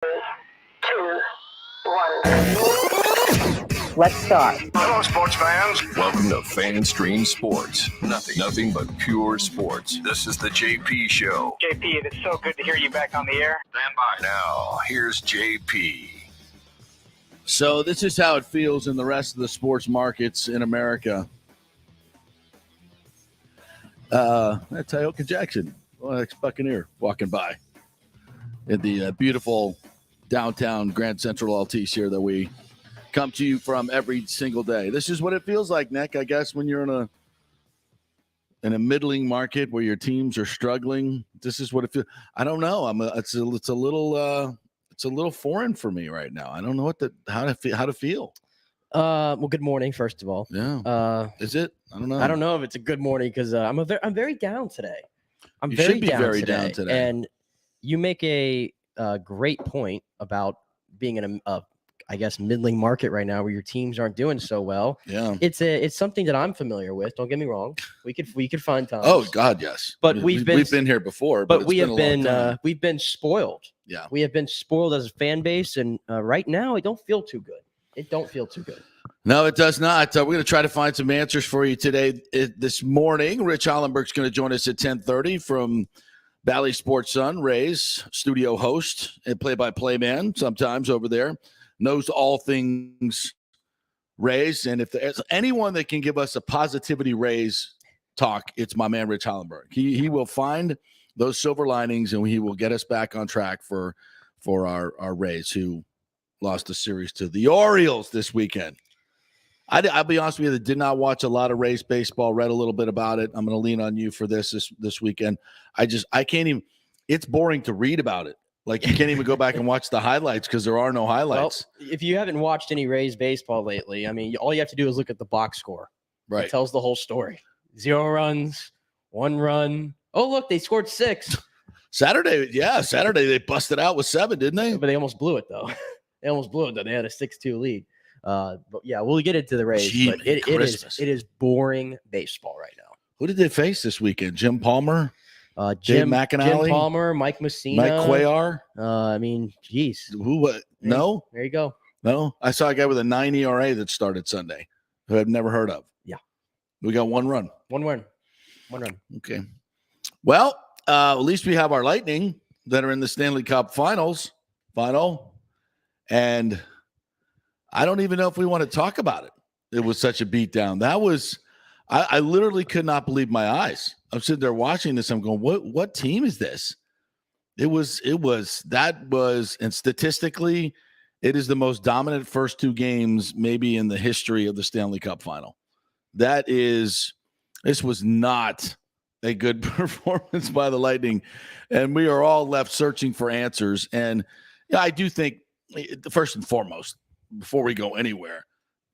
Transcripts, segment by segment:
2, 1. Let's start. Hello, sports fans. Welcome to Fan Stream Sports. Nothing but pure sports. This is the JP Show. JP, it is so good to hear you back on the air. Stand by. Now, here's JP. So this is how it feels in the rest of the sports markets in America. That's Tyoka Jackson, ex-Buccaneer, walking by in the beautiful downtown Grand Central Altice here that we come to you from every single day. This is what it feels like, Nick, I guess, when you're in a middling market where your teams are struggling. This is what it feels. I don't know. It's a little foreign for me right now. I don't know how to feel. Well, good morning, first of all. Yeah. Is it? I don't know. I don't know if it's a good morning because I'm very down today. You should be very down today. And you make a great point about being in a I guess middling market right now where your teams aren't doing so well. Yeah. It's something that I'm familiar with. Don't get me wrong. We could find times. Oh God, yes. But we've been here before. But we've been spoiled. Yeah. We have been spoiled as a fan base, and right now it don't feel too good. It don't feel too good. No, it does not. We're going to try to find some answers for you today. This morning, Rich Hollenberg's going to join us at 10:30 from Bally Sports Sun, Rays studio host and play-by-play man sometimes over there. Knows all things Rays. And if there's anyone that can give us a positivity Rays talk, it's my man, Rich Hollenberg. He will find those silver linings and he will get us back on track for our Rays who lost the series to the Orioles this weekend. I'll be honest with you, I did not watch a lot of Rays baseball, read a little bit about it. I'm going to lean on you for this weekend. I can't even – it's boring to read about it. Like, you can't even go back and watch the highlights because there are no highlights. Well, if you haven't watched any Rays baseball lately, I mean, all you have to do is look at the box score. Right. It tells the whole story. 0 runs, 1 run. Oh, look, they scored 6. Saturday they busted out with 7, didn't they? But they almost blew it, though. They had a 6-2 lead. But yeah, we'll get into the Rays. But it is boring baseball right now. Who did they face this weekend? Jim Palmer? Jim McAnally? Jim Palmer, Mike Messina. Mike Cuellar? I mean, geez. Who? No? There you go. No? I saw a guy with a 9 ERA that started Sunday who I've never heard of. Yeah. We got 1 run. 1 run. Okay. Well, at least we have our Lightning that are in the Stanley Cup final. And I don't even know if we want to talk about it. It was such a beatdown. That was I literally could not believe my eyes. I'm sitting there watching this. I'm going, what team is this? And statistically, it is the most dominant first 2 games maybe in the history of the Stanley Cup final. This was not a good performance by the Lightning. And we are all left searching for answers. And yeah, I do think, first and foremost, before we go anywhere,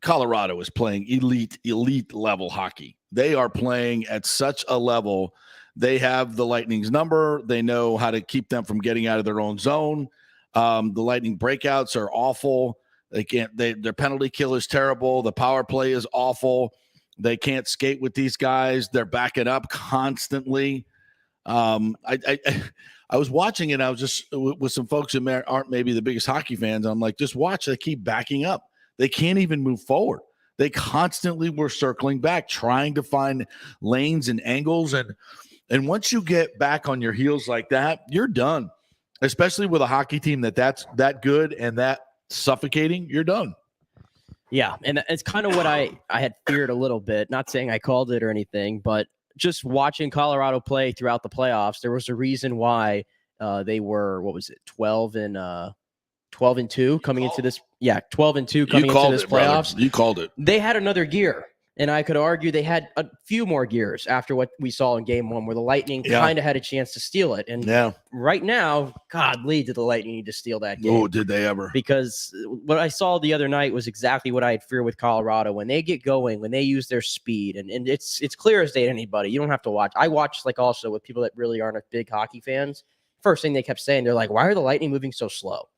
Colorado is playing elite level hockey. They are playing at such a level. They have the Lightning's number. They know how to keep them from getting out of their own zone. The Lightning breakouts are awful. Their penalty kill is terrible. The power play is awful. They can't skate with these guys. They're backing up constantly. I was watching it. I was just with some folks who aren't maybe the biggest hockey fans. I'm like, just watch. They keep backing up. They can't even move forward. They constantly were circling back, trying to find lanes and angles. And once you get back on your heels like that, you're done. Especially with a hockey team that's that good and that suffocating, you're done. Yeah, and it's kind of what I had feared a little bit. Not saying I called it or anything, but just watching Colorado play throughout the playoffs, there was a reason why they were 12 and 2 coming into this. Yeah, 12 and 2 coming into this playoffs. Brother. You called it. They had another gear, and I could argue they had a few more gears after what we saw in Game 1, where the Lightning kind of had a chance to steal it. And right now, godly, did the Lightning need to steal that game? Oh, did they ever? Because what I saw the other night was exactly what I had feared with Colorado. When they get going, when they use their speed, and it's clear as day to anybody. You don't have to watch. I watched also with people that really aren't big hockey fans. First thing they kept saying, they're like, "Why are the Lightning moving so slow?"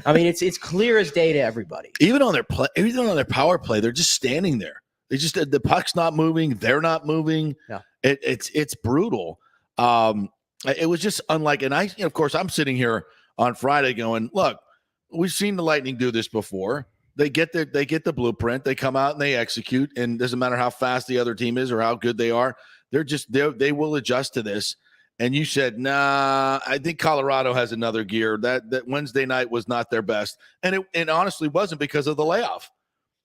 I mean, it's clear as day to everybody. Even on their power play, they're just standing there. They just the puck's not moving. They're not moving. Yeah. It's brutal. It was just unlike, and of course, I'm sitting here on Friday going, look, we've seen the Lightning do this before. They get the blueprint. They come out and they execute. And it doesn't matter how fast the other team is or how good they are. They will adjust to this. And you said, nah, I think Colorado has another gear. That Wednesday night was not their best. And it honestly wasn't because of the layoff.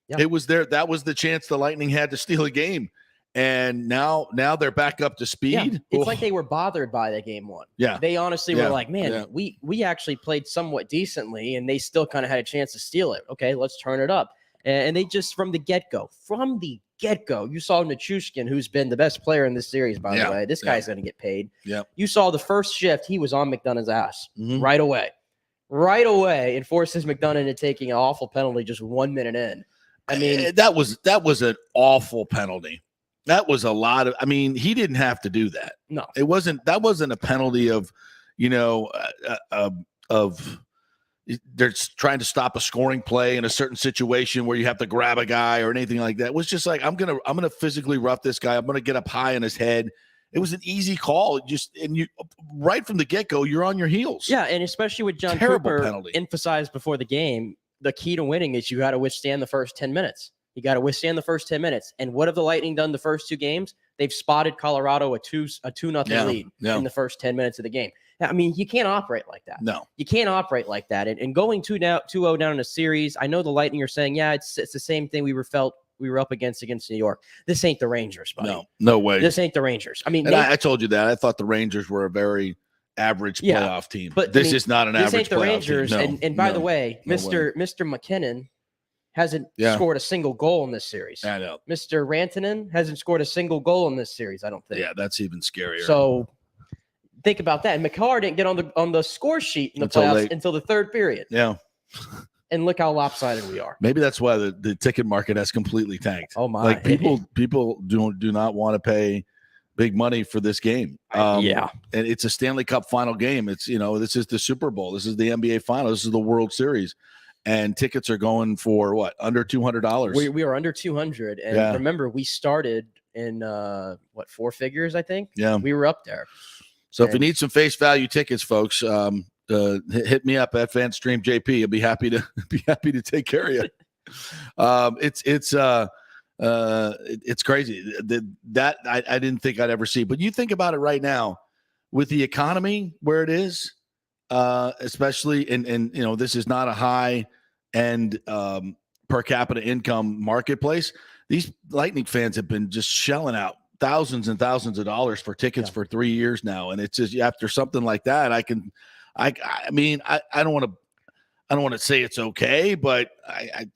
Yeah. It was there. That was the chance the Lightning had to steal a game. And now they're back up to speed. Yeah. It's like they were bothered by that game one. Yeah. They honestly were like, man, we actually played somewhat decently, and they still kind of had a chance to steal it. Okay, let's turn it up. And they just, from the get-go, you saw Nichushkin, who's been the best player in this series, by the way. This guy's going to get paid. Yeah. You saw the first shift, he was on McDonough's ass right away, and forces McDonough into taking an awful penalty just 1 minute in. I mean, that was an awful penalty. That was a lot of. I mean, he didn't have to do that. No, it wasn't. That wasn't a penalty of, they're trying to stop a scoring play in a certain situation where you have to grab a guy or anything like that. It was just like, I'm gonna physically rough this guy. I'm gonna get up high in his head. It was an easy call. You right from the get-go, you're on your heels. Yeah, and especially with John Cooper emphasized before the game, the key to winning is you got to withstand the first 10 minutes. You got to withstand the first 10 minutes. And what have the Lightning done the first two games? They've spotted Colorado a 2-0 lead in the first 10 minutes of the game. I mean, you can't operate like that. No. You can't operate like that. And going 2-0 down in a series, I know the Lightning are saying, yeah, it's the same thing we were up against New York. This ain't the Rangers, buddy. No way. This ain't the Rangers. I mean, I told you that. I thought the Rangers were a very average playoff team. But this is not an average playoff team. This ain't the Rangers. No, and by the way, Mr. McKinnon hasn't scored a single goal in this series. I know. Mr. Rantanen hasn't scored a single goal in this series, I don't think. Yeah, that's even scarier. So think about that. And McCarr didn't get on the score sheet in the playoffs until the third period. Yeah. And look how lopsided we are. Maybe that's why the ticket market has completely tanked. Oh my! Like people do not want to pay big money for this game. And it's a Stanley Cup Final game. It's this is the Super Bowl. This is the NBA Final. This is the World Series. And tickets are going for what? Under $200. We are under 200. And remember, we started in four figures, I think. Yeah. We were up there. So if you need some face value tickets, folks, hit me up at FanStream JP. I'll be happy to take care of you. It's crazy that I didn't think I'd ever see. But you think about it right now with the economy where it is. Especially and this is not a high end per capita income marketplace. These Lightning fans have been just shelling out thousands and thousands of dollars for tickets for 3 years now, and it's just after something like that, I don't want to say it's okay, but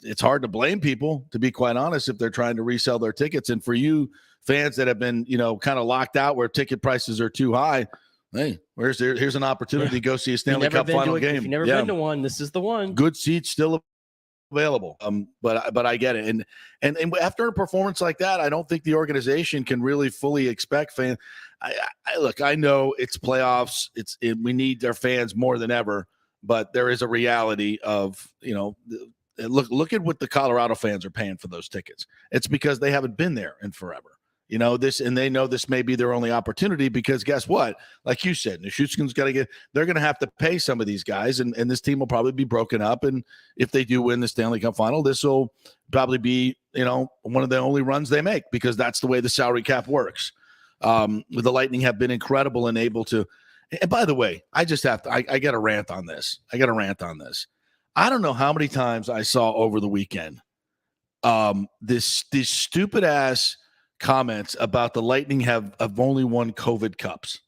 it's hard to blame people, to be quite honest, if they're trying to resell their tickets. And for you fans that have been kind of locked out where ticket prices are too high. Hey, here's an opportunity to go see a Stanley Cup Final game. If you've never been to one, this is the one. Good seats still available. But I get it. And after a performance like that, I don't think the organization can really fully expect fans. I know it's playoffs. We need their fans more than ever, but there is a reality of, look at what the Colorado fans are paying for those tickets. It's because they haven't been there in forever. And they know this may be their only opportunity because guess what? Like you said, Nichushkin's they're going to have to pay some of these guys and this team will probably be broken up. And if they do win the Stanley Cup Final, this will probably be, one of the only runs they make because that's the way the salary cap works. The Lightning have been incredible and able to, and by the way, I got a rant on this. I don't know how many times I saw over the weekend, this stupid ass comments about the Lightning have only won COVID cups.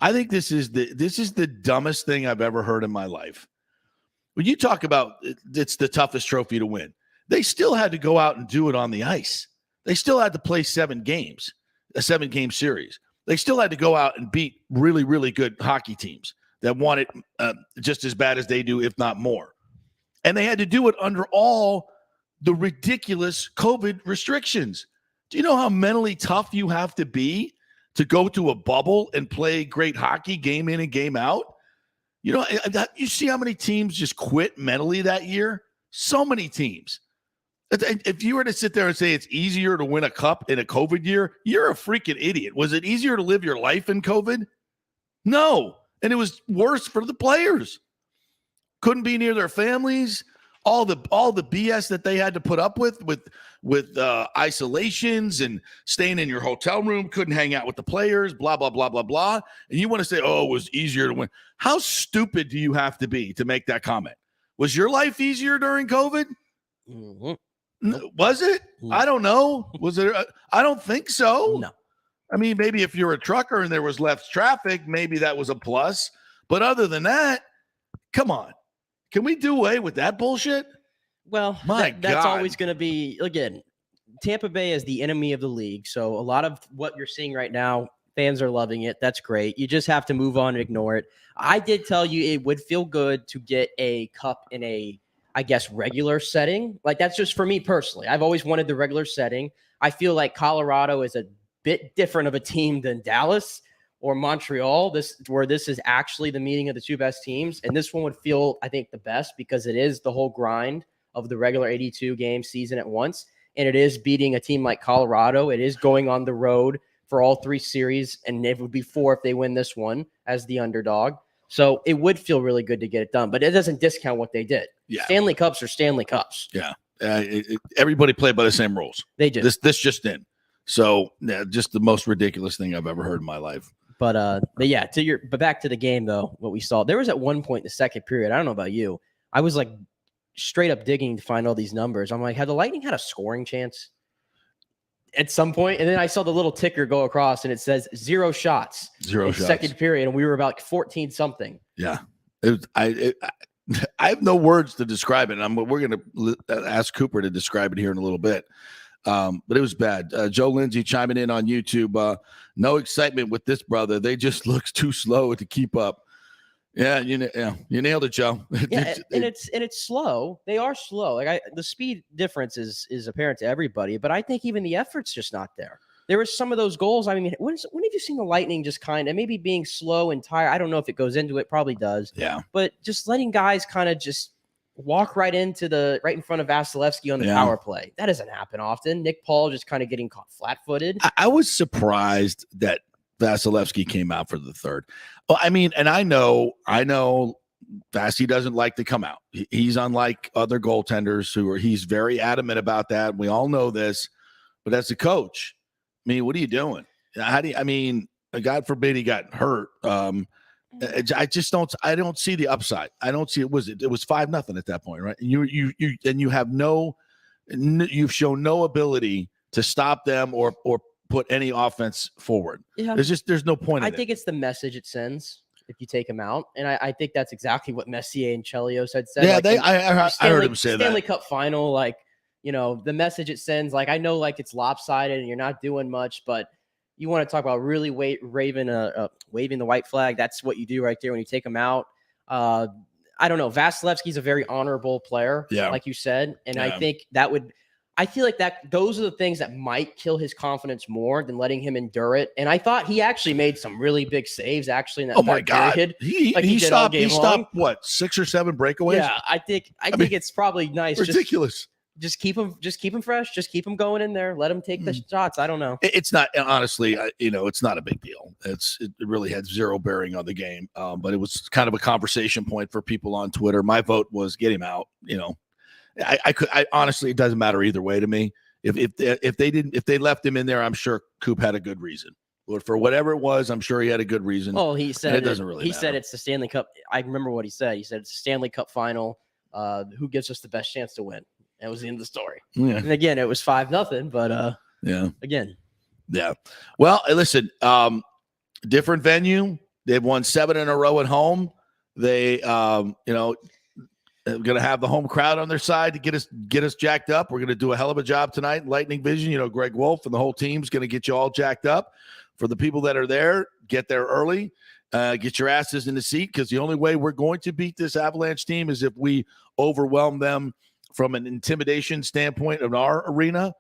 I think this is the dumbest thing I've ever heard in my life. When you talk about it's the toughest trophy to win, they still had to go out and do it on the ice. They still had to play 7 games, a 7-game series. They still had to go out and beat really, really good hockey teams that want it just as bad as they do, if not more. And they had to do it under all the ridiculous COVID restrictions. Do you know how mentally tough you have to be to go to a bubble and play great hockey game in and game out? You see how many teams just quit mentally that year? So many teams. If you were to sit there and say it's easier to win a cup in a COVID year, you're a freaking idiot. Was it easier to live your life in COVID? No. And it was worse for the players. couldn't be near their families, all the BS that they had to put up with isolations and staying in your hotel room, couldn't hang out with the players, blah, blah, blah, blah, blah. And you want to say, oh, it was easier to win. How stupid do you have to be to make that comment? Was your life easier during COVID? Was it? I don't know. Was it? I don't think so. No. I mean, maybe if you're a trucker and there was less traffic, maybe that was a plus. But other than that, come on. Can we do away with that bullshit? Well, that's always going to be, again, Tampa Bay is the enemy of the league. So a lot of what you're seeing right now, fans are loving it. That's great. You just have to move on and ignore it. I did tell you it would feel good to get a cup in a, I guess, regular setting. Like, that's just for me personally. I've always wanted the regular setting. I feel like Colorado is a bit different of a team than Dallas or Montreal, where this is actually the meeting of the two best teams. And this one would feel, I think, the best because it is the whole grind of the regular 82-game season at once. And it is beating a team like Colorado. It is going on the road for all three series. And it would be 4 if they win this one as the underdog. So it would feel really good to get it done. But it doesn't discount what they did. Yeah. Stanley Cups are Stanley Cups. Yeah. Everybody played by the same rules. They do. This just in. So yeah, just the most ridiculous thing I've ever heard in my life. But yeah, but back to the game though, what we saw, there was at one point in the second period, I don't know about you, I was like straight up digging to find all these numbers. I'm like, had the Lightning had a scoring chance at some point? And then I saw the little ticker go across and it says 0 shots. Second period, and we were about 14 something. Yeah. I have no words to describe it. We're going to ask Cooper to describe it here in a little bit. But it was bad. Joe Lindsay chiming in on YouTube. No excitement with this brother. They just look too slow to keep up. Yeah, you nailed it, Joe. Yeah, and it's slow. They are slow. Like the speed difference is apparent to everybody, but I think even the effort's just not there. There was some of those goals. I mean, when have you seen the Lightning just kind of maybe being slow and tired? I don't know if it goes into it. Probably does. Yeah. But just letting guys kind of just walk right in front of Vasilevsky on the power play. That doesn't happen often. Nick Paul just kind of getting caught flat-footed. I was surprised that Vasilevsky came out for the third. Well, I mean, and I know Vasi doesn't like to come out. He's unlike other goaltenders he's very adamant about that. We all know this, but as a coach, I mean, what are you doing? God forbid he got hurt. I don't see the upside. I don't see it was 5-0 at that point, right? And you've shown no ability to stop them or put any offense forward. Yeah. There's no point. I think it's the message it sends if you take him out, and I think that's exactly what Messier and Chelios had said. Yeah, I heard him say that. Stanley Cup Final, the message it sends. Like, I know, like, it's lopsided and you're not doing much, but you want to talk about really waving the white flag. That's what you do right there when you take him out. I don't know. Vasilevsky's a very honorable player, like you said. And I think I feel like those are the things that might kill his confidence more than letting him endure it. And I thought he actually made some really big saves in that third period. He stopped what, 6 or 7 breakaways? Yeah, I think it's probably nice. Ridiculous. Just keep him fresh. Just keep him going in there. Let him take the shots. I don't know. It's not, honestly, it's not a big deal. It really had zero bearing on the game. But it was kind of a conversation point for people on Twitter. My vote was get him out. I honestly, it doesn't matter either way to me. If they left him in there, I'm sure Coop had a good reason. But for whatever it was, I'm sure he had a good reason. Oh, he said it doesn't really matter. He said it's the Stanley Cup. I remember what he said. He said it's the Stanley Cup Final. Who gives us the best chance to win? That was the end of the story. Yeah. And again, it was 5-0, but again. Yeah. Well, listen, different venue. They've won 7 in a row at home. They they're going to have the home crowd on their side to get us jacked up. We're going to do a hell of a job tonight. Lightning Vision, Greg Wolf and the whole team's going to get you all jacked up. For the people that are there, get there early. Get your asses in the seat, because the only way we're going to beat this Avalanche team is if we overwhelm them from an intimidation standpoint in our arena,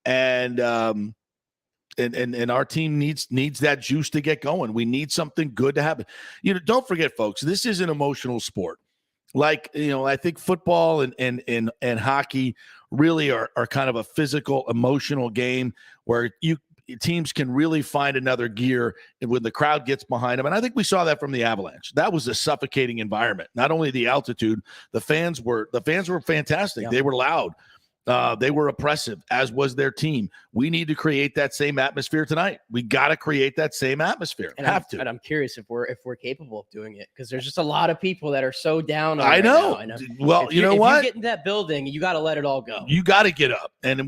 and our team needs that juice to get going. We need something good to happen. Don't forget, folks, this is an emotional sport. Like, I think football and hockey really are kind of a physical, emotional game where teams can really find another gear when the crowd gets behind them. And I think we saw that from the Avalanche. That was a suffocating environment. Not only the altitude, the fans were fantastic. Yeah. They were loud. They were oppressive, as was their team. We need to create that same atmosphere tonight. We got to create that same atmosphere. And I'm curious if we're capable of doing it, because there's just a lot of people that are so down. I know. Well, you know what? If you get in that building, you got to let it all go. You got to get up, and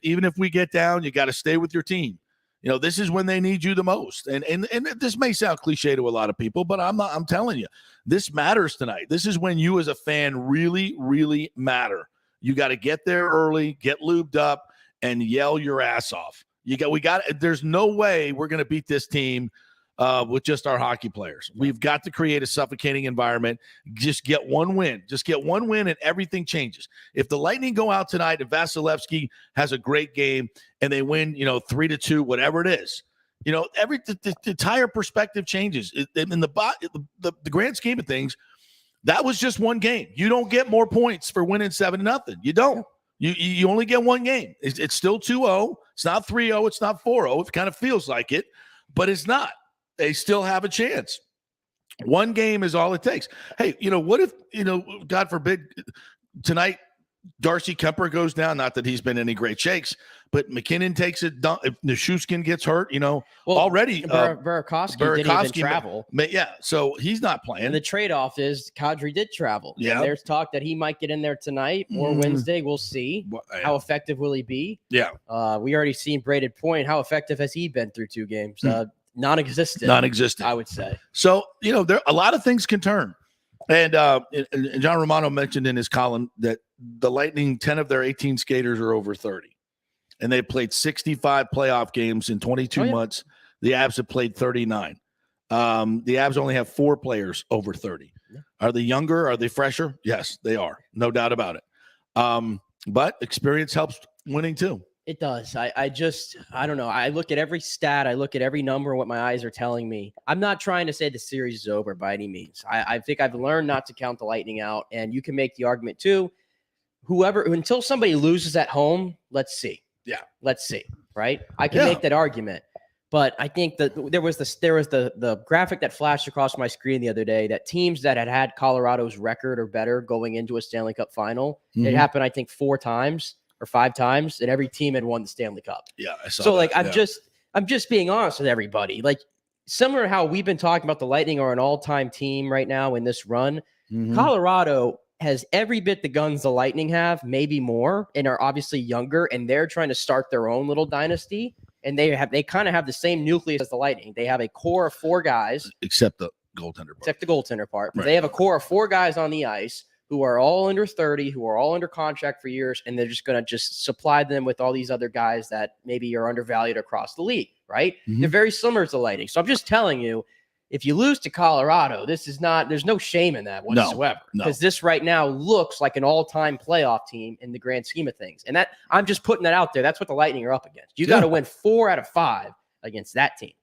even if we get down, you got to stay with your team. You know, this is when they need you the most. And this may sound cliche to a lot of people, but I'm telling you, this matters tonight. This is when you as a fan really, really matter. You got to get there early, get lubed up, and yell your ass off. There's no way we're going to beat this team with just our hockey players. We've got to create a suffocating environment. Just get one win. And everything changes. If the Lightning go out tonight and Vasilevsky has a great game and they win, 3-2, whatever it is, the entire perspective changes. In the grand scheme of things, that was just one game. You don't get more points for winning 7-0. You don't. You only get one game. It's still 2-0. It's not 3-0. It's not 4-0. It kind of feels like it, but it's not. They still have a chance. One game is all it takes. Hey, what if, God forbid, tonight Darcy Kemper goes down? Not that he's been any great shakes, but McKinnon takes it. If Nichushkin gets hurt, already Burakovsky didn't even travel. So he's not playing. And the trade-off is Kadri did travel. Yeah. And there's talk that he might get in there tonight or Wednesday. We'll see. How effective will he be? Yeah. We already seen Braden Point. How effective has he been through 2 games? Non-existent, I would say. So, there a lot of things can turn. And John Romano mentioned in his column that the Lightning, 10 of their 18 skaters are over 30. And they played 65 playoff games in 22 months. The Avs have played 39. The Avs only have 4 players over 30. Yeah. Are they younger? Are they fresher? Yes, they are. No doubt about it. But experience helps winning too. It does. I don't know. I look at every stat. I look at every number, what my eyes are telling me. I'm not trying to say the series is over by any means. I think I've learned not to count the Lightning out. And you can make the argument too. Until somebody loses at home, let's see. Yeah. Let's see. Right. I can make that argument. But I think that there was the graphic that flashed across my screen the other day that teams that had Colorado's record or better going into a Stanley Cup final, it happened, I think, 4 times. Or 5 times, and every team had won the Stanley Cup. Yeah, I saw so that. I'm just being honest with everybody. Like, similar to how we've been talking about the Lightning are an all-time team right now in this run. Colorado has every bit the guns the Lightning have, maybe more, and are obviously younger, and they're trying to start their own little dynasty. And they kind of have the same nucleus as the Lightning. They have a core of 4 guys, except the goaltender part. But they have a core of 4 guys on the ice who are all under 30, who are all under contract for years, and they're just going to supply them with all these other guys that maybe are undervalued across the league, right? They're very similar to the Lightning. So I'm just telling you, if you lose to Colorado, there's no shame in that whatsoever. Because this right now looks like an all-time playoff team in the grand scheme of things. And that I'm just putting that out there. That's what the Lightning are up against. You got to win 4 out of 5 against that team.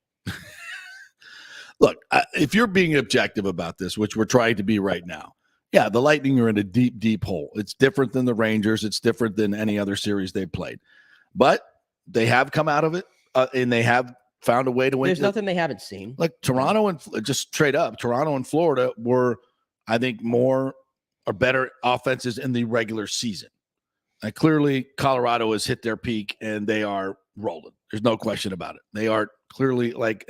Look, if you're being objective about this, which we're trying to be right now, yeah, the Lightning are in a deep, deep hole. It's different than the Rangers. It's different than any other series they've played. But they have come out of it, and they have found a way to win. There's nothing they haven't seen. Like Toronto and just straight up, Toronto and Florida were, I think, more or better offenses in the regular season. And clearly, Colorado has hit their peak, and they are rolling. There's no question about it. They are clearly like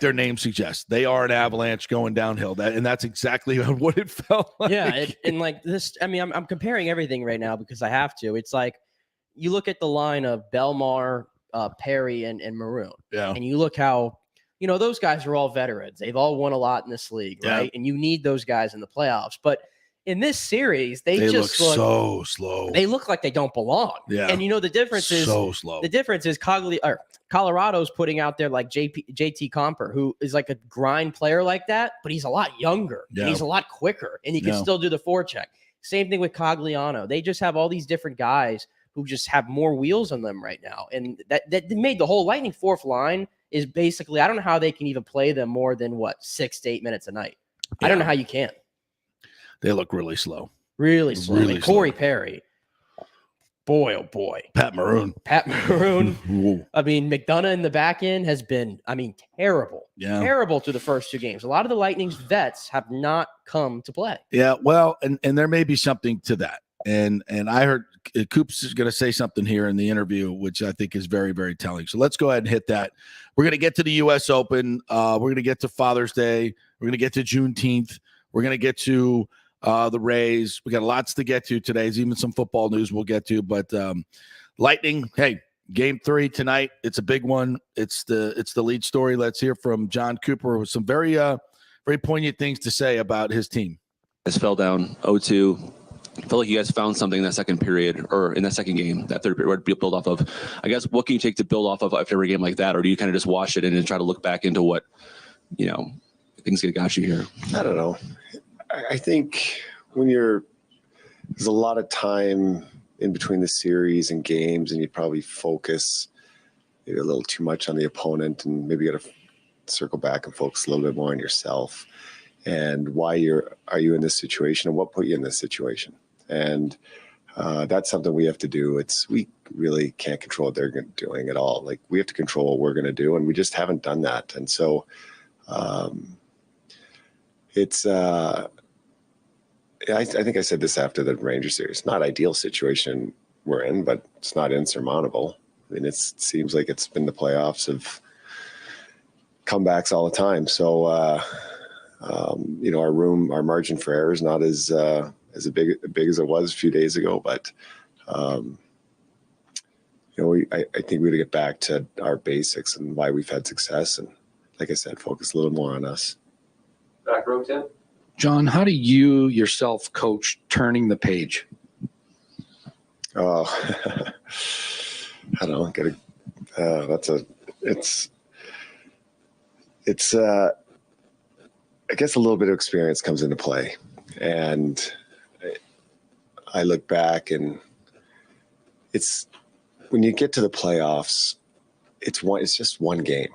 their name suggests, they are an avalanche going downhill. That's exactly what it felt like. Yeah, and like this, I mean, I'm comparing everything right now because I have to. It's like you look at the line of Belmar, Perry, and Maroon, and you look how those guys are all veterans. They've all won a lot in this league, right? And you need those guys in the playoffs, but in this series, they just look so slow. They look like they don't belong. Yeah. And the difference is so slow. The difference is Colorado's putting out there like JT Comper, who is like a grind player like that, but he's a lot younger. Yeah. And he's a lot quicker, and he can still do the forecheck. Same thing with Cogliano. They just have all these different guys who just have more wheels on them right now. And that made the whole Lightning 4th line is basically, I don't know how they can even play them more than 6 to 8 minutes a night. I don't know how you can. They look really slow. Really slow. Corey Perry. boy, oh boy. Pat Maroon. I mean, McDonough in the back end has been, terrible. Yeah. Terrible through the first two games. A lot of the Lightning's vets have not come to play. Yeah, well, and there may be something to that. And I heard Coops is going to say something here in the interview, which I think is very, very telling. So let's go ahead and hit that. We're going to get to the U.S. Open. We're going to get to Father's Day. We're going to get to Juneteenth. We're going to get to the Rays. We got lots to get to today. There's even some football news we'll get to. But Lightning, hey, Game 3 tonight. It's a big one. It's the lead story. Let's hear from John Cooper with some very, very poignant things to say about his team. Guys fell down 0-2. I feel like you guys found something in that second period or in that second game, that third period, to build off of. I guess what can you take to build off of after a game like that? Or do you kind of just wash it in and try to look back into what, things that got you here? I don't know. I think there's a lot of time in between the series and games, and you probably focus maybe a little too much on the opponent, and maybe you got to circle back and focus a little bit more on yourself and why are you in this situation and what put you in this situation. And that's something we have to do. We really can't control what they're doing at all. Like, we have to control what we're going to do, and we just haven't done that. And so I think I said this after the Ranger series. Not ideal situation we're in, but it's not insurmountable. I mean, it seems like it's been the playoffs of comebacks all the time. So, our margin for error is not as big as it was a few days ago. But, I think we got to get back to our basics and why we've had success. And like I said, focus a little more on us. Back row, Tim. John, how do you yourself coach turning the page? Oh, I don't know. I guess a little bit of experience comes into play. And I look back, and it's when you get to the playoffs, it's just one game.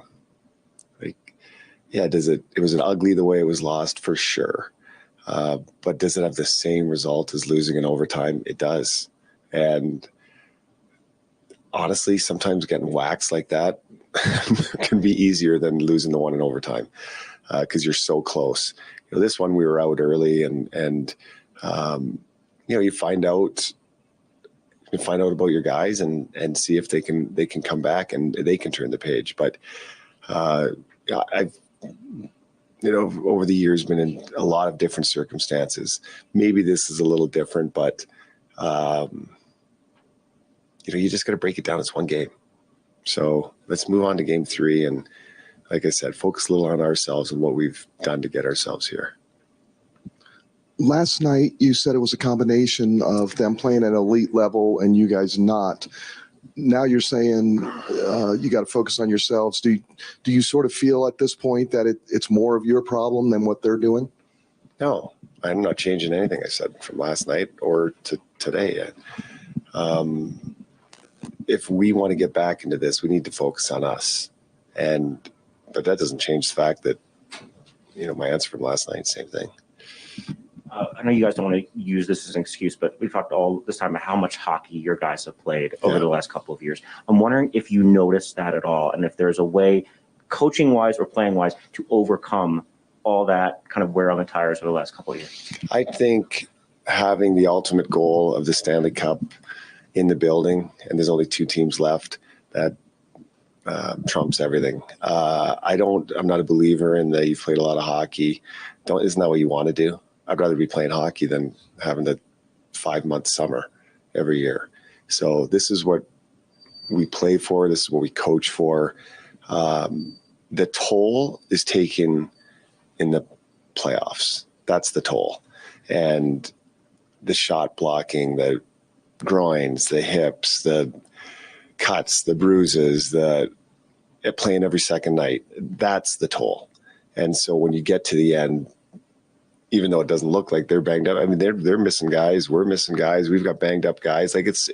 Yeah, was it ugly the way it was lost? For sure. But does it have the same result as losing in overtime? It does. And honestly, sometimes getting waxed like that can be easier than losing the one in overtime because you're so close. This one we were out early, and you find out about your guys and see if they can come back and they can turn the page. But I've over the years been in a lot of different circumstances. Maybe this is a little different, but you just got to break it down. It's one game. So let's move on to game 3. And like I said, focus a little on ourselves and what we've done to get ourselves here. Last night, you said it was a combination of them playing at an elite level and you guys not. Now you're saying you got to focus on yourselves. Do you sort of feel at this point that it's more of your problem than what they're doing? No, I'm not changing anything I said from last night or to today. If we want to get back into this, we need to focus on us. But that doesn't change the fact that, my answer from last night, same thing. I know you guys don't want to use this as an excuse, but we've talked all this time about how much hockey your guys have played over the last couple of years. I'm wondering if you noticed that at all, and if there's a way, coaching-wise or playing-wise, to overcome all that kind of wear on the tires over the last couple of years. I think having the ultimate goal of the Stanley Cup in the building, and there's only 2 teams left, that trumps everything. I'm not a believer in that you've played a lot of hockey. Isn't that what you want to do? I'd rather be playing hockey than having the 5-month summer every year. So this is what we play for. This is what we coach for. The toll is taken in the playoffs. That's the toll. And the shot blocking, the groins, the hips, the cuts, the bruises, playing every second night, that's the toll. And so when you get to the end, even though it doesn't look like they're banged up, I mean, they're missing guys. We're missing guys. We've got banged up guys. Like it's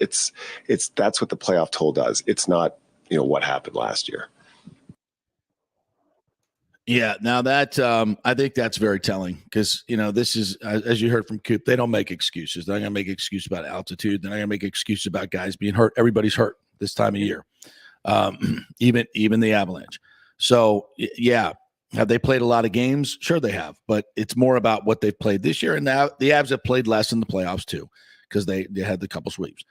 that's what the playoff toll does. It's not, what happened last year. Yeah, now that I think that's very telling because, this is, as you heard from Coop, they don't make excuses. They're not going to make excuses about altitude. They're not going to make excuses about guys being hurt. Everybody's hurt this time of year, even the Avalanche. So, yeah, have they played a lot of games? Sure they have, but it's more about what they've played this year. And now the Avs have played less in the playoffs too because they had the couple sweeps.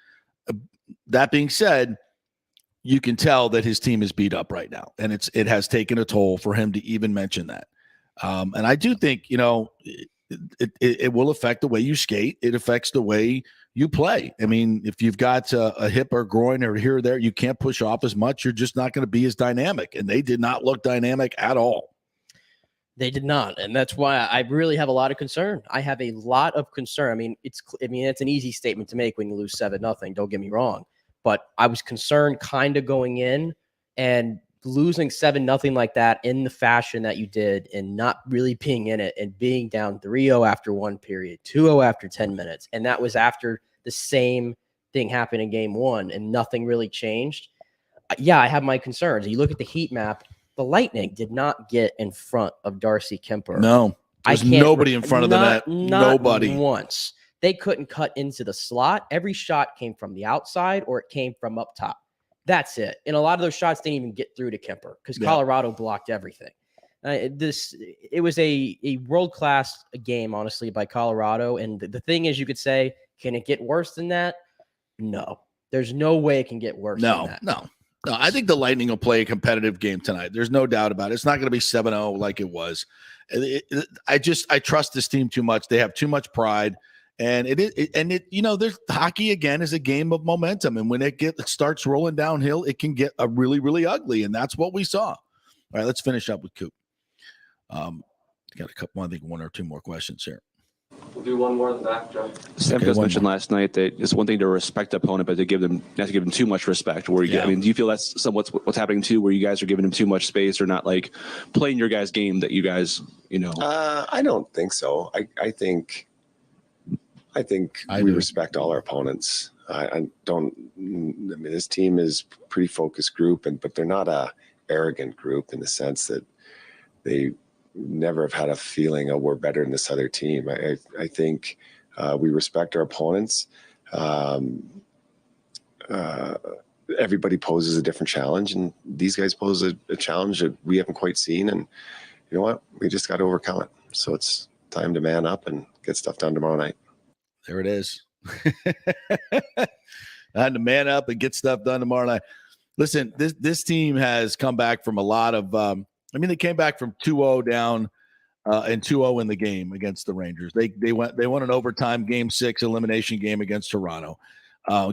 That being said, you can tell that his team is beat up right now, and it has taken a toll for him to even mention that. And I do think, it will affect the way you skate. It affects the way you play. I mean, if you've got a hip or groin or here or there, you can't push off as much. You're just not going to be as dynamic, and they did not look dynamic at all. They did not, and that's why I really have a lot of concern. I have a lot of concern. I mean, it's an easy statement to make when you lose 7-0. Don't get me wrong. But I was concerned kind of going in and losing 7-0 like that in the fashion that you did and not really being in it and being down 3-0 after one period, 2-0 after 10 minutes. And that was after the same thing happened in game one and nothing really changed. Yeah, I have my concerns. You look at the heat map, the Lightning did not get in front of Darcy Kemper. No, there's nobody in front of the net. Nobody. Once. They couldn't cut into the slot. Every shot came from the outside or it came from up top. That's it. And a lot of those shots didn't even get through to Kemper because Colorado blocked everything. It was a world-class game, honestly, by Colorado. And the thing is, you could say, can it get worse than that? No. There's no way it can get worse than that. No, I think the Lightning will play a competitive game tonight. There's no doubt about it. It's not going to be 7-0 like it was. I trust this team too much. They have too much pride. And there's hockey again is a game of momentum. And when it starts rolling downhill, it can get really, really ugly. And that's what we saw. All right, let's finish up with Coop. Got a couple, I think one or two more questions here. We'll do one more in the back, Joe. Sam just mentioned last night that it's one thing to respect the opponent, but to not to give them too much respect. Do you feel that's somewhat what's happening too, where you guys are giving them too much space or not like playing your guys' game that you guys, I don't think so. I think we respect all our opponents. This team is a pretty focused group, but they're not a arrogant group in the sense that they never have had a feeling of we're better than this other team. I think we respect our opponents. Everybody poses a different challenge, and these guys pose a challenge that we haven't quite seen. And you know what? We just got to overcome it. So it's time to man up and get stuff done tomorrow night. There it is. Time to man up and get stuff done tomorrow night. Listen, this team has come back from a lot of they came back from 2-0 down and 2-0 in the game against the Rangers. They won an overtime game 6 elimination game against Toronto.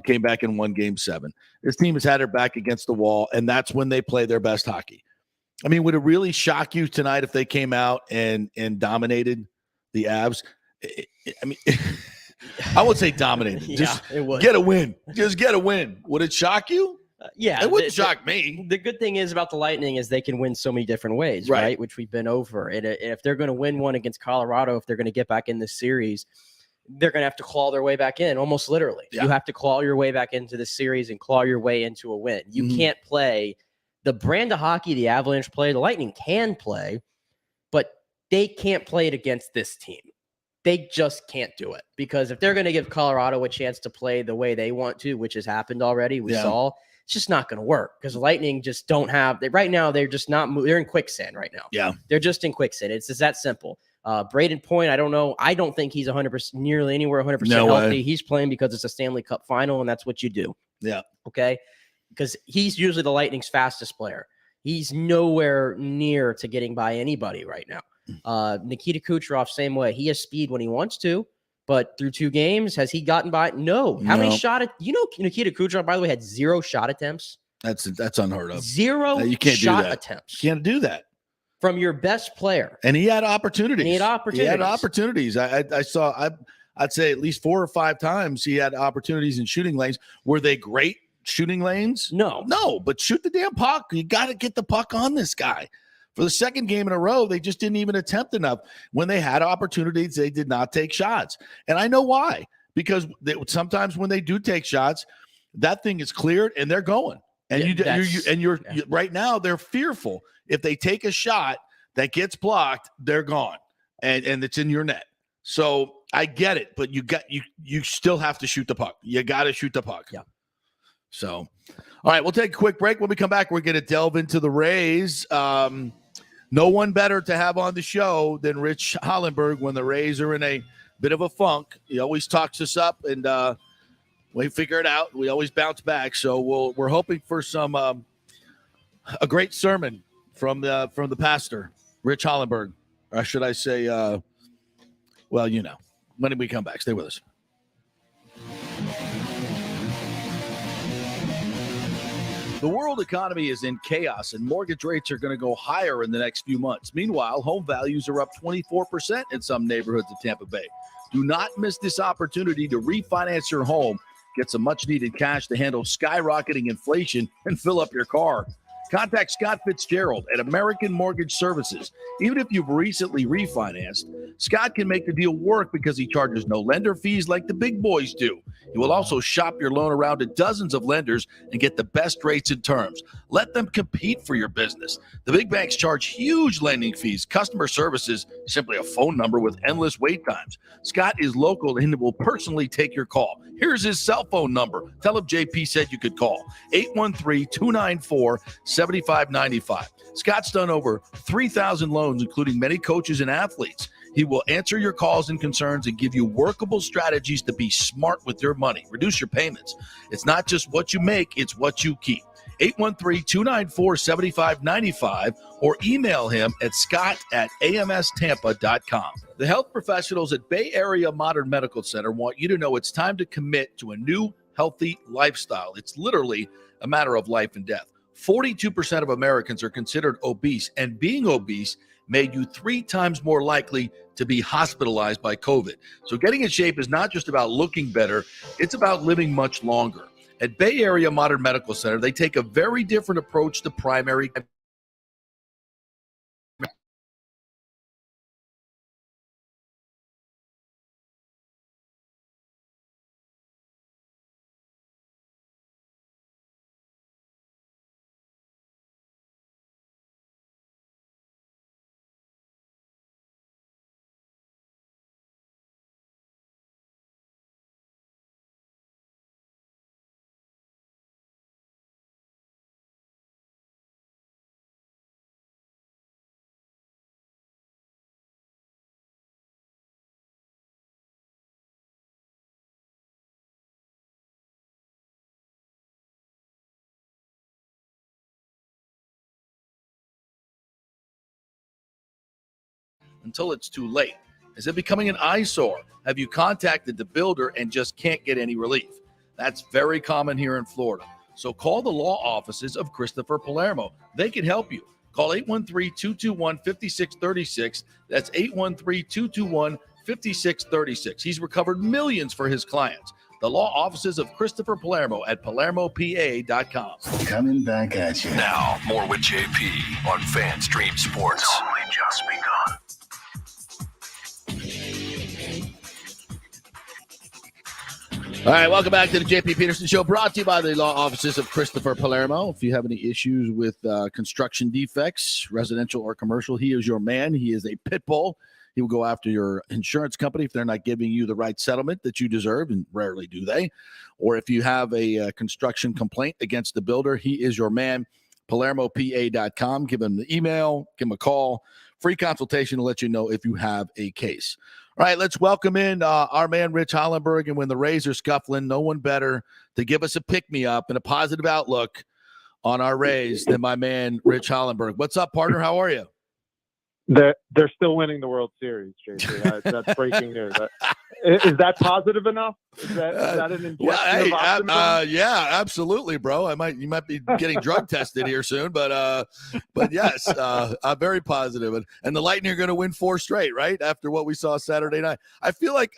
Came back and won game 7. This team has had their back against the wall, and that's when they play their best hockey. I mean, would it really shock you tonight if they came out and dominated the Avs? I would say dominated. Just it would. Get a win. Just get a win. Would it shock you? Yeah. It wouldn't shock me. The good thing is about the Lightning is they can win so many different ways, right? Which we've been over. And if they're going to win one against Colorado, if they're going to get back in this series, they're going to have to claw their way back in, almost literally. Yeah. You have to claw your way back into the series and claw your way into a win. You can't play the brand of hockey the Avalanche play. The Lightning can play, but they can't play it against this team. They just can't do it because if they're going to give Colorado a chance to play the way they want to, which has happened already, we saw, it's just not going to work because Lightning just don't have – right now they're just not – they're in quicksand right now. Yeah. They're just in quicksand. It's just that simple. Braden Point, I don't know. I don't think he's 100%, nearly anywhere 100% healthy. He's playing because it's a Stanley Cup Final, and that's what you do. Yeah. Okay? Because he's usually the Lightning's fastest player. He's nowhere near to getting by anybody right now. Nikita Kucherov, same way. He has speed when he wants to, but through 2 games, has he gotten by? No. How many Nikita Kucherov, by the way, had 0 shot attempts? That's unheard of. 0 you can't shot do that. attempts. You can't do that. From your best player. And he had opportunities. He had opportunities. I saw, I'd say at least 4 or 5 times he had opportunities in shooting lanes. Were they great shooting lanes? No, but shoot the damn puck. You got to get the puck on this guy. For the second game in a row, they just didn't even attempt enough. When they had opportunities, they did not take shots. And I know why. Because sometimes when they do take shots, that thing is cleared and they're going. And you're right now they're fearful. If they take a shot, that gets blocked, they're gone, and it's in your net. So I get it, but you still have to shoot the puck. You got to shoot the puck. Yeah. So, all right, we'll take a quick break. When we come back, we're going to delve into the Rays. No one better to have on the show than Rich Hollenberg when the Rays are in a bit of a funk. He always talks us up, and we figure it out. We always bounce back. So we're hoping for some a great sermon from the pastor, Rich Hollenberg. Or should I say, well, you know, when we come back. Stay with us. The world economy is in chaos, and mortgage rates are going to go higher in the next few months. Meanwhile, home values are up 24% in some neighborhoods of Tampa Bay. Do not miss this opportunity to refinance your home, get some much-needed cash to handle skyrocketing inflation, and fill up your car. Contact Scott Fitzgerald at American Mortgage Services. Even if you've recently refinanced, Scott can make the deal work because he charges no lender fees like the big boys do. He will also shop your loan around to dozens of lenders and get the best rates and terms. Let them compete for your business. The big banks charge huge lending fees. Customer service is simply a phone number with endless wait times. Scott is local and will personally take your call. Here's his cell phone number. Tell him JP said you could call. 813-294-7595. Scott's done over 3,000 loans, including many coaches and athletes. He will answer your calls and concerns and give you workable strategies to be smart with your money. Reduce your payments. It's not just what you make, it's what you keep. 813-294-7595 or email him at scott@amstampa.com. The health professionals at Bay Area Modern Medical Center want you to know it's time to commit to a new healthy lifestyle. It's literally a matter of life and death. 42% of Americans are considered obese, and being obese made you 3 times more likely to be hospitalized by COVID. So getting in shape is not just about looking better, it's about living much longer. At Bay Area Modern Medical Center, they take a very different approach to primary care. Until it's too late. Is it becoming an eyesore? Have you contacted the builder and just can't get any relief? That's very common here in Florida. So call the law offices of Christopher Palermo. They can help you. Call 813-221-5636. That's 813-221-5636. He's recovered millions for his clients. The law offices of Christopher Palermo at PalermoPA.com. Coming back at you. Now, more with JP on FanStream Sports. It's only just begun. All right, welcome back to the JP Peterson Show, brought to you by the law offices of Christopher Palermo. If you have any issues with construction defects, residential or commercial, he is your man. He is a pit bull. He will go after your insurance company if they're not giving you the right settlement that you deserve, and rarely do they. Or if you have a construction complaint against the builder, he is your man. PalermoPA.com. Give him the email, give him a call. Free consultation to let you know if you have a case. All right, let's welcome in our man, Rich Hollenberg. And when the Rays are scuffling, no one better to give us a pick-me-up and a positive outlook on our Rays than my man, Rich Hollenberg. What's up, partner? How are you? They're still winning the World Series, JP. That's breaking news. Is that positive enough? Is that an injection of optimism? Yeah, absolutely, bro. You might be getting drug tested here soon, but yes, I'm very positive. And the Lightning are going to win 4 straight, right? After what we saw Saturday night, I feel like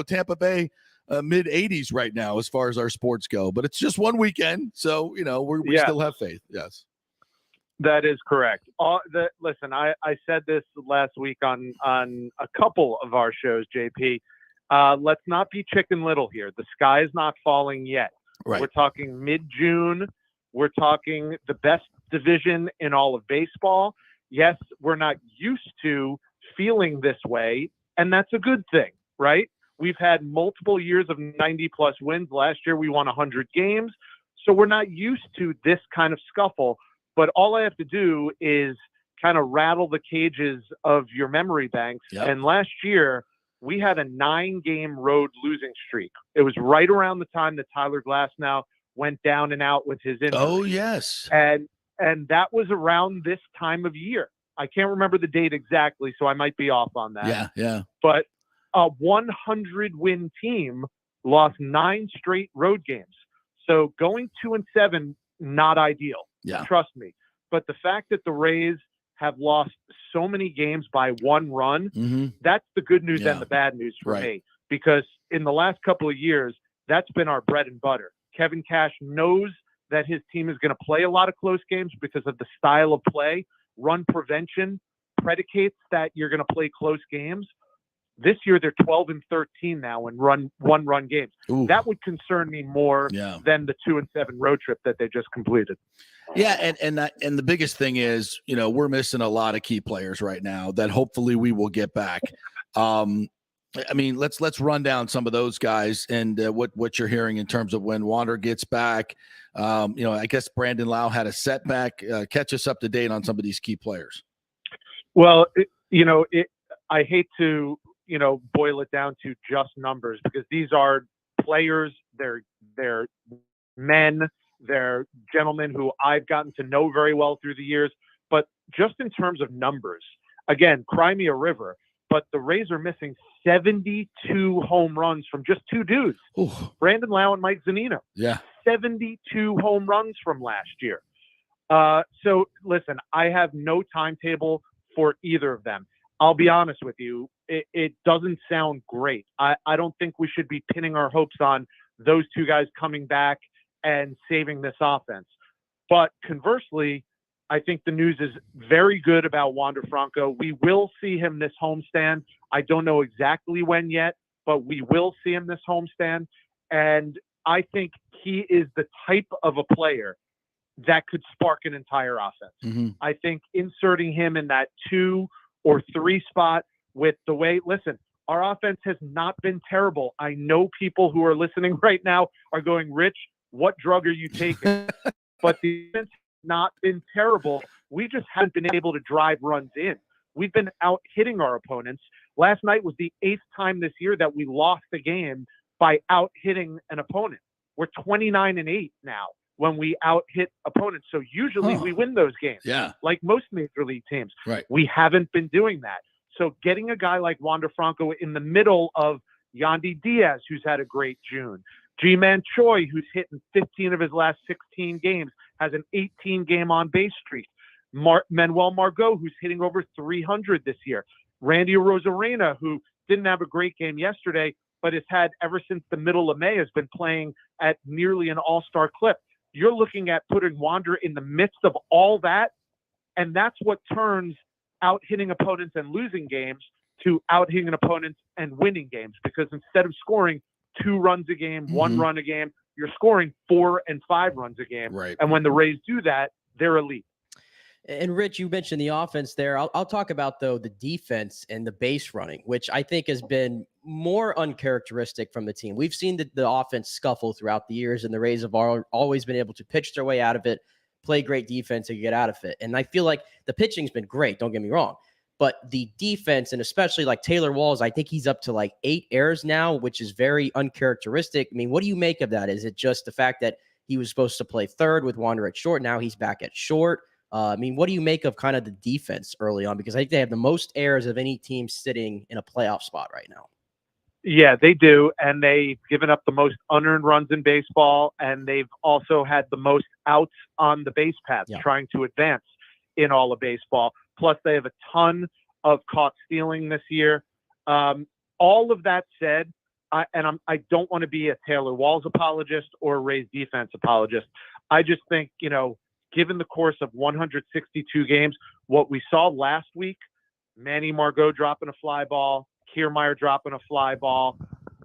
Tampa Bay mid 80s right now as far as our sports go. But it's just one weekend, so we still have faith. Yes. That is correct. Listen, I said this last week on a couple of our shows, JP. Let's not be Chicken Little here. The sky is not falling yet. Right. We're talking mid-June. We're talking the best division in all of baseball. Yes, we're not used to feeling this way, and that's a good thing, right? We've had multiple years of 90-plus wins. Last year, we won 100 games. So we're not used to this kind of scuffle. But all I have to do is kind of rattle the cages of your memory banks. Yep. And last year, we had a 9-game road losing streak. It was right around the time that Tyler Glasnow went down and out with his injury. Oh, yes. And that was around this time of year. I can't remember the date exactly, so I might be off on that. Yeah. But a 100-win team lost 9 straight road games. So going 2-7, not ideal. Yeah. Trust me. But the fact that the Rays have lost so many games by 1 run, that's the good news and the bad news for me. Because in the last couple of years, that's been our bread and butter. Kevin Cash knows that his team is going to play a lot of close games because of the style of play. Run prevention predicates that you're going to play close games. This year, they're 12-13 now in one-run games. Ooh. That would concern me more than the 2-7 road trip that they just completed. Yeah, and the biggest thing is, we're missing a lot of key players right now that hopefully we will get back. I mean, let's run down some of those guys and what you're hearing in terms of when Wander gets back. I guess Brandon Lau had a setback. Catch us up to date on some of these key players. Well, I hate to boil it down to just numbers because these are players. They're men. They're gentlemen who I've gotten to know very well through the years. But just in terms of numbers, again, cry me a river. But the Rays are missing 72 home runs from just 2 dudes, Brandon Lau and Mike Zunino. Yeah. 72 home runs from last year. So, listen, I have no timetable for either of them. I'll be honest with you. It doesn't sound great. I don't think we should be pinning our hopes on those 2 guys coming back and saving this offense. But conversely, I think the news is very good about Wander Franco. We will see him this homestand. I don't know exactly when yet, but we will see him this homestand. And I think he is the type of a player that could spark an entire offense. I think inserting him in that 2 or 3 spot with the way, listen, our offense has not been terrible. I know people who are listening right now are going, Rich, what drug are you taking? But the offense has not been terrible. We just haven't been able to drive runs in. We've been out hitting our opponents. Last night was the 8th time this year that we lost the game by out hitting an opponent. We're 29-8 now when we out hit opponents. So usually we win those games. Yeah. Like most major league teams. Right. We haven't been doing that. So getting a guy like Wander Franco in the middle of Yandy Diaz, who's had a great June, G-Man Choi, who's hitting 15 of his last 16 games, has an 18-game on-base streak, Manuel Margot, who's hitting over 300 this year, Randy Arozarena, who didn't have a great game yesterday, but has had ever since the middle of May has been playing at nearly an all-star clip. You're looking at putting Wander in the midst of all that, and that's what turns out hitting opponents and losing games to out hitting opponents and winning games, because instead of scoring 2 runs a game, 1 run a game, you're scoring 4 and 5 runs a game. Right. And when the Rays do that, they're elite. And Rich, you mentioned the offense there. I'll talk about, though, the defense and the base running, which I think has been more uncharacteristic from the team. We've seen the offense scuffle throughout the years, and the Rays have always been able to pitch their way out of it, play great defense, and get out of it. And I feel like the pitching's been great, don't get me wrong. But the defense, and especially like Taylor Walls, I think he's up to like 8 errors now, which is very uncharacteristic. I mean, what do you make of that? Is it just the fact that he was supposed to play third with Wander at short? Now he's back at short. I mean, what do you make of kind of the defense early on? Because I think they have the most errors of any team sitting in a playoff spot right now. Yeah, they do. And they've given up the most unearned runs in baseball. And they've also had the most outs on the base paths trying to advance in all of baseball. Plus, they have a ton of caught stealing this year. All of that said, I don't want to be a Taylor Walls apologist or a Rays defense apologist. I just think, given the course of 162 games, what we saw last week, Manny Margot dropping a fly ball, Kiermaier dropping a fly ball,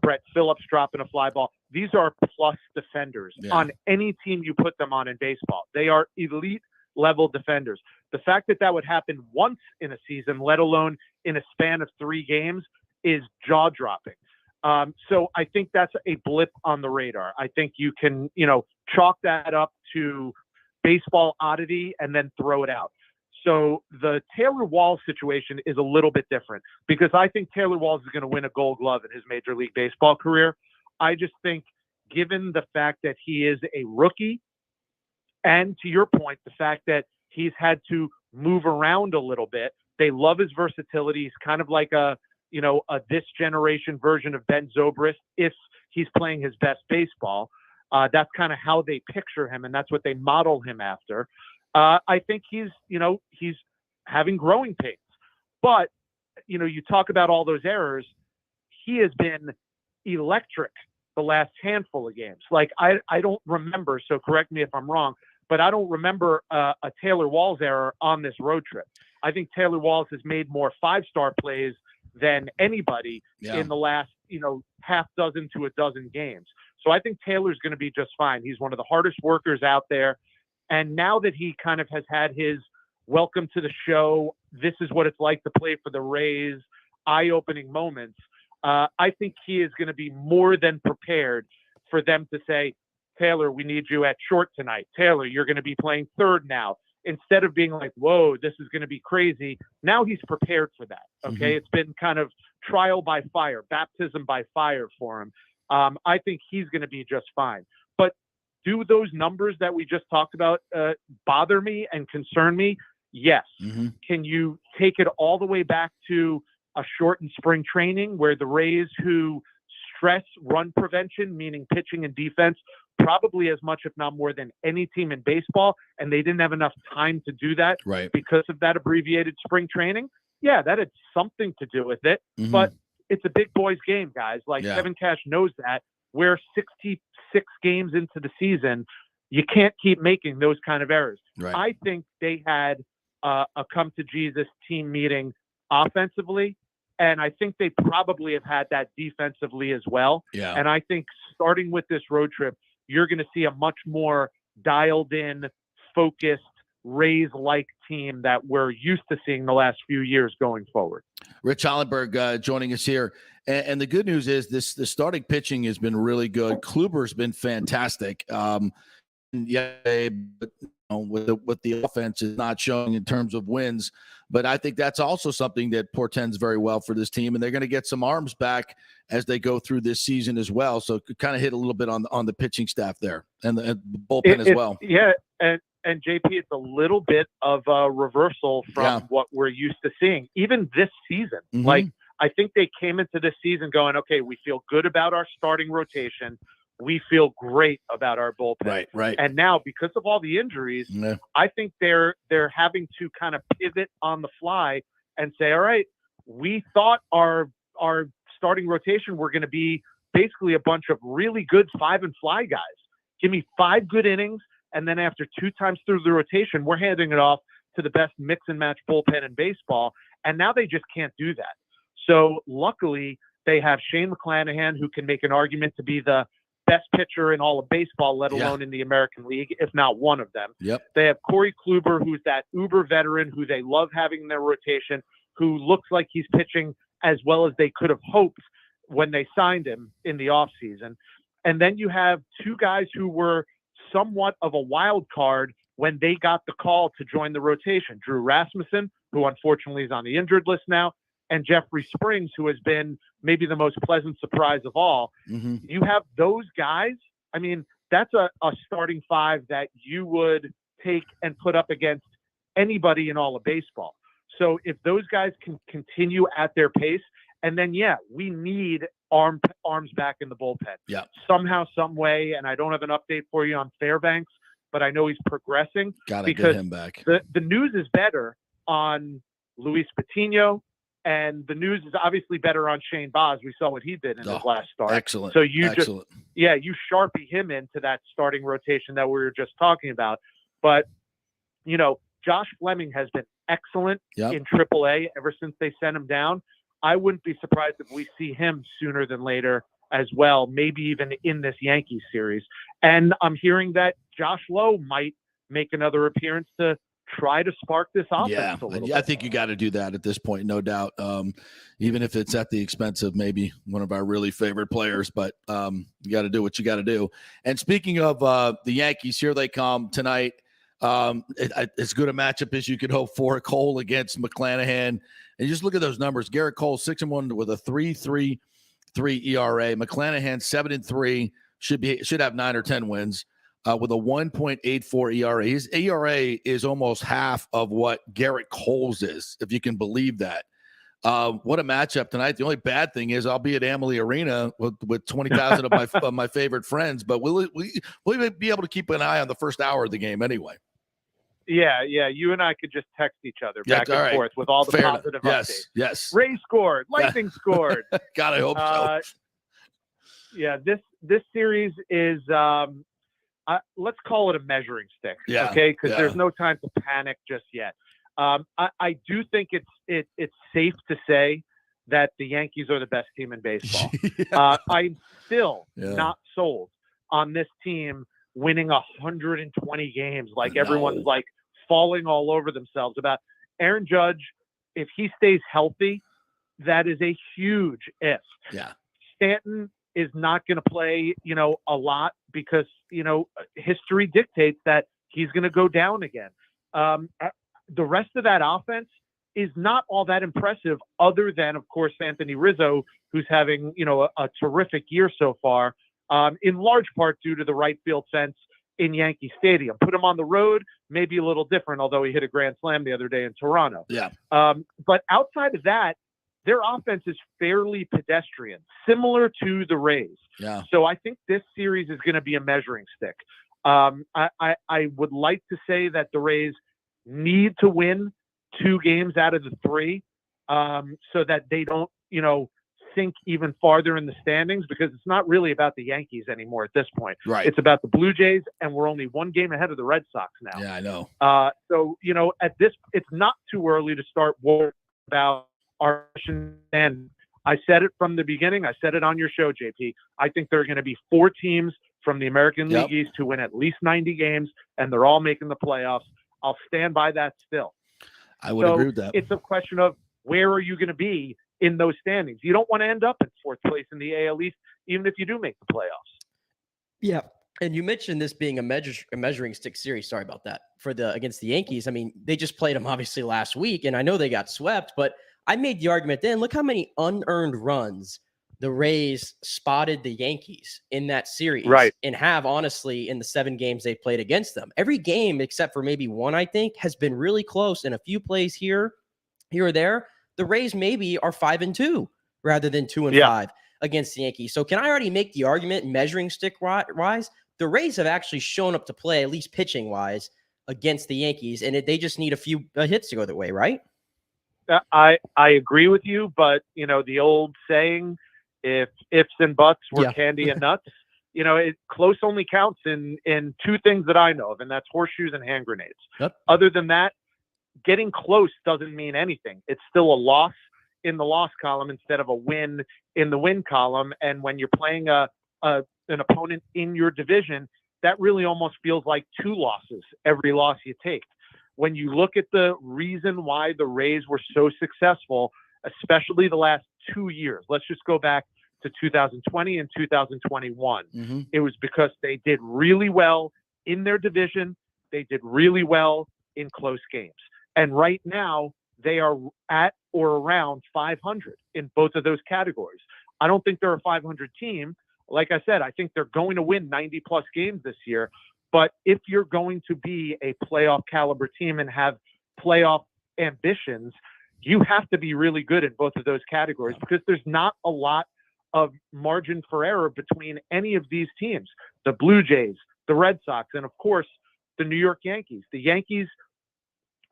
Brett Phillips dropping a fly ball. These are plus defenders on any team you put them on in baseball. They are elite level defenders. The fact that would happen once in a season, let alone in a span of 3 games, is jaw-dropping. So I think that's a blip on the radar. I think you can, chalk that up to baseball oddity and then throw it out. So the Taylor Walls situation is a little bit different because I think Taylor Walls is going to win a Gold Glove in his Major League Baseball career. I just think given the fact that he is a rookie and to your point, the fact that he's had to move around a little bit, they love his versatility. He's kind of like a this generation version of Ben Zobrist if he's playing his best baseball. That's kind of how they picture him, and that's what they model him after. I think he's having growing pains. But, you talk about all those errors. He has been electric the last handful of games. Like, I don't remember, so correct me if I'm wrong, but I don't remember a Taylor Walls error on this road trip. I think Taylor Walls has made more 5-star plays than anybody in the last, half dozen to a dozen games. So I think Taylor's going to be just fine. He's one of the hardest workers out there. And now that he kind of has had his welcome to the show, this is what it's like to play for the Rays, eye-opening moments, I think he is going to be more than prepared for them to say, Taylor, we need you at short tonight. Taylor, you're going to be playing third now. Instead of being like, whoa, this is going to be crazy. Now he's prepared for that. Okay. It's been kind of trial by fire, baptism by fire for him. I think he's going to be just fine. But do those numbers that we just talked about bother me and concern me? Yes. Can you take it all the way back to a shortened spring training where the Rays, who stress run prevention, meaning pitching and defense, probably as much, if not more than any team in baseball, and they didn't have enough time to do that because of that abbreviated spring training? Yeah, that had something to do with it. But it's a big boys game, guys. Like Kevin Cash knows that. We're 66 games into the season. You can't keep making those kind of errors. I think they had a come to Jesus team meeting offensively, and I think they probably have had that defensively as well. And I think starting with this road trip, you're going to see a much more dialed in, focused, Rays-like team that we're used to seeing the last few years going forward. Rich Hollenberg joining us here. And the good news is the starting pitching has been really good. Kluber's been fantastic. But what the offense is not showing in terms of wins. But I think that's also something that portends very well for this team. And they're going to get some arms back as they go through this season as well. So it could kind of hit a little bit on the pitching staff there and the bullpen as well. Yeah. And JP, it's a little bit of a reversal from what we're used to seeing, even this season. Like, I think they came into this season going, okay, we feel good about our starting rotation. We feel great about our bullpen. Right. And now, because of all the injuries, I think they're having to kind of pivot on the fly and say, all right, we thought our starting rotation were going to be basically a bunch of really good 5-and-fly guys. Give me 5 good innings, and then after 2 times through the rotation, we're handing it off to the best mix and match bullpen in baseball. And now they just can't do that. So luckily, they have Shane McClanahan, who can make an argument to be the best pitcher in all of baseball, let alone in the American League, if not one of them. They have Corey Kluber, who's that uber veteran who they love having in their rotation, who looks like he's pitching as well as they could have hoped when they signed him in the offseason. And then you have 2 guys who were somewhat of a wild card when they got the call to join the rotation. Drew Rasmussen, who unfortunately is on the injured list now, and Jeffrey Springs, who has been maybe the most pleasant surprise of all. You have those guys. I mean, that's a starting 5 that you would take and put up against anybody in all of baseball. So if those guys can continue at their pace, and then, we need arms back in the bullpen. Somehow, some way, and I don't have an update for you on Fairbanks, but I know he's progressing. Gotta get him back. The news is better on Luis Patino, and the news is obviously better on Shane Baz. We saw what he did in his last start. Excellent. So you you Sharpie him into that starting rotation that we were just talking about. But, Josh Fleming has been excellent in AAA ever since they sent him down. I wouldn't be surprised if we see him sooner than later as well, maybe even in this Yankees series. And I'm hearing that Josh Lowe might make another appearance to try to spark this offense Yeah, a little I bit. think you got to do that at this point, no doubt. Even if it's at the expense of maybe one of our really favorite players, but you got to do what you got to do. And speaking of the Yankees, here they come tonight. As good a matchup as you could hope for. Cole against McClanahan, and you just look at those numbers. Garrett Cole 6-1 with a 3.33 ERA. McClanahan 7-3 should have 9 or 10 wins. With a 1.84 ERA. His ERA is almost half of what Garrett Cole's is, if you can believe that. What a matchup tonight. The only bad thing is I'll be at Amalie Arena with 20,000 of my favorite friends, but we'll be able to keep an eye on the first hour of the game anyway. Yeah. You and I could just text each other back and forth with all the Fair positive enough. updates. Yes. Ray scored. Lightning scored. God, I hope so. Yeah, this series is let's call it a measuring stick, okay? Because there's no time to panic just yet. I do think it's safe to say that the Yankees are the best team in baseball. I'm still not sold on this team winning 120 games like everyone's like falling all over themselves about. Aaron Judge, if he stays healthy, that is a huge if. Yeah. Stanton is not going to play, a lot because, history dictates that he's going to go down again. The rest of that offense is not all that impressive other than, of course, Anthony Rizzo, who's having, a terrific year so far, in large part due to the right field fence in Yankee Stadium. Put him on the road, maybe a little different, although he hit a grand slam the other day in Toronto. Yeah. But outside of that, their offense is fairly pedestrian, similar to the Rays. Yeah. So I think this series is going to be a measuring stick. I would like to say that the Rays need to win 2 games out of the 3 so that they don't, sink even farther in the standings, because it's not really about the Yankees anymore at this point. Right. It's about the Blue Jays, and we're only 1 game ahead of the Red Sox now. Yeah, I know. So, at this, it's not too early to start worrying about our mission. And I said it from the beginning. I said it on your show, JP. I think there are going to be 4 teams from the American League East who win at least 90 games, and they're all making the playoffs. I'll stand by that still. I would agree with that. It's a question of where are you going to be in those standings. You don't want to end up in 4th place in the AL East, even if you do make the playoffs. Yeah. And you mentioned this being a measuring stick series. Sorry about that. Against the Yankees. I mean, they just played them obviously last week, and I know they got swept, but I made the argument then, look how many unearned runs the Rays spotted the Yankees in that series. Right. And have, honestly, in the 7 games they played against them. Every game, except for maybe 1, I think, has been really close. And a few plays here or there, the Rays maybe are 5-2 rather than 2-5 against the Yankees. So can I already make the argument, measuring stick wise, the Rays have actually shown up to play, at least pitching wise, against the Yankees, and they just need a few hits to go their way, right? I agree with you, but the old saying, if ifs and buts were candy and nuts, close only counts in 2 things that I know of, and that's horseshoes and hand grenades. Yep. Other than that, getting close doesn't mean anything. It's still a loss in the loss column instead of a win in the win column. And when you're playing an opponent in your division, that really almost feels like 2 losses every loss you take. When you look at the reason why the Rays were so successful, especially the last 2 years, let's just go back to 2020 and 2021. Mm-hmm. It was because they did really well in their division. They did really well in close games. And right now, they are at or around 500 in both of those categories. I don't think they're a 500 team. Like I said, I think they're going to win 90-plus games this year. But if you're going to be a playoff caliber team and have playoff ambitions, you have to be really good in both of those categories, because there's not a lot of margin for error between any of these teams. The Blue Jays, the Red Sox, and of course, the New York Yankees. The Yankees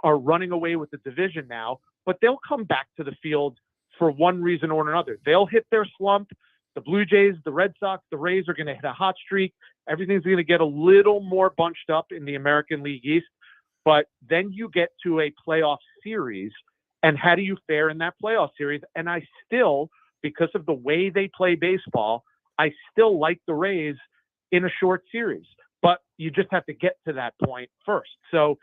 are running away with the division now, but they'll come back to the field for one reason or another. They'll hit their slump. The Blue Jays, the Red Sox, the Rays are going to hit a hot streak. Everything's going to get a little more bunched up in the American League East. But then you get to a playoff series, and how do you fare in that playoff series? And I still, because of the way they play baseball, I still like the Rays in a short series. But you just have to get to that point first. So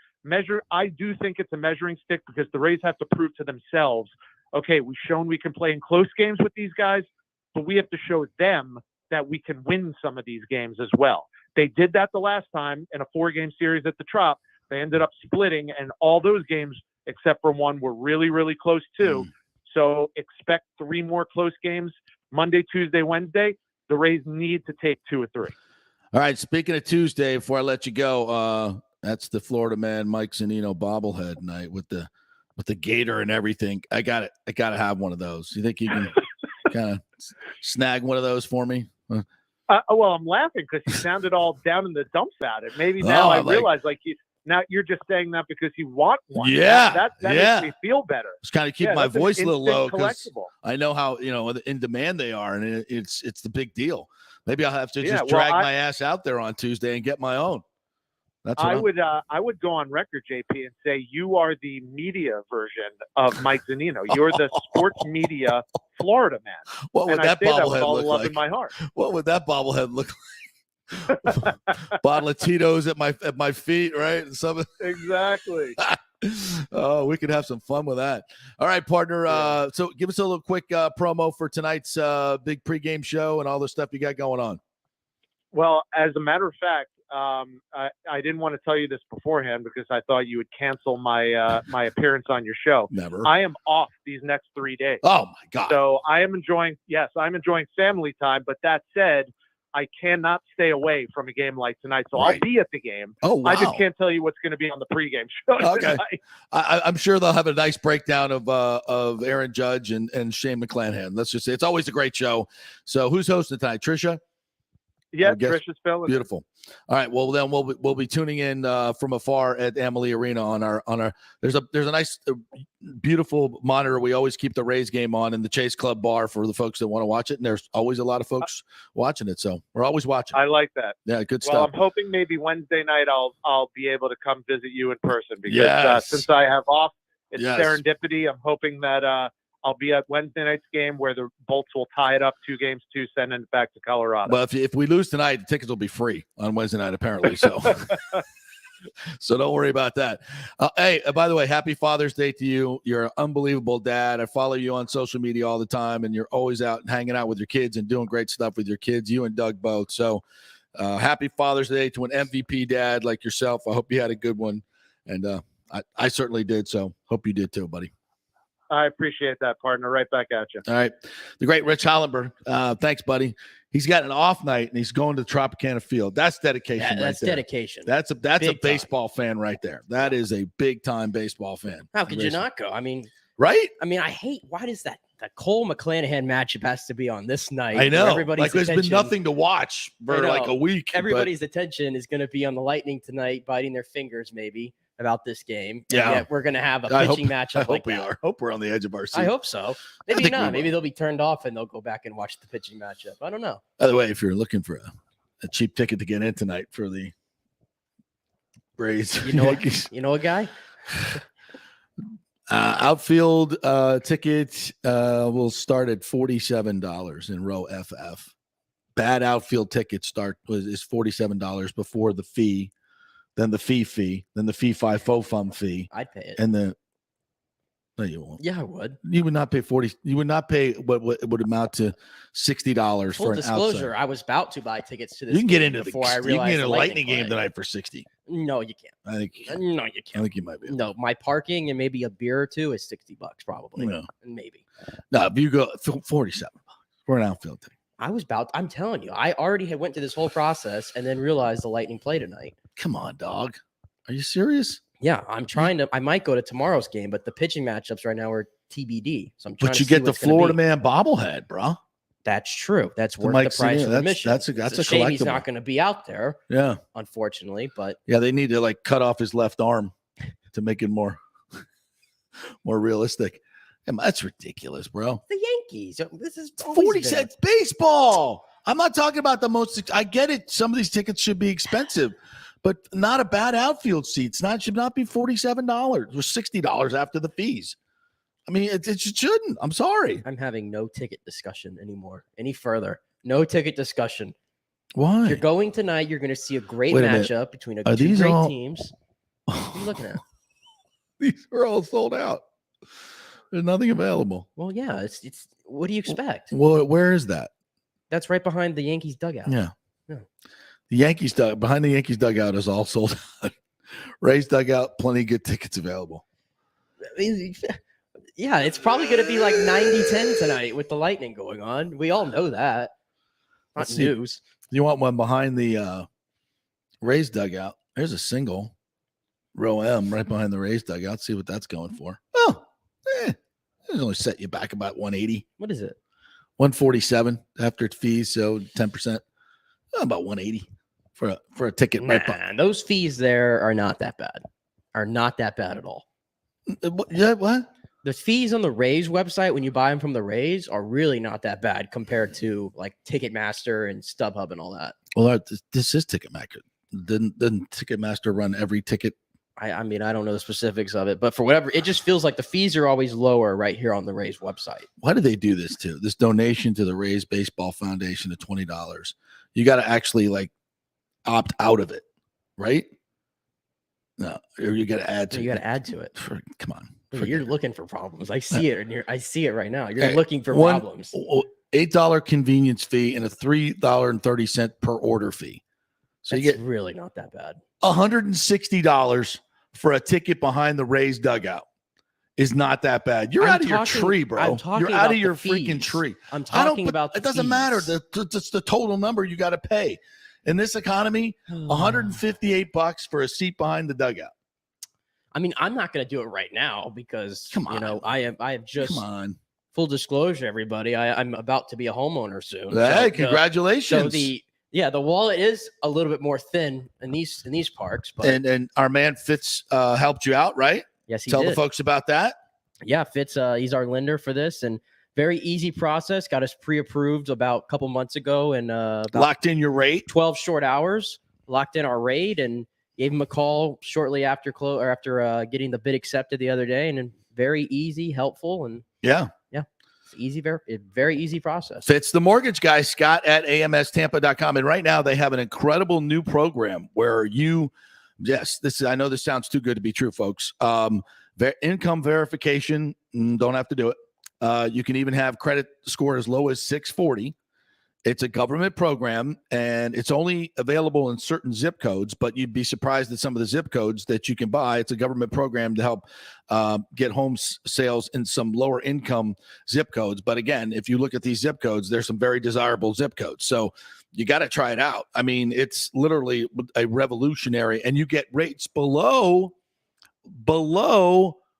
I do think it's a measuring stick because the Rays have to prove to themselves, okay, we've shown we can play in close games with these guys, but we have to show them that we can win some of these games as well. They did that the last time in a 4-game series at the Trop. They ended up splitting, and all those games, except for one, were really, really close too. So expect 3 more close games Monday, Tuesday, Wednesday. The Rays need to take 2 or 3. All right. Speaking of Tuesday, before I let you go, that's the Florida man Mike Zunino bobblehead night with the gator and everything. I got it. I got to have one of those. You think you can kind of snag one of those for me? Well, I'm laughing because he sounded all down in the dumps about it. Maybe now I realize, now you're just saying that because you want one. Yeah, that makes me feel better. Just kind of keep my voice a little low because collectible. I know how in demand they are, and it's the big deal. Maybe I'll have to just drag my ass out there on Tuesday and get my own. That's what I would go on record, JP, and say you are the media version of Mike Zunino. You're the sports media Florida man. What would that bobblehead look look like? like? In my heart. What would that bobblehead look like? Bottle of Tito's at my feet, right? Exactly. Oh, we could have some fun with that. All right, partner. So give us a little quick promo for tonight's big pregame show and all the stuff you got going on. Well, as a matter of fact, I didn't want to tell you this beforehand because I thought you would cancel my my appearance on your show. Never. I am off these next 3 days. Oh my God. So I'm enjoying family time. But that said, I cannot stay away from a game like tonight. So I'll be at the game. Oh, wow. I just can't tell you what's going to be on the pregame show okay. tonight. I'm sure they'll have a nice breakdown of Aaron Judge and Shane McClanahan. Let's just say it's always a great show. So who's hosting tonight? Trisha? Yeah, Trisha's filling. Beautiful. All right. Well, then we'll be tuning in from afar at Amalie Arena on our. There's a nice, beautiful monitor. We always keep the Rays game on in the Chase Club bar for the folks that want to watch it, and there's always a lot of folks watching it. So we're always watching. I like that. Yeah, good Well, stuff. I'm hoping maybe Wednesday night I'll be able to come visit you in person because since I have off, it's serendipity. I'm hoping that I'll be at Wednesday night's game where the Bolts will tie it up 2-2, sending it back to Colorado. Well, if we lose tonight, the tickets will be free on Wednesday night, apparently. So, so don't worry about that. Hey, by the way, happy Father's Day to you. You're an unbelievable dad. I follow you on social media all the time, and you're always out and hanging out with your kids and doing great stuff with your kids. You and Doug both. So, happy Father's Day to an MVP dad like yourself. I hope you had a good one, and I certainly did. So, hope you did too, buddy. I appreciate that, partner. Right back at you. All right. The great Rich Hollenberg. Thanks, buddy. He's got an off night, and he's going to the Tropicana Field. That's dedication. That's dedication. That's a baseball fan right there. That is a big-time baseball fan. How could you not go? I mean, right? I mean, I hate – why does that Cole McClanahan matchup has to be on this night? I know. Everybody's there's been nothing to watch for like a week. Everybody's attention is going to be on the Lightning tonight, biting their fingers maybe about this game. Yeah. Yet we're going to have a pitching matchup like that. I hope we're on the edge of our seat. I hope so. Maybe not. Maybe they'll be turned off and they'll go back and watch the pitching matchup. I don't know. By the way, if you're looking for a cheap ticket to get in tonight for the Braves, you know a guy? Outfield ticket will start at $47 in row FF. Bad outfield ticket is $47 before the fee. Then the fee, then the fee fum fee. I'd pay it. And no, you won't. Yeah, I would. You would not pay 40. You would not pay what would amount to $60 Full for an disclosure, outside. I was about to buy tickets to this. You can get into before I you can realized get in a the Lightning game play. tonight for 60. No, you can't. I think you can. No, you can't. I think you might be. No, my parking and maybe a beer or two is $60 probably. No. Maybe. No, if you go $47 for an outfield ticket. I'm telling you, I already went through this whole process and then realized the Lightning play tonight. Come on, dog. Are you serious? Yeah, I might go to tomorrow's game, but the pitching matchups right now are TBD. So I'm trying But to you get see the what's gonna Florida be. man bobblehead, bro. That's true. That's The worth Mike the price Zunino, of that's- admission. that's a It's shame he's collectible. not going to be out there. Yeah. Unfortunately, but Yeah, they need to like cut off his left arm to make it more realistic. That's ridiculous, bro. the Yankees. This is 40 cents baseball. I'm not talking about the most. I get it. Some of these tickets should be expensive, but not a bad outfield seat. Should not be $47 or $60 after the fees. I mean, it shouldn't. I'm sorry. I'm having no ticket discussion anymore. Any further? No ticket discussion. Why? If you're going tonight, you're going to see a great Wait a minute. matchup between Are two these great all- teams. What are you looking at? These are all sold out. There's nothing available. Well, yeah, it's. What do you expect? Well, where is that? That's right behind the Yankees dugout. Yeah. Yeah. The Yankees behind the Yankees dugout is all sold out. Rays dugout, plenty of good tickets available. I mean, yeah, it's probably going to be like 90-10 tonight with the Lightning going on. We all know that. Not news. You want one behind the Rays dugout? There's a single row M right behind the Rays dugout. See what that's going for. Oh, it's only set you back about 180. What is it? 147 after fees, so 10%. About 180 for a ticket. Nah, Right behind. those fees there are not that bad. Are not that bad at all. Yeah, what? The fees on the Rays website when you buy them from the Rays are really not that bad compared to like Ticketmaster and StubHub and all that. Well, this is Ticketmaster. Didn't Ticketmaster run every ticket? I mean, I don't know the specifics of it, but for whatever, it just feels like the fees are always lower right here on the Rays website. Why do they do this too? This donation to the Rays Baseball Foundation of $20. You got to actually like opt out of it, right? No, or you got to add to it. You got to add to it. Come on. You're looking for problems. I see it. I see it right now. You're looking for problems. $8 convenience fee and a $3.30 per order fee. So That's you get really not that bad. $160 for a ticket behind the Rays dugout is not that bad. You're out of your tree, bro. You're out of your freaking tree. I'm talking about it doesn't matter. It's the total number you got to pay. In this economy, $158 for a seat behind the dugout. I mean, I'm not going to do it right now because I have just full disclosure, everybody. I'm about to be a homeowner soon. Hey, congratulations. So the wallet is a little bit more thin in these parks, but and our man Fitz helped you out, right? Yes, he Tell did. the folks about that. Yeah, Fitz, he's our lender for this, and very easy process. Got us pre-approved about a couple months ago, and locked in your rate. 12 short hours, locked in our rate, and gave him a call shortly after getting the bid accepted the other day, and very easy, helpful, and it's easy, very easy process. Fitz the mortgage guy, Scott at amstampa.com, and right now they have an incredible new program where I know this sounds too good to be true, folks. Income verification, don't have to do it. You can even have credit score as low as 640. It's a government program, and it's only available in certain zip codes, but you'd be surprised at some of the zip codes that you can buy. It's a government program to help get home sales in some lower income zip codes. But again, if you look at these zip codes, there's some very desirable zip codes. So you got to try it out. I mean, it's literally a revolutionary, and you get rates below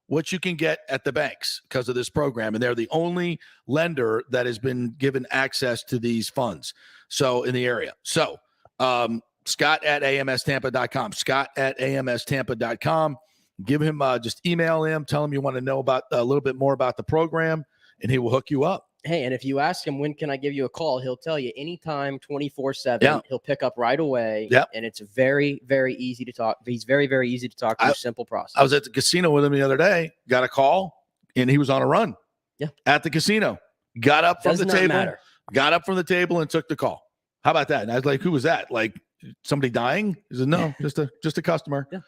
what you can get at the banks because of this program. And they're the only lender that has been given access to these funds. So in the area. So Scott at amstampa.com, Scott at amstampa.com. Give him, just email him, tell him you want to know about a little bit more about the program, and he will hook you up. Hey, and if you ask him, when can I give you a call? He'll tell you anytime, 24/7. Yeah. He'll pick up right away. Yep. And it's very, very easy to talk. He's very, very easy to talk to. Simple process. I was at the casino with him the other day, got a call, and he was on a run. Yeah. At the casino. Got up from the table and took the call. How about that? And I was like, who was that? Like somebody dying? He said, no, just a customer. Yeah.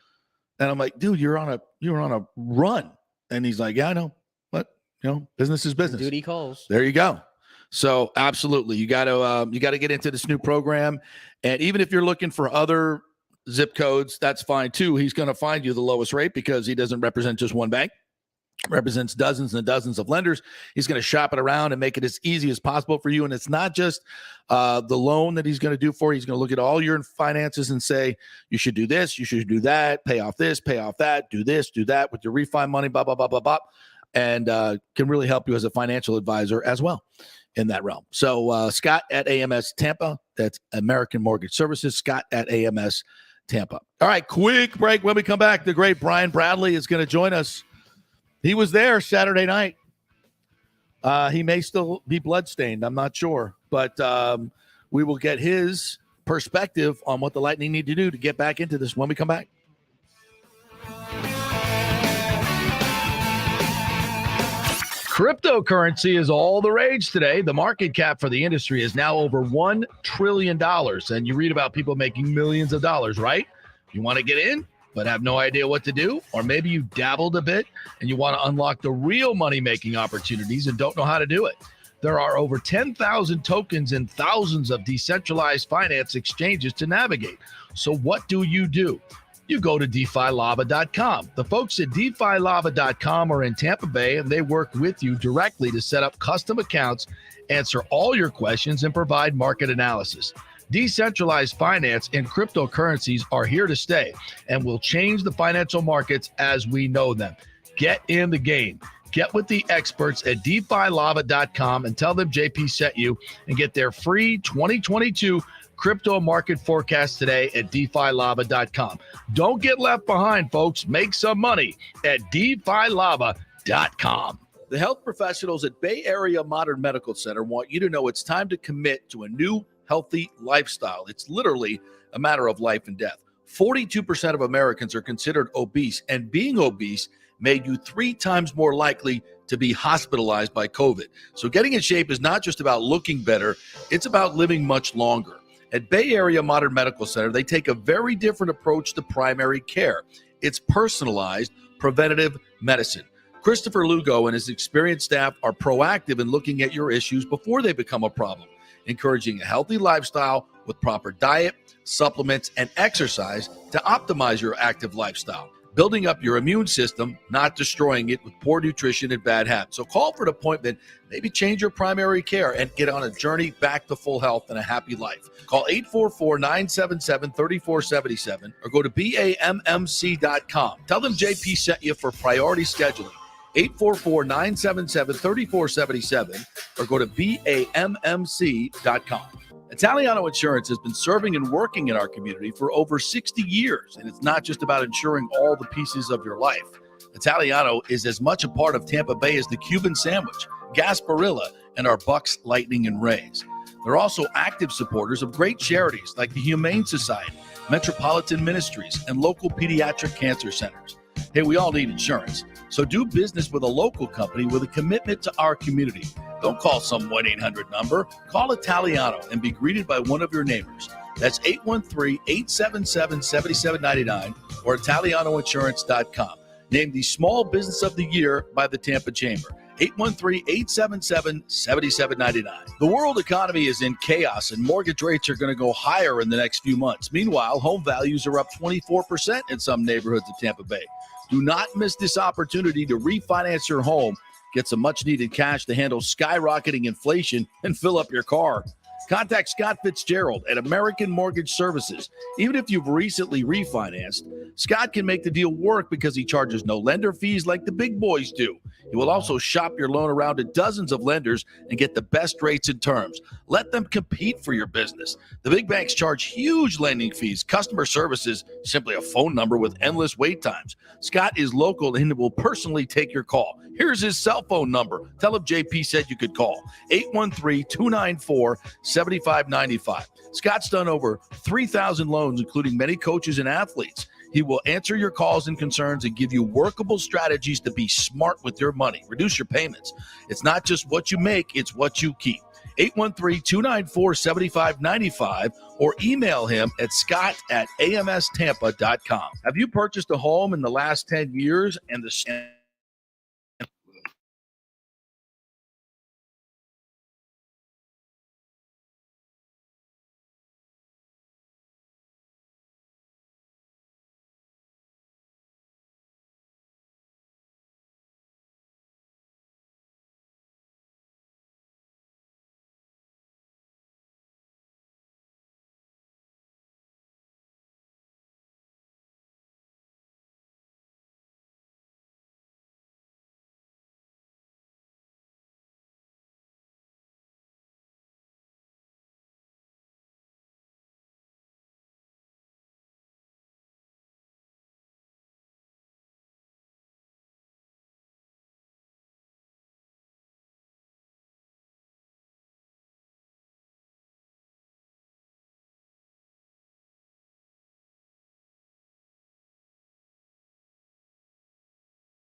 And I'm like, dude, you were on a run. And he's like, yeah, I know. Business is business. Duty calls. There you go. So absolutely, you got to get into this new program, and even if you're looking for other zip codes, that's fine too. He's going to find you the lowest rate because he doesn't represent just one bank, represents dozens and dozens of lenders. He's going to shop it around and make it as easy as possible for you. And it's not just the loan that he's going to do for you. He's going to look at all your finances and say, you should do this, you should do that, pay off this, pay off that, do this, do that with your refi money, blah, blah, blah, blah, blah. And can really help you as a financial advisor as well in that realm. So Scott at AMS Tampa, that's American Mortgage Services, Scott at AMS Tampa. All right, quick break. When we come back, the great Brian Bradley is going to join us. He was there Saturday night. He may still be bloodstained. I'm not sure. But we will get his perspective on what the Lightning need to do to get back into this when we come back. Cryptocurrency is all the rage today. The market cap for the industry is now over $1 trillion. And you read about people making millions of dollars, right? If you want to get in, but have no idea what to do? Or maybe you dabbled a bit and you want to unlock the real money-making opportunities and don't know how to do it. There are over 10,000 tokens and thousands of decentralized finance exchanges to navigate. So what do? You go to DeFiLava.com. The folks at DeFiLava.com are in Tampa Bay, and they work with you directly to set up custom accounts, answer all your questions, and provide market analysis. Decentralized finance and cryptocurrencies are here to stay and will change the financial markets as we know them. Get in the game. Get with the experts at DeFiLava.com and tell them JP sent you, and get their free 2022 crypto market forecast today at DeFiLava.com. Don't get left behind, folks. Make some money at DeFiLava.com. The health professionals at Bay Area Modern Medical Center want you to know it's time to commit to a new healthy lifestyle. It's literally a matter of life and death. 42% of Americans are considered obese, and being obese made you 3 times more likely to be hospitalized by COVID. So getting in shape is not just about looking better, it's about living much longer. At Bay Area Modern Medical Center, they take a very different approach to primary care. It's personalized, preventative medicine. Christopher Lugo and his experienced staff are proactive in looking at your issues before they become a problem, encouraging a healthy lifestyle with proper diet, supplements, and exercise to optimize your active lifestyle, building up your immune system, not destroying it with poor nutrition and bad habits. So call for an appointment, maybe change your primary care, and get on a journey back to full health and a happy life. Call 844-977-3477 or go to BAMMC.com. Tell them JP sent you for priority scheduling. 844-977-3477 or go to BAMMC.com. Italiano Insurance has been serving and working in our community for over 60 years, and it's not just about insuring all the pieces of your life. Italiano is as much a part of Tampa Bay as the Cuban sandwich, Gasparilla, and our Bucks, Lightning, and Rays. They're also active supporters of great charities like the Humane Society, Metropolitan Ministries, and local pediatric cancer centers. Hey, we all need insurance, so do business with a local company with a commitment to our community. Don't call some 1-800 number. Call Italiano and be greeted by one of your neighbors. That's 813-877-7799 or ItalianoInsurance.com. Named the Small Business of the Year by the Tampa Chamber. 813-877-7799. The world economy is in chaos, and mortgage rates are going to go higher in the next few months. Meanwhile, home values are up 24% in some neighborhoods of Tampa Bay. Do not miss this opportunity to refinance your home, get some much-needed cash to handle skyrocketing inflation, and fill up your car. Contact Scott Fitzgerald at American Mortgage Services. Even if you've recently refinanced, Scott can make the deal work because he charges no lender fees like the big boys do. He will also shop your loan around to dozens of lenders and get the best rates and terms. Let them compete for your business. The big banks charge huge lending fees. Customer service is simply a phone number with endless wait times. Scott is local and will personally take your call. Here's his cell phone number. Tell him JP said you could call. 813-294-7595. Scott's done over 3,000 loans, including many coaches and athletes. He will answer your calls and concerns and give you workable strategies to be smart with your money. Reduce your payments. It's not just what you make, it's what you keep. 813-294-7595 or email him at scott@amstampa.com. Have you purchased a home in the last 10 years and the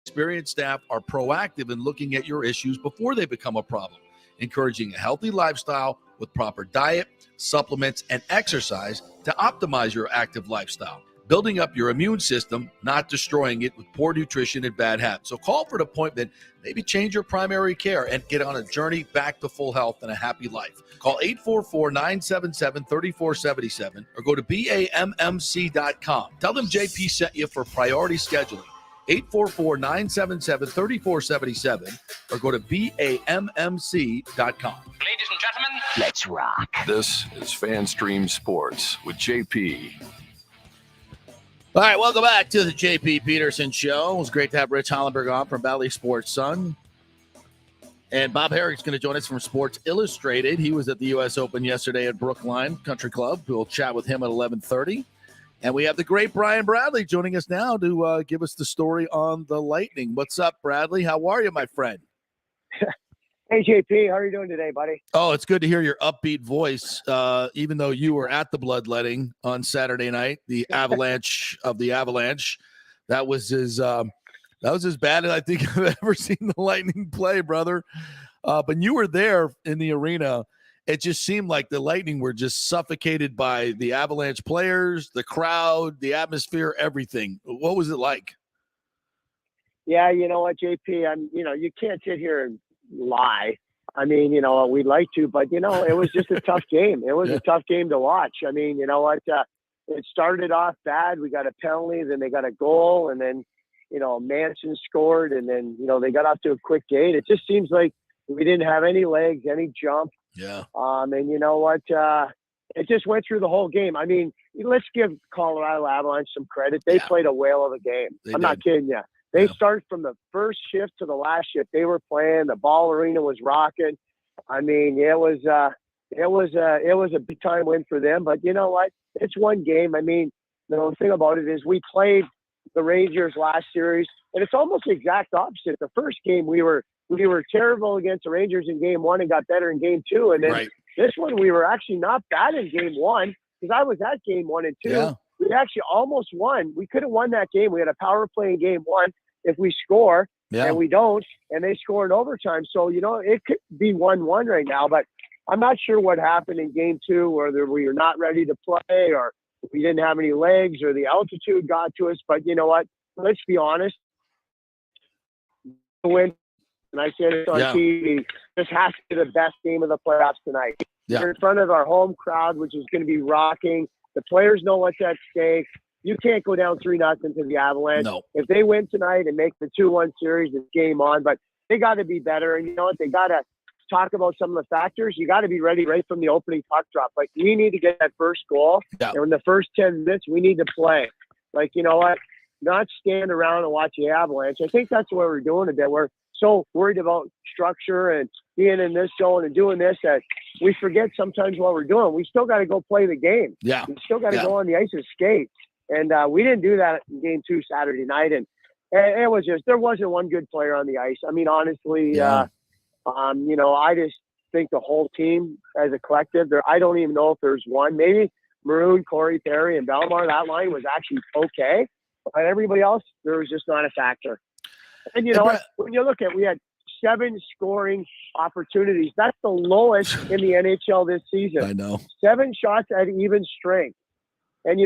experienced staff are proactive in looking at your issues before they become a problem, encouraging a healthy lifestyle with proper diet, supplements, and exercise to optimize your active lifestyle, building up your immune system, not destroying it with poor nutrition and bad habits. So call for an appointment, maybe change your primary care, and get on a journey back to full health and a happy life. Call 844-977-3477 or go to BAMMC.com. Tell them JP sent you for priority scheduling. 844-977-3477 or go to BAMMC.com. Ladies and gentlemen, let's rock. This is FanStream Sports with JP. All right, welcome back to the JP Peterson Show. It was great to have Rich Hollenberg on from Valley Sports Sun. And Bob Herrick's going to join us from Sports Illustrated. He was at the U.S. Open yesterday at Brookline Country Club. We'll chat with him at 11:30. And we have the great Brian Bradley joining us now to give us the story on the Lightning. What's up, Bradley? How are you, my friend? Hey, JP. How are you doing today, buddy? Oh, it's good to hear your upbeat voice, even though you were at the bloodletting on Saturday night, the Avalanche of the Avalanche. That was as bad as I think I've ever seen the Lightning play, brother. But you were there in the arena. It just seemed like the Lightning were just suffocated by the Avalanche players, the crowd, the atmosphere, everything. What was it like? Yeah, you know what, JP? You can't sit here and lie. I mean, we'd like to, but it was just a tough game. It was a tough game to watch. I mean, you know what? It started off bad. We got a penalty, then they got a goal, and then Manson scored, and then they got off to a quick gate. It just seems like we didn't have any legs, any jump. Yeah. And you know what? It just went through the whole game. I mean, let's give Colorado Avalanche some credit. They played a whale of a game. I'm not kidding you. They started from the first shift to the last shift. They were playing. The ball arena was rocking. I mean, it was a big time win for them. But you know what? It's one game. I mean, the thing about it is we played the Rangers last series, and it's almost the exact opposite. The first game we were terrible against the Rangers in game one and got better in game two, and then this one we were actually not bad in game one because I was at game one and two. Yeah. We actually almost won. We could have won that game. We had a power play in game one if we score, and we don't, and they score in overtime. So, it could be 1-1 right now, but I'm not sure what happened in game two, whether we were not ready to play or we didn't have any legs or the altitude got to us. But you know what? Let's be honest. Win, and I said it on TV, this has to be the best game of the playoffs tonight. Yeah. We're in front of our home crowd, which is going to be rocking. The players know what's at stake. You can't go down 3-0 to the Avalanche. No. If they win tonight and make the 2-1 series, it's game on. But they got to be better. And you know what? They got to talk about some of the factors. You got to be ready right from the opening puck drop. Like, we need to get that first goal. Yeah. And in the first 10 minutes, we need to play. Like, you know what? Not stand around and watch the Avalanche. I think that's what we're doing a bit. We're so worried about structure and being in this zone and doing this that we forget sometimes what we're doing. We still got to go play the game. Yeah. We still got to go on the ice and skate. And we didn't do that in game two Saturday night. And it was just, there wasn't one good player on the ice. I mean, honestly, I just think the whole team as a collective there, I don't even know if there's one, maybe Maroon, Corey Perry and Bellemare, that line was actually okay. But everybody else, there was just not a factor. And you know what? When you look at, we had 7 scoring opportunities. That's the lowest in the NHL this season. I know. 7 shots at even strength. And,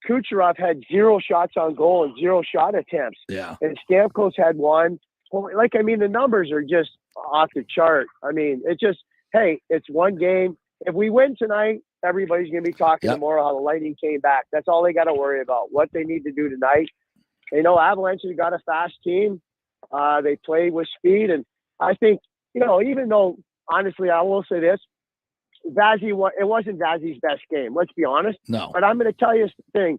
Kucherov had 0 shots on goal and 0 shot attempts. Yeah. And Stamkos had 1. The numbers are just off the chart. I mean, it's just, hey, it's one game. If we win tonight, everybody's going to be talking tomorrow how the Lightning came back. That's all they got to worry about, what they need to do tonight. Avalanche has got a fast team. They play with speed. And I think, even though, honestly, I will say this, it wasn't Vazzy's best game. Let's be honest. No. But I'm going to tell you something.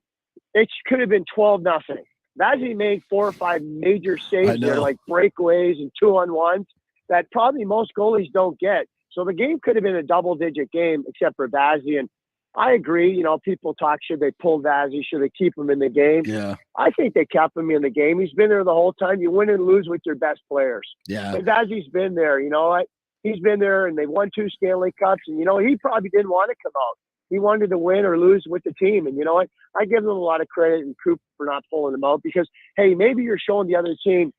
It could have been 12-0. Vazzy made 4 or 5 major saves there, like breakaways and 2-on-1s that probably most goalies don't get. So the game could have been a double-digit game except for Vazzy. And I agree. People talk, should they pull Vazzy? Should they keep him in the game? Yeah. I think they kept him in the game. He's been there the whole time. You win and lose with your best players. Yeah. And Vazzy's been there. You know what? He's been there, and they won 2 Stanley Cups. And, he probably didn't want to come out. He wanted to win or lose with the team. And you know what? I give them a lot of credit and Coop for not pulling them out because, hey, maybe you're showing the other team,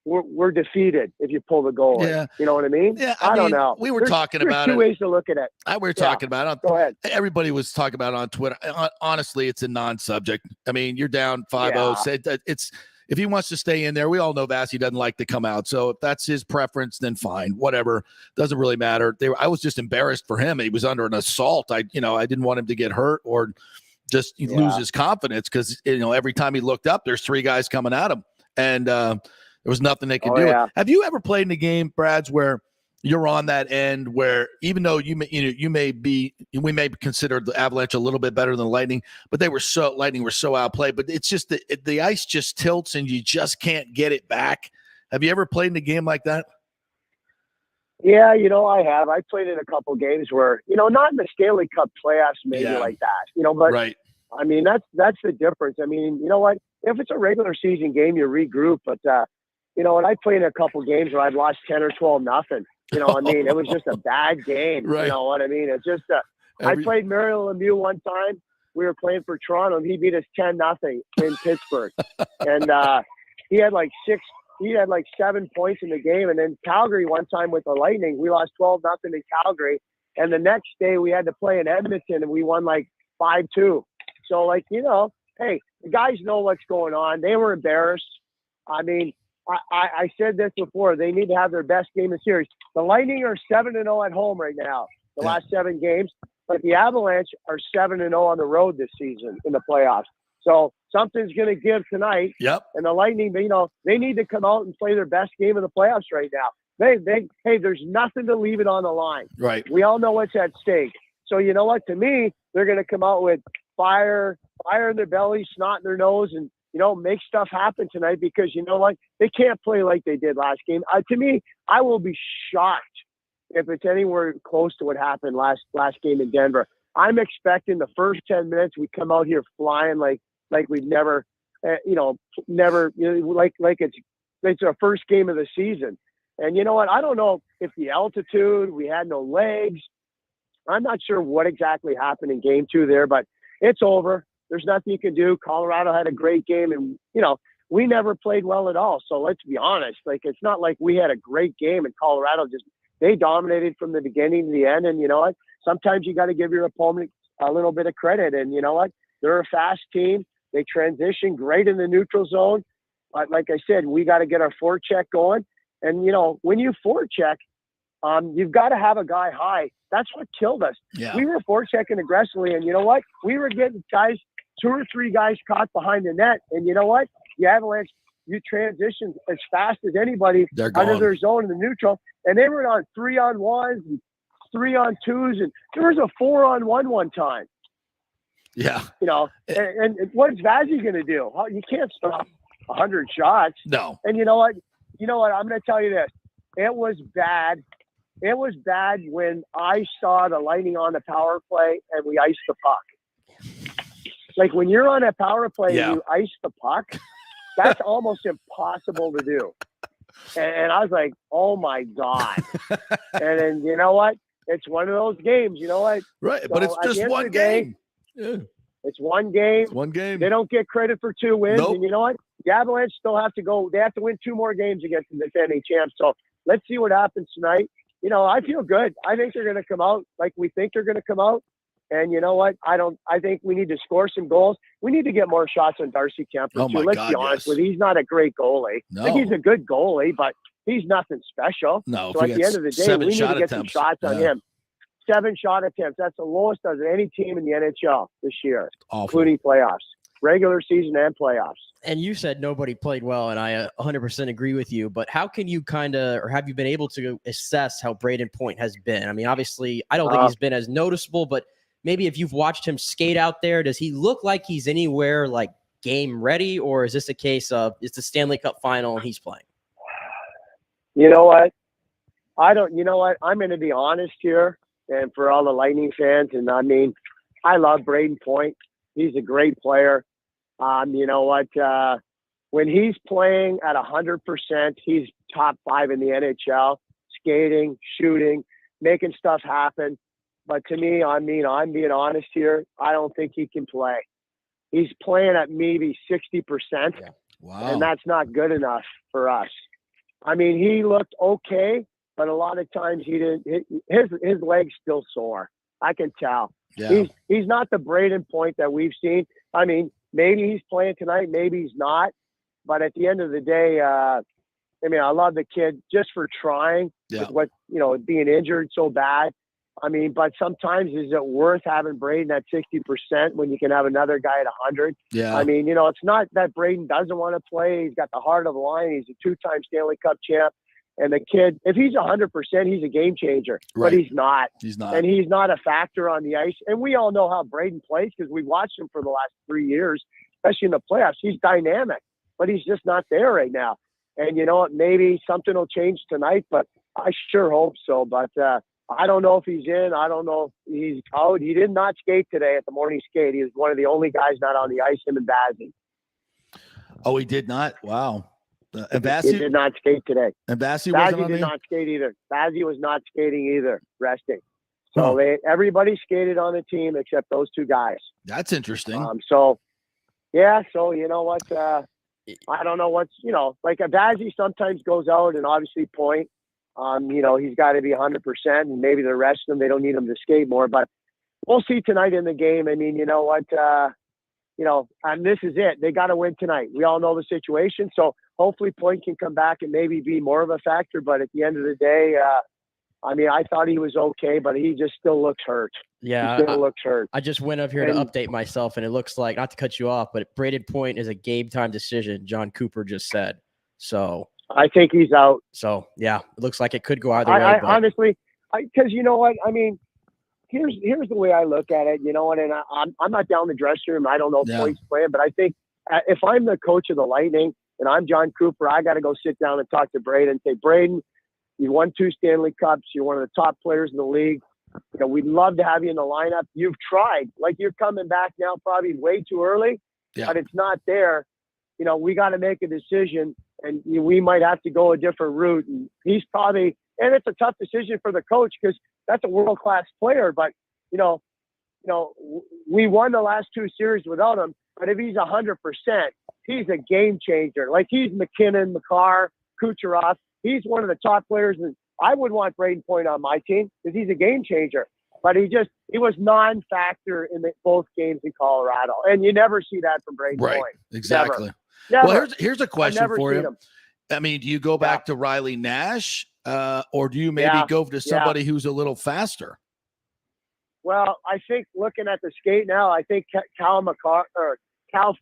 we're defeated if you pull the goalie. Yeah. You know what I mean? Yeah, I don't mean, know. We were There's talking about two it. ways to look at it. We were talking about it. Go ahead. Everybody was talking about it on Twitter. Honestly, it's a non-subject. I mean, you're down 5-0. Yeah. Said it's if he wants to stay in there, we all know Vasi doesn't like to come out. So if that's his preference, then fine, whatever. Doesn't really matter. I was just embarrassed for him. He was under an assault. I didn't want him to get hurt or just lose his confidence because every time he looked up, there's 3 guys coming at him, and there was nothing they could do. Yeah. Have you ever played in a game, Brads, where you're on that end where even though we may consider the Avalanche a little bit better than Lightning, but Lightning were so outplayed, but it's just the ice just tilts and you just can't get it back. Have you ever played in a game like that? Yeah, I have. I played in a couple games where, not in the Stanley Cup playoffs, maybe like that, but right. I mean, that's the difference. I mean, you know what? If it's a regular season game, you regroup, but I played in a couple games where I've lost 10 or 12-0. I mean, it was just a bad game. Right. You know what I mean? It's just I played Mario Lemieux one time. We were playing for Toronto, and he beat us 10-0 in Pittsburgh. And he had like 7 points in the game. And then Calgary one time with the Lightning, we lost 12-0 in Calgary. And the next day we had to play in Edmonton, and we won like 5-2. So hey, the guys know what's going on. They were embarrassed. I mean, I said this before. They need to have their best game of the series. The Lightning are 7-0 at home right now, the last 7 games. But the Avalanche are 7-0 on the road this season in the playoffs. So something's going to give tonight. Yep. And the Lightning, they need to come out and play their best game of the playoffs right now. Hey, there's nothing to leave it on the line. Right. We all know what's at stake. So you know what? To me, they're going to come out with fire in their belly, snot in their nose, and make stuff happen tonight because you know what? They can't play like they did last game. To me, I will be shocked if it's anywhere close to what happened last game in Denver. I'm expecting the first 10 minutes we come out here flying like we've never, like it's our first game of the season. And you know what? I don't know if the altitude, we had no legs. I'm not sure what exactly happened in game 2 there, but it's over. There's nothing you can do. Colorado had a great game, and, we never played well at all. So let's be honest. It's not like we had a great game and Colorado they dominated from the beginning to the end. And you know what? Sometimes you got to give your opponent a little bit of credit. And you know what? They're a fast team. They transition great in the neutral zone. But like I said, we got to get our forecheck going. And, when you forecheck, you've got to have a guy high. That's what killed us. Yeah. We were forechecking aggressively, and you know what? We were getting 2 or 3 guys caught behind the net. And you know what? The Avalanche, you transition as fast as anybody out of their zone in the neutral. And they were on 3-on-1s and 3-on-2s, and there was a 4-on-1 one time. Yeah. And what's Vasi going to do? You can't stop 100 shots. No. And you know what? I'm going to tell you this. It was bad. It was bad when I saw the Lightning on the power play and we iced the puck. Like when you're on a power play and you ice the puck, that's almost impossible to do. And I was like, oh my God. And then you know what? It's one of those games, you know what? Right. So but it's just one game. It's one game. It's one game. They don't get credit for 2 wins. Nope. And you know what? The Avalanche still have to go. They have to win 2 more games against the defending champs. So let's see what happens tonight. I feel good. I think they're going to come out like we think they're going to come out. And you know what? I think we need to score some goals. We need to get more shots on Darcy Kemper too. Let's be honest with you. He's not a great goalie. No. I think he's a good goalie, but he's nothing special. No. So at the end of the day, we need to get some shots on him. 7 shot attempts. That's the lowest of any team in the NHL this year, including playoffs, regular season and playoffs. And you said nobody played well, and I 100% agree with you. But how can you have you been able to assess how Braden Point has been? I mean, obviously, I don't think he's been as noticeable, but maybe if you've watched him skate out there, does he look like he's anywhere like game ready, or is this a case of it's the Stanley Cup Final and he's playing? You know what? You know what? I'm going to be honest here, and for all the Lightning fans, and I mean, I love Braden Point. He's a great player. You know what? When he's playing at 100%, he's top 5 in the NHL, skating, shooting, making stuff happen. But to me, I'm being honest here. I don't think he can play. He's playing at maybe 60%. Wow. And that's not good enough for us. I mean, he looked okay, but a lot of times he didn't. His legs still sore. I can tell. Yeah. He's not the Braden Point that we've seen. I mean, maybe he's playing tonight, maybe he's not. But at the end of the day, I mean, I love the kid just for trying with what, being injured so bad. I mean, but sometimes is it worth having Braden at 60% when you can have another guy at 100? Yeah. I mean, it's not that Braden doesn't want to play. He's got the heart of the line. He's a two-time Stanley Cup champ. And the kid, if he's 100%, he's a game changer. Right. But he's not. He's not. And he's not a factor on the ice. And we all know how Braden plays because we've watched him for the last 3 years, especially in the playoffs. He's dynamic, but he's just not there right now. And you know what? Maybe something will change tonight, but I sure hope so. But I don't know if he's in. I don't know if he's out. He did not skate today at the morning skate. He was one of the only guys not on the ice, him and Bazzi. Oh, he did not? Wow. And He did not skate today. And Bazzi wasn't on did there? not skate either. Bazzi was not skating either, resting. So everybody skated on the team except those two guys. That's interesting. So you know what? I don't know what's, like Bazzi sometimes goes out and obviously Point. He's got to be 100%, and maybe the rest of them, they don't need him to skate more. But we'll see tonight in the game. I mean, you know what? And this is it. They got to win tonight. We all know the situation. So hopefully Point can come back and maybe be more of a factor. But at the end of the day, I mean, I thought he was okay, but he just still looks hurt. Yeah, he still looks hurt. I just went up here to update myself, and it looks like, not to cut you off, but Braden Point is a game time decision, John Cooper just said. So I think he's out. So, yeah, it looks like it could go either way. Honestly, because you know what? I mean, here's the way I look at it. You know what? And I'm not down the dressing room. I don't know if Point's playing, but I think if I'm the coach of the Lightning and I'm John Cooper, I got to go sit down and talk to Braden and say, Braden, you won 2 Stanley Cups. You're one of the top players in the league. We'd love to have you in the lineup. You've tried. Like, you're coming back now probably way too early, but it's not there. We got to make a decision, and we might have to go a different route. And he's probably – and it's a tough decision for the coach because that's a world-class player. But, we won the last 2 series without him. But if he's 100%, he's a game changer. Like, he's McKinnon, Makar, Kucherov. He's one of the top players. And I would want Braden Point on my team because he's a game changer. But he was non-factor in both games in Colorado. And you never see that from Braden Point. Exactly. Never. Well, here's a question for you. Him. I mean, do you go back to Riley Nash or do you maybe go to somebody who's a little faster? Well, I think looking at the skate now, I think Cal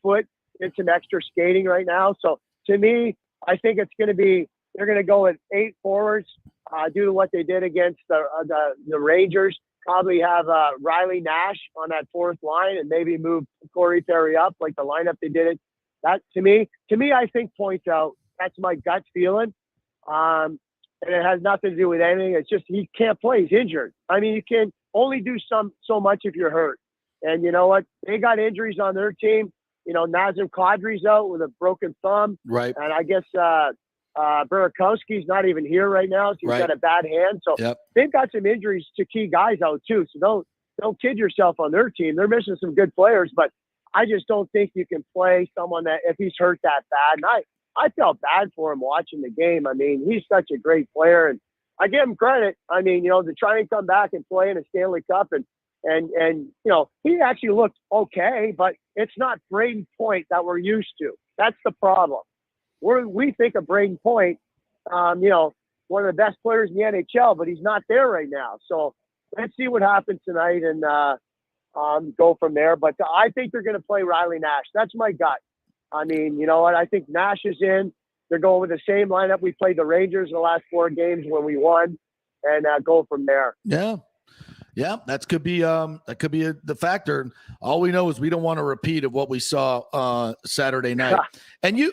Foot did some extra skating right now. So to me, I think it's going to be, they're going to go with 8 forwards due to what they did against the Rangers. Probably have Riley Nash on that 4th line and maybe move Corey Perry up like the lineup they did it. That to me, I think Point's out. That's my gut feeling. And it has nothing to do with anything. It's just he can't play. He's injured. I mean, you can only do so much if you're hurt. And you know what? They got injuries on their team. Nazem Kadri's out with a broken thumb. Right. And I guess Burakovsky's not even here right now. So he's got a bad hand. So they've got some injuries to key guys out too. So don't kid yourself on their team. They're missing some good players, but I just don't think you can play someone that if he's hurt that bad. And I felt bad for him watching the game. I mean, he's such a great player, and I give him credit. I mean, to try and come back and play in a Stanley Cup, and he actually looked okay, but it's not Braden Point that we're used to. That's the problem. We think of Braden Point, one of the best players in the NHL, but he's not there right now. So let's see what happens tonight and go from there. But I think they're going to play Riley Nash. That's my gut. I mean, you know what? I think Nash is in. They're going with the same lineup we played the Rangers in the last 4 games when we won, and go from there. Yeah, that could be the factor. All we know is we don't want a repeat of what we saw Saturday night. And you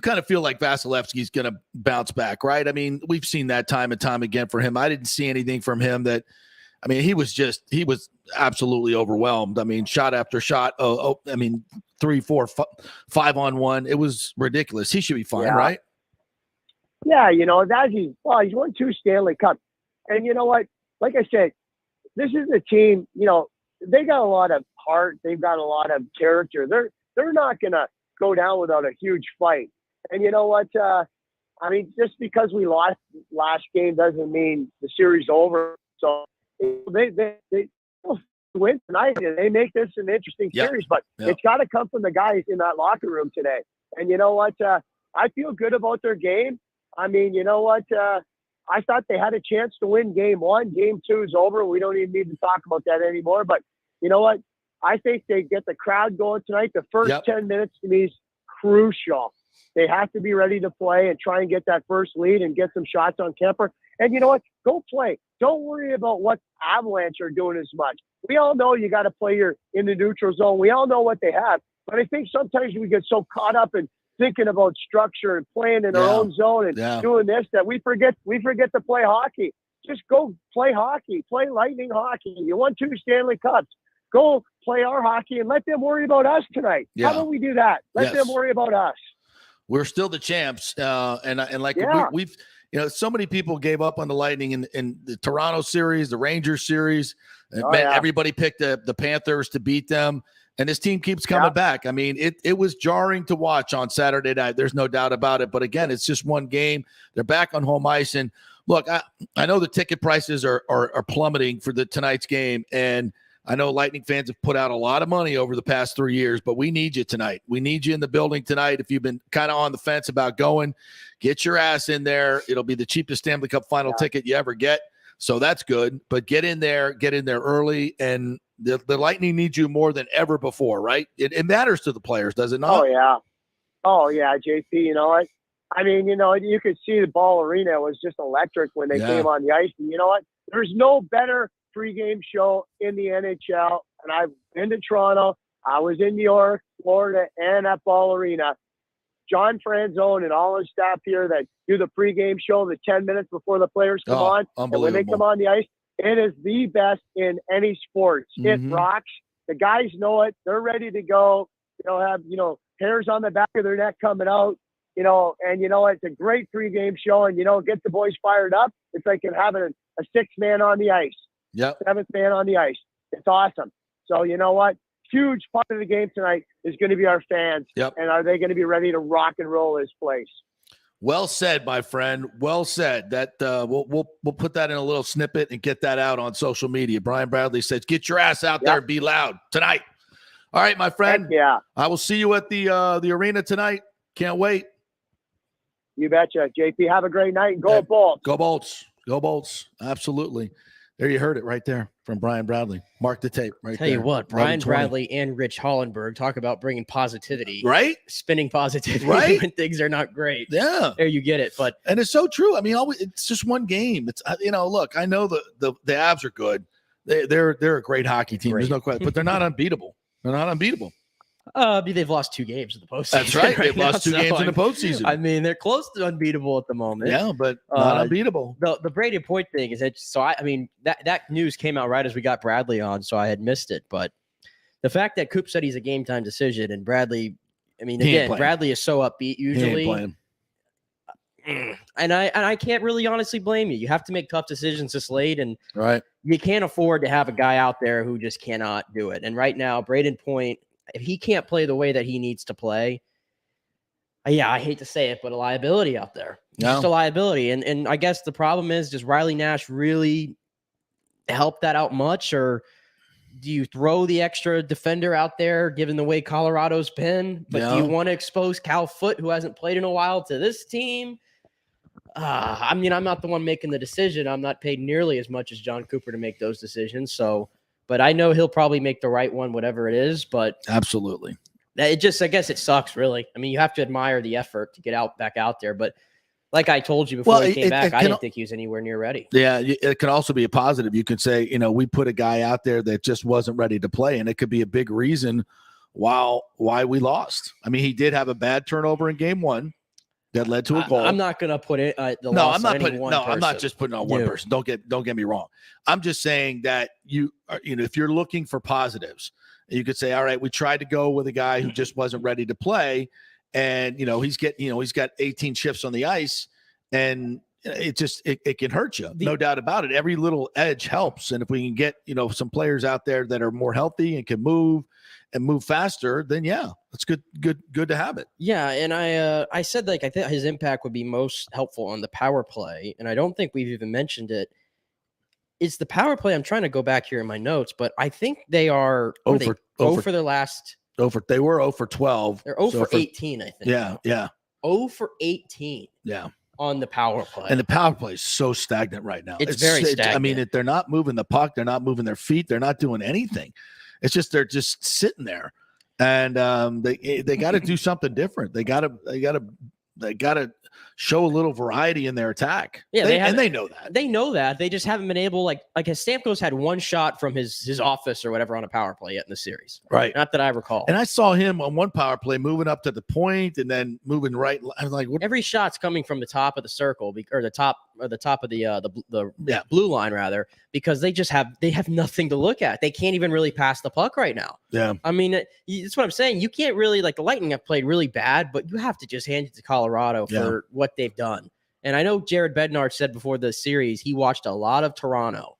kind of feel like Vasilevsky's going to bounce back, right? I mean, we've seen that time and time again for him. I didn't see anything from him that. I mean, he was absolutely overwhelmed. I mean, shot after shot. I mean, 3, 4, 5 on 1. It was ridiculous. He should be fine, right? Yeah, he's won 2 Stanley Cups. And you know what? Like I said, this is a team, they got a lot of heart. They've got a lot of character. They're not going to go down without a huge fight. And you know what? I mean, just because we lost last game doesn't mean the series over. So they win tonight and they make this an interesting series, but it's got to come from the guys in that locker room today. And you know what? I feel good about their game. I mean, you know what? I thought they had a chance to win game 1. Game 2 is over. We don't even need to talk about that anymore. But you know what? I think they get the crowd going tonight. The first 10 minutes to me is crucial. They have to be ready to play and try and get that first lead and get some shots on Kemper. And you know what? Go play. Don't worry about what Avalanche are doing as much. We all know you got to play in the neutral zone. We all know what they have. But I think sometimes we get so caught up in thinking about structure and playing in our own zone and doing this that we forget to play hockey. Just go play hockey. Play Lightning hockey. You won 2 Stanley Cups. Go play our hockey and let them worry about us tonight. How about we do that? Let them worry about us. We're still the champs, and like we've so many people gave up on the Lightning in the Toronto series, the Rangers series. Everybody picked the Panthers to beat them, and this team keeps coming back. I mean, it was jarring to watch on Saturday night. There's no doubt about it. But again, it's just one game. They're back on home ice, and look, I know the ticket prices are plummeting for tonight's game, and I know Lightning fans have put out a lot of money over the past 3 years, but we need you tonight. We need you in the building tonight. If you've been kind of on the fence about going, get your ass in there. It'll be the cheapest Stanley Cup Final ticket you ever get. So that's good. But get in there early. And the Lightning need you more than ever before, right? It matters to the players, does it not? Oh, yeah, JP. You know what? I mean, you could see the Ball Arena was just electric when they came on the ice. And you know what? There's no better pregame show in the NHL, and I've been to Toronto. I was in New York, Florida, and at Ball Arena. John Franzone and all his staff here that do the pregame show the 10 minutes before the players come on. And when they come on the ice, it is the best in any sports. It rocks. The guys know it. They're ready to go. They'll have, hairs on the back of their neck coming out, and it's a great pregame show, and, get the boys fired up. It's like having a 6-man on the ice. 7th man on the ice. It's awesome. So you know what? Huge part of the game tonight is going to be our fans. And are they going to be ready to rock and roll this place? Well said, my friend. Well said. That we'll put that in a little snippet and get that out on social media. Brian Bradley says, "Get your ass out there and be loud tonight." All right, my friend. I will see you at the arena tonight. Can't wait. You betcha, JP. Have a great night and go Bolts. Go Bolts. Go Bolts. Absolutely. There you heard it right there from Brian Bradley. Mark the tape right there. Tell you what, Brian Bradley and Rich Hollenberg talk about bringing positivity. Right? Spinning positivity when things are not great. Yeah. There you get it. And it's so true. I mean, it's just one game. It's look, I know the Avs are good. They're a great hockey team. There's no question, but they're not unbeatable. They're not unbeatable. They've lost 2 games in the postseason. That's right. They've lost 2 games in the postseason. I mean, they're close to unbeatable at the moment. Yeah, but not unbeatable. The Brady Point thing is that news came out right as we got Bradley on, so I had missed it. But the fact that Coop said he's a game time decision and Bradley, Bradley is so upbeat usually. And I can't really honestly blame you. You have to make tough decisions this late, and you can't afford to have a guy out there who just cannot do it. And right now, Braden Point, if he can't play the way that he needs to play, I hate to say it, but a liability out there. Just a liability. And I guess the problem is, does Riley Nash really help that out much? Or do you throw the extra defender out there, given the way Colorado's been? But do you want to expose Cal Foote, who hasn't played in a while, to this team? I'm not the one making the decision. I'm not paid nearly as much as John Cooper to make those decisions. But I know he'll probably make the right one, whatever it is. But absolutely, I guess it sucks, really. I mean, you have to admire the effort to get back out there. But like I told you before he came back, I didn't think he was anywhere near ready. Yeah, it can also be a positive. You could say, we put a guy out there that just wasn't ready to play, and it could be a big reason why we lost. I mean, he did have a bad turnover in game 1. That led to a goal. I'm not going to put it. I'm not just putting on one person. Don't get me wrong. I'm just saying that if you're looking for positives, you could say, all right, we tried to go with a guy who just wasn't ready to play, and he's got 18 shifts on the ice, and it can hurt you. No doubt about it. Every little edge helps. And if we can get, some players out there that are more healthy and can move faster, then it's good to have it. Yeah. And I said, I think his impact would be most helpful on the power play. And I don't think we've even mentioned it. It's the power play. I'm trying to go back here in my notes, but I think they are for their last. They were 0 for 12. They're 0 for 18, I think. Yeah. 0 for 18. Yeah. On the power play. And the power play is so stagnant right now. It's very stagnant. I mean, they're not moving the puck. They're not moving their feet. They're not doing anything. It's just they're just sitting there. And they got to do something different. They got to show a little variety in their attack. Yeah, they know that. They know that. They just haven't been able, like Stamkos had one shot from his office or whatever on a power play yet in the series. Right. Not that I recall. And I saw him on one power play moving up to the point and then moving right. I was like, what? Every shot's coming from the top of the circle or the top of the blue line rather, because they have nothing to look at. They can't even really pass the puck right now. Yeah. I mean, that's what I'm saying. You can't really, the Lightning have played really bad, but you have to just hand it to Colorado for what they've done. And I know Jared Bednar said before the series he watched a lot of Toronto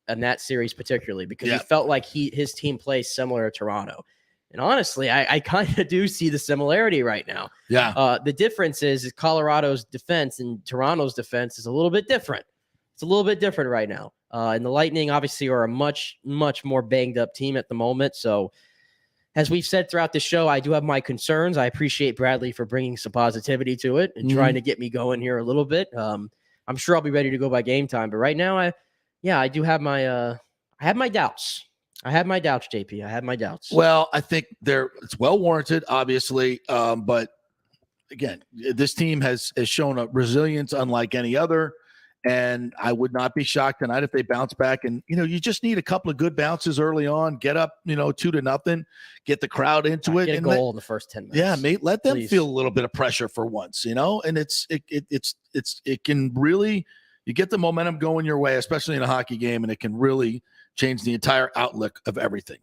in that series particularly because he felt like his team plays similar to Toronto. And honestly, I kind of do see the similarity right now. Yeah. The difference is Colorado's defense and Toronto's defense is a little bit different. It's a little bit different right now. And the Lightning obviously are a much, much more banged up team at the moment. So as we've said throughout the show, I do have my concerns. I appreciate Bradley for bringing some positivity to it and trying to get me going here a little bit. I'm sure I'll be ready to go by game time. But right now, I do have I have my doubts. I have my doubts, JP. I have my doubts. Well, I think it's well warranted, obviously. But again, this team has shown a resilience unlike any other. And I would not be shocked tonight if they bounce back. And, you just need a couple of good bounces early on, get up, 2-0, get the crowd into it. Get a goal in the first 10 minutes. Yeah, mate, let them feel a little bit of pressure for once, and it can really, you get the momentum going your way, especially in a hockey game, and it can really change the entire outlook of everything.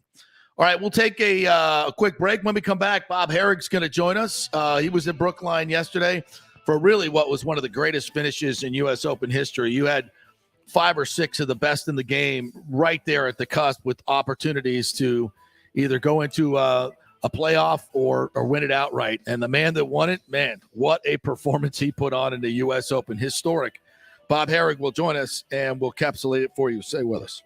All right, we'll take a quick break. When we come back, Bob Herrick's going to join us. He was at Brookline yesterday for really what was one of the greatest finishes in U.S. Open history. You had 5 or 6 of the best in the game right there at the cusp with opportunities to either go into a playoff or win it outright. And the man that won it, man, what a performance he put on in the U.S. Open. Historic. Bob Herrick will join us, and we'll encapsulate it for you. Stay with us.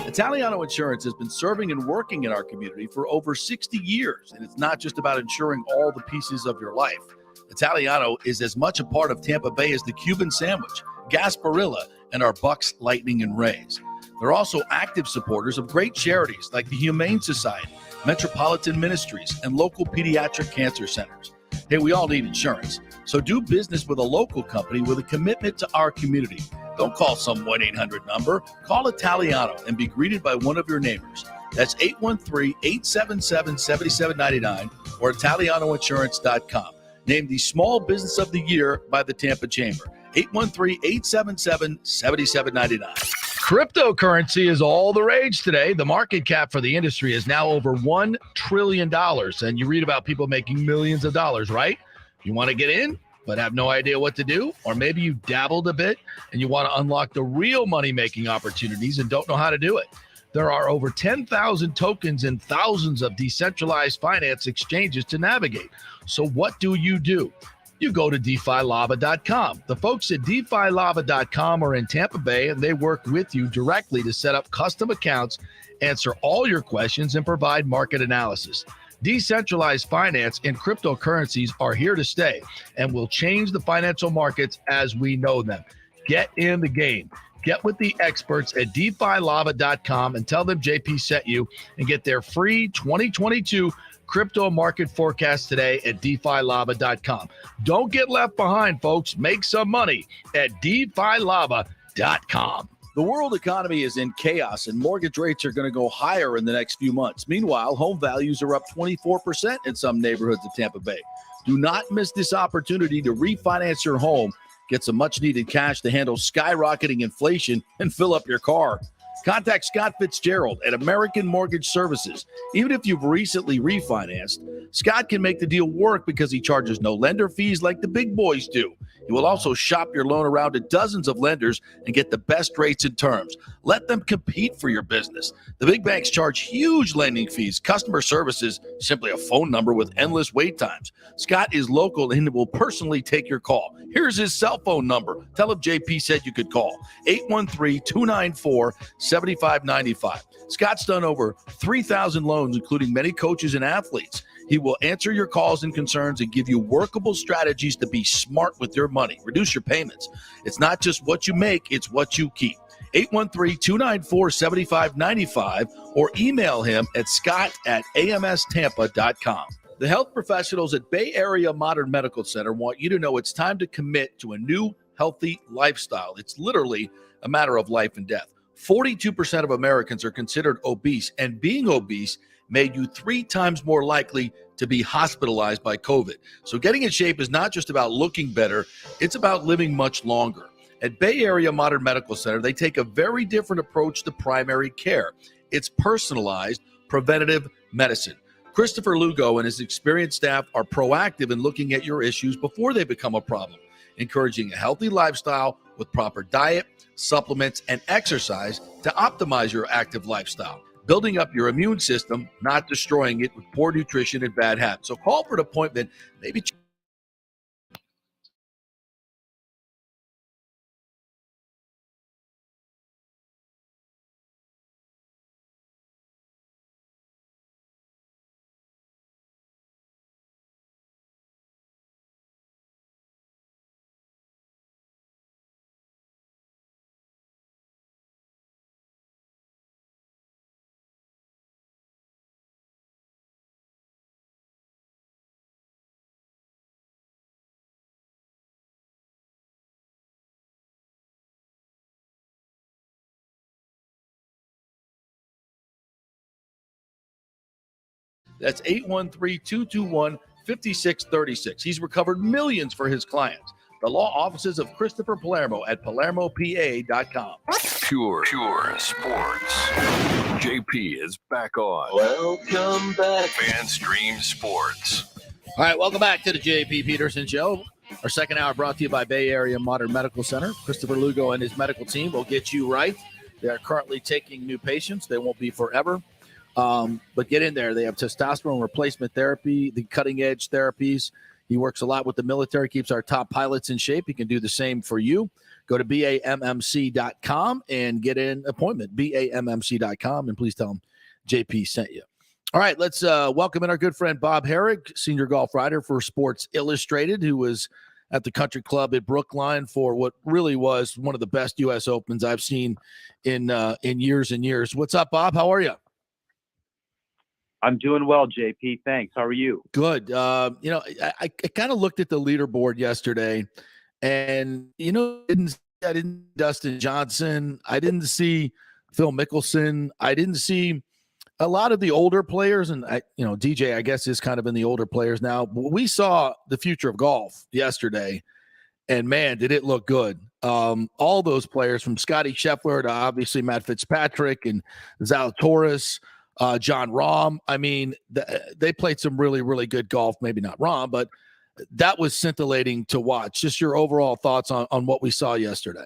Italiano Insurance has been serving and working in our community for over 60 years, and it's not just about insuring all the pieces of your life. Italiano is as much a part of Tampa Bay as the Cuban sandwich, Gasparilla, and our Bucks, Lightning, and Rays. They're also active supporters of great charities like the Humane Society, Metropolitan Ministries, and local pediatric cancer centers. Hey, we all need insurance, so do business with a local company with a commitment to our community. Don't call some 1-800 number. Call Italiano and be greeted by one of your neighbors. That's 813-877-7799 or ItalianoInsurance.com. Named the Small Business of the Year by the Tampa Chamber. 813-877-7799. Cryptocurrency is all the rage today. The market cap for the industry is now over $1 trillion. And you read about people making millions of dollars, right? You want to get in, but have no idea what to do? Or maybe you dabbled a bit and you want to unlock the real money-making opportunities and don't know how to do it. There are over 10,000 tokens and thousands of decentralized finance exchanges to navigate. So what do? You go to DeFiLava.com. The folks at DeFiLava.com are in Tampa Bay, and they work with you directly to set up custom accounts, answer all your questions, and provide market analysis. Decentralized finance and cryptocurrencies are here to stay and will change the financial markets as we know them. Get in the game. Get with the experts at DeFiLava.com and tell them JP sent you and get their free 2022 crypto market forecast today at DeFiLava.com. Don't get left behind, folks. Make some money at DeFiLava.com. The world economy is in chaos, and mortgage rates are going to go higher in the next few months. Meanwhile, home values are up 24% in some neighborhoods of Tampa Bay. Do not miss this opportunity to refinance your home, get some much-needed cash to handle skyrocketing inflation, and fill up your car. Contact Scott Fitzgerald at American Mortgage Services. Even if you've recently refinanced, Scott can make the deal work because he charges no lender fees like the big boys do. He will also shop your loan around to dozens of lenders and get the best rates and terms. Let them compete for your business. The big banks charge huge lending fees. Customer service is simply a phone number with endless wait times. Scott is local and will personally take your call. Here's his cell phone number. Tell him JP said you could call. 813-294-7595. Scott's done over 3,000 loans, including many coaches and athletes. He will answer your calls and concerns and give you workable strategies to be smart with your money. Reduce your payments. It's not just what you make, it's what you keep. 813-294-7595 or email him at scott@amstampa.com. The health professionals at Bay Area Modern Medical Center want you to know it's time to commit to a new healthy lifestyle. It's literally a matter of life and death. 42% of Americans are considered obese, and being obese made you 3 times more likely to be hospitalized by COVID. So getting in shape is not just about looking better, it's about living much longer. At Bay Area Modern Medical Center, they take a very different approach to primary care. It's personalized, preventative medicine. Christopher Lugo and his experienced staff are proactive in looking at your issues before they become a problem, encouraging a healthy lifestyle with proper diet, supplements, and exercise to optimize your active lifestyle. Building up your immune system, not destroying it with poor nutrition and bad habits. So call for an appointment. Maybe that's 813-221-5636. He's recovered millions for his clients. The law offices of Christopher Palermo at PalermoPA.com. Pure sports. JP is back on. Welcome back. FanStream Sports. All right, welcome back to the JP Peterson Show. Our second hour brought to you by Bay Area Modern Medical Center. Christopher Lugo and his medical team will get you right. They are currently taking new patients. They won't be forever. But get in there. They have testosterone replacement therapy, the cutting-edge therapies. He works a lot with the military, keeps our top pilots in shape. He can do the same for you. Go to BAMMC.com and get an appointment, BAMMC.com, and please tell him JP sent you. All right, let's welcome in our good friend Bob Herrig, senior golf writer for Sports Illustrated, who was at the Country Club at Brookline for what really was one of the best U.S. Opens I've seen in years and years. What's up, Bob? How are you? I'm doing well, JP. Thanks. How are you? Good. I kind of looked at the leaderboard yesterday, and I didn't Dustin Johnson. I didn't see Phil Mickelson. I didn't see a lot of the older players, and DJ I guess is kind of in the older players now. But we saw the future of golf yesterday, and man, did it look good. All those players from Scotty Scheffler to obviously Matt Fitzpatrick and Zalatoris. John Rahm. I mean, they played some really, really good golf. Maybe not Rahm, but that was scintillating to watch. Just your overall thoughts on what we saw yesterday.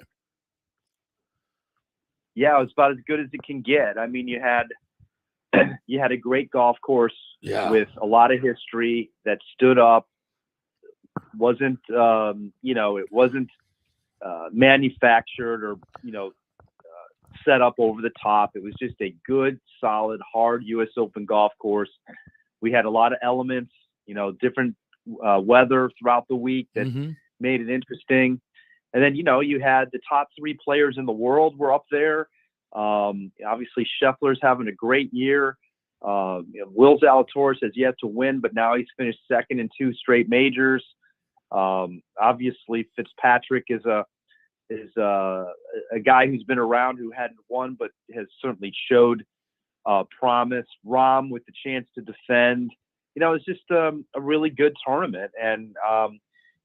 Yeah, it was about as good as it can get. I mean, you had a great golf course with a lot of history that stood up. Wasn't it wasn't manufactured or set up over the top. It was just a good, solid, hard U.S. Open golf course. We had a lot of elements, different weather throughout the week that made it interesting. And then, you had the top 3 players in the world were up there. Obviously, Scheffler's having a great year. Will Zalatoris has yet to win, but now he's finished second in 2 straight majors. Obviously, Fitzpatrick is a guy who's been around who hadn't won, but has certainly showed promise. Rahm with the chance to defend. It's just a really good tournament. And,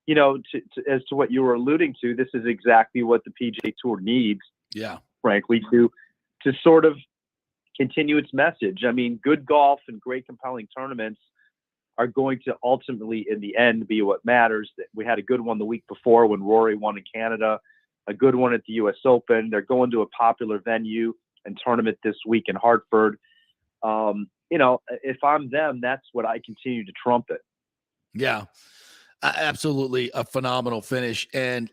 as to what you were alluding to, this is exactly what the PGA Tour needs. Yeah. Frankly, to sort of continue its message. I mean, good golf and great compelling tournaments are going to ultimately, in the end, be what matters. We had a good one the week before when Rory won in Canada, a good one at the U.S. Open. They're going to a popular venue and tournament this week in Hartford. If I'm them, that's what I continue to trumpet. Yeah, absolutely a phenomenal finish. And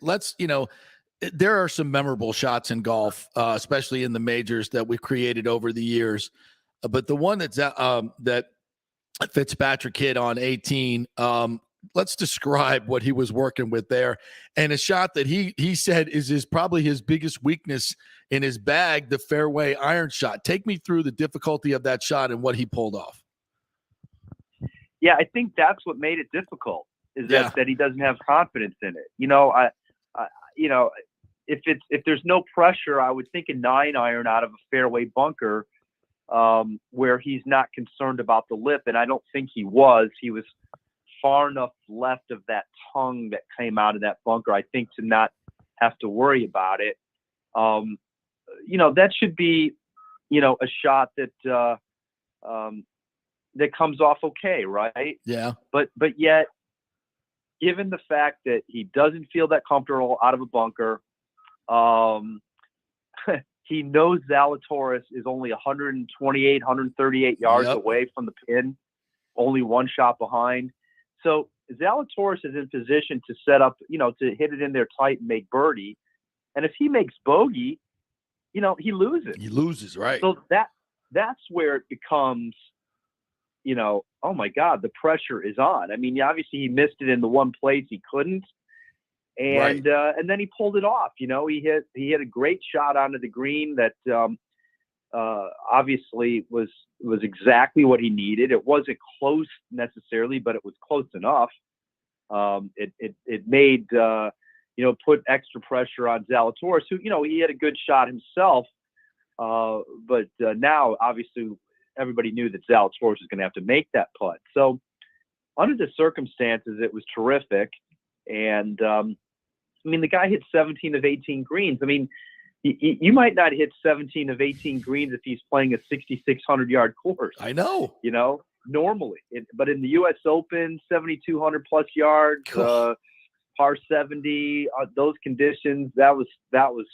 there are some memorable shots in golf, especially in the majors that we've created over the years. But the one that Fitzpatrick hit on 18, let's describe what he was working with there. And a shot that he said is probably his biggest weakness in his bag, the fairway iron shot. Take me through the difficulty of that shot and what he pulled off. Yeah, I think that's what made it difficult, that he doesn't have confidence in it. If there's no pressure, I would think a 9-iron out of a fairway bunker, where he's not concerned about the lip, and I don't think he was. He was far enough left of that tongue that came out of that bunker, I think, to not have to worry about it. That should be, a shot that that comes off okay, right? Yeah. But yet, given the fact that he doesn't feel that comfortable out of a bunker, he knows Zalatoris is only 128, 138 yards away from the pin, only one shot behind. So Zalatoris is in position to set up, to hit it in there tight and make birdie. And if he makes bogey, he loses. He loses, right? So that's where it becomes, oh my God, the pressure is on. I mean, obviously he missed it in the one place he couldn't. And and then he pulled it off. He hit a great shot onto the green that obviously was exactly what he needed. It wasn't close necessarily, but it was close enough. It made put extra pressure on Zalatoris, who he had a good shot himself, but now obviously everybody knew that Zalatoris was going to have to make that putt. So under the circumstances, it was terrific. And the guy hit 17 of 18 greens. I mean, you might not hit 17 of 18 greens if he's playing a 6,600-yard course. I know. Normally. But in the U.S. Open, 7,200 plus yards, par 70, those conditions, that was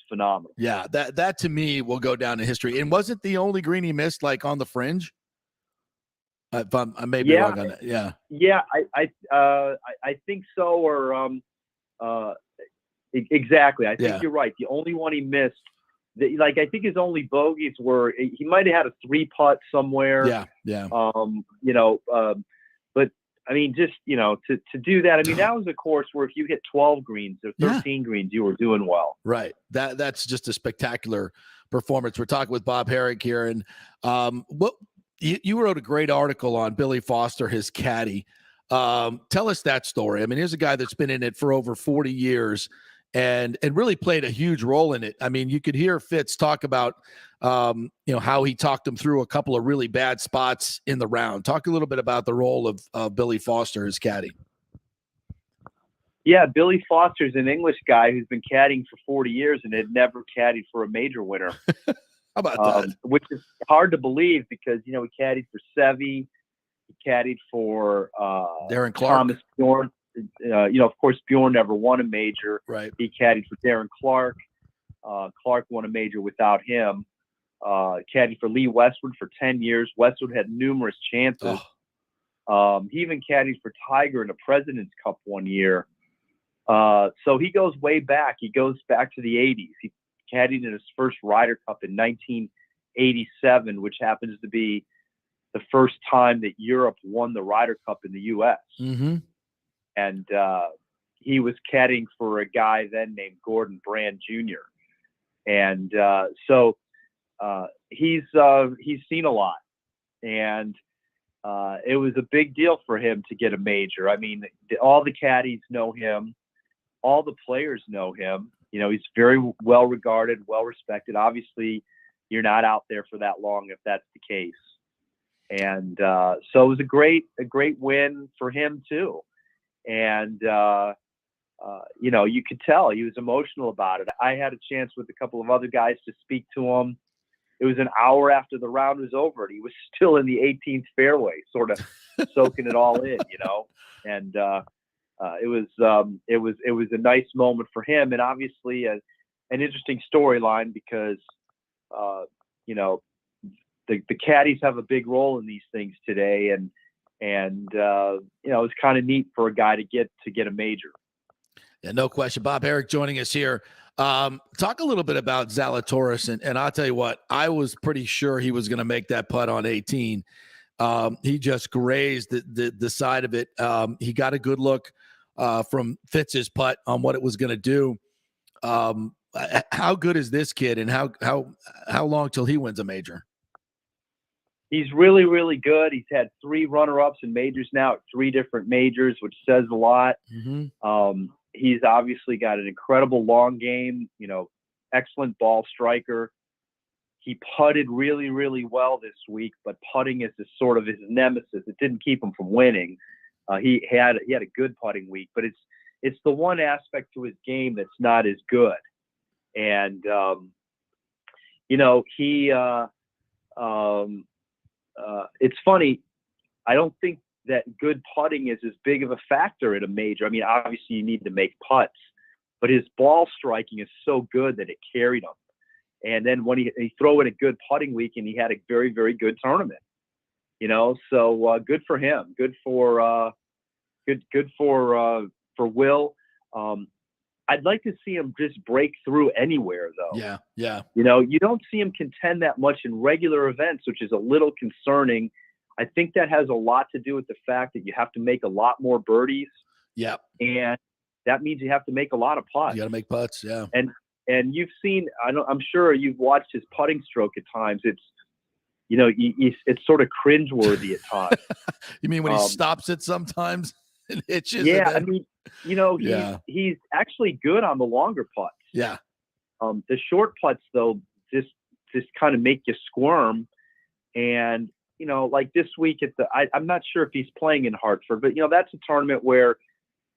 phenomenal. Yeah, that to me will go down in history. And wasn't the only green he missed on the fringe? I may be wrong on that. Yeah. Yeah, I think so. Or exactly. I think you're right. The only one he missed, I think his only bogeys were, he might have had a 3-putt somewhere. Yeah. But I mean, just, to do that, I mean, that was a course where if you hit 12 greens or 13 greens, you were doing well. Right. That's just a spectacular performance. We're talking with Bob Herrick here. And you wrote a great article on Billy Foster, his caddy. Tell us that story. I mean, here's a guy that's been in it for over 40 years and really played a huge role in it. I mean, you could hear Fitz talk about, how he talked him through a couple of really bad spots in the round. Talk a little bit about the role of Billy Foster, his caddy. Yeah, Billy Foster's an English guy who's been caddying for 40 years and had never caddied for a major winner. How about that? Which is hard to believe because, he caddied for Seve. He caddied for Darren Clark. Thomas Bjorn. Of course, Bjorn never won a major. Right. He caddied for Darren Clark. Clark won a major without him. Caddied for Lee Westwood for 10 years. Westwood had numerous chances. He even caddied for Tiger in a President's Cup one year. So he goes way back. He goes back to the 80s. He caddied in his first Ryder Cup in 1987, which happens to be the first time that Europe won the Ryder Cup in the U.S. Mm-hmm. And he was caddying for a guy then named Gordon Brand Jr. And so he's seen a lot. And it was a big deal for him to get a major. I mean, all the caddies know him. All the players know him. He's very well regarded, well respected. Obviously, you're not out there for that long if that's the case. And so it was a great win for him too. And you could tell he was emotional about it. I had a chance with a couple of other guys to speak to him. It it was an hour after the round was over, and he was still in the 18th fairway, sort of soaking it all in, and it was a nice moment for him, and obviously an interesting storyline because the caddies have a big role in these things today, and it's kind of neat for a guy to get a major. Yeah, no question. Bob Herrick joining us here. Talk a little bit about Zalatoris, and I'll tell you what, I was pretty sure he was going to make that putt on 18. He just grazed the side of it. He got a good look from Fitz's putt on what it was going to do. How good is this kid, and how long till he wins a major? He's really, really good. He's had 3 runner-ups in majors now at 3 different majors, which says a lot. Mm-hmm. He's obviously got an incredible long game, excellent ball striker. He putted really, really well this week, but putting is sort of his nemesis. It didn't keep him from winning. He had a good putting week, but it's the one aspect to his game that's not as good. And it's funny. I don't think that good putting is as big of a factor at a major. I mean, obviously you need to make putts, but his ball striking is so good that it carried him. And then when he throw in a good putting week, and he had a very, very good tournament, so good for him. Good for Will. I'd like to see him just break through anywhere, though. Yeah. You don't see him contend that much in regular events, which is a little concerning. I think that has a lot to do with the fact that you have to make a lot more birdies. Yeah. And that means you have to make a lot of putts. You got to make putts, yeah. And you've seen, I'm sure you've watched his putting stroke at times. It's, it's sort of cringeworthy at times. You mean when he stops it sometimes and hitches? Yeah, and then... he's actually good on the longer putts. Yeah. The short putts, though, just kind of make you squirm. And, like this week I'm not sure if he's playing in Hartford, but, that's a tournament where,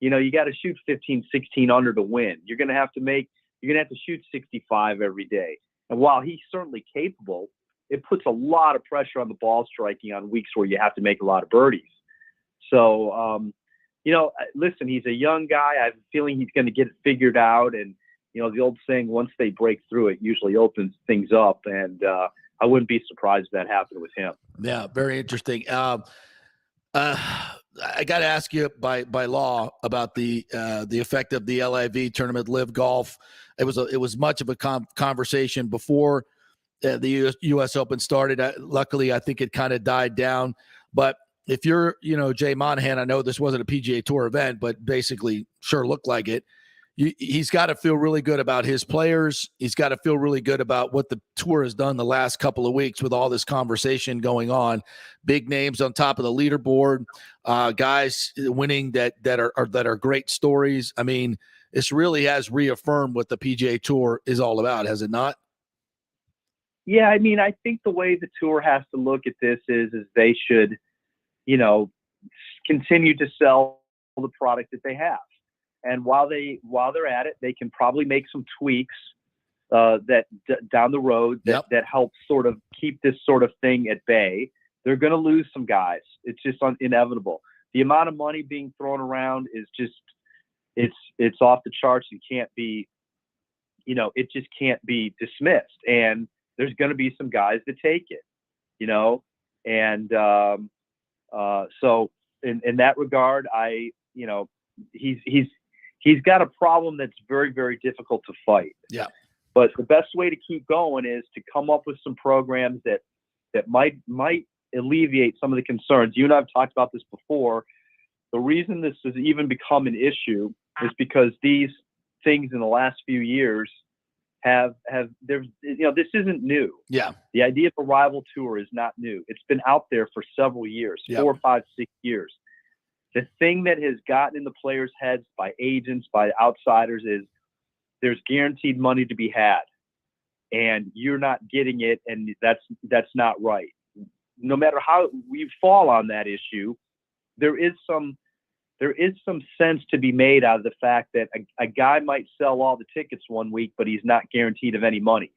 you got to shoot 15, 16 under to win. You're going to have to shoot 65 every day. And while he's certainly capable, it puts a lot of pressure on the ball striking on weeks where you have to make a lot of birdies. So, listen, he's a young guy. I have a feeling he's going to get it figured out. And, the old saying, once they break through, it usually opens things up. And I wouldn't be surprised if that happened with him. Yeah, very interesting. I got to ask you by law about the effect of the LIV tournament, Live Golf. It was much of a conversation before the U.S. Open started. Luckily, I think it kind of died down. But if you're, Jay Monahan, I know this wasn't a PGA Tour event, but basically sure looked like it. He's got to feel really good about his players. He's got to feel really good about what the tour has done the last couple of weeks with all this conversation going on. Big names on top of the leaderboard, guys winning that are great stories. I mean, this really has reaffirmed what the PGA Tour is all about, has it not? Yeah, I mean, I think the way the tour has to look at this is they should, continue to sell the product that they have. And while they're at it, they can probably make some tweaks down the road that help sort of keep this sort of thing at bay. They're going to lose some guys. It's just inevitable. The amount of money being thrown around is just it's off the charts and can't be, it just can't be dismissed. And there's going to be some guys that take it, and so in that regard, he's got a problem that's very, very difficult to fight. Yeah. But the best way to keep going is to come up with some programs that might alleviate some of the concerns. You and I have talked about this before. The reason this has even become an issue is because these things in the last few years this isn't new. Yeah. The idea of a rival tour is not new. It's been out there for several years, 4, 5, 6 years. The thing that has gotten in the players' heads by agents, by outsiders, is there's guaranteed money to be had, and you're not getting it, and that's not right. No matter how we fall on that issue, there is some sense to be made out of the fact that a guy might sell all the tickets one week, but he's not guaranteed of any money.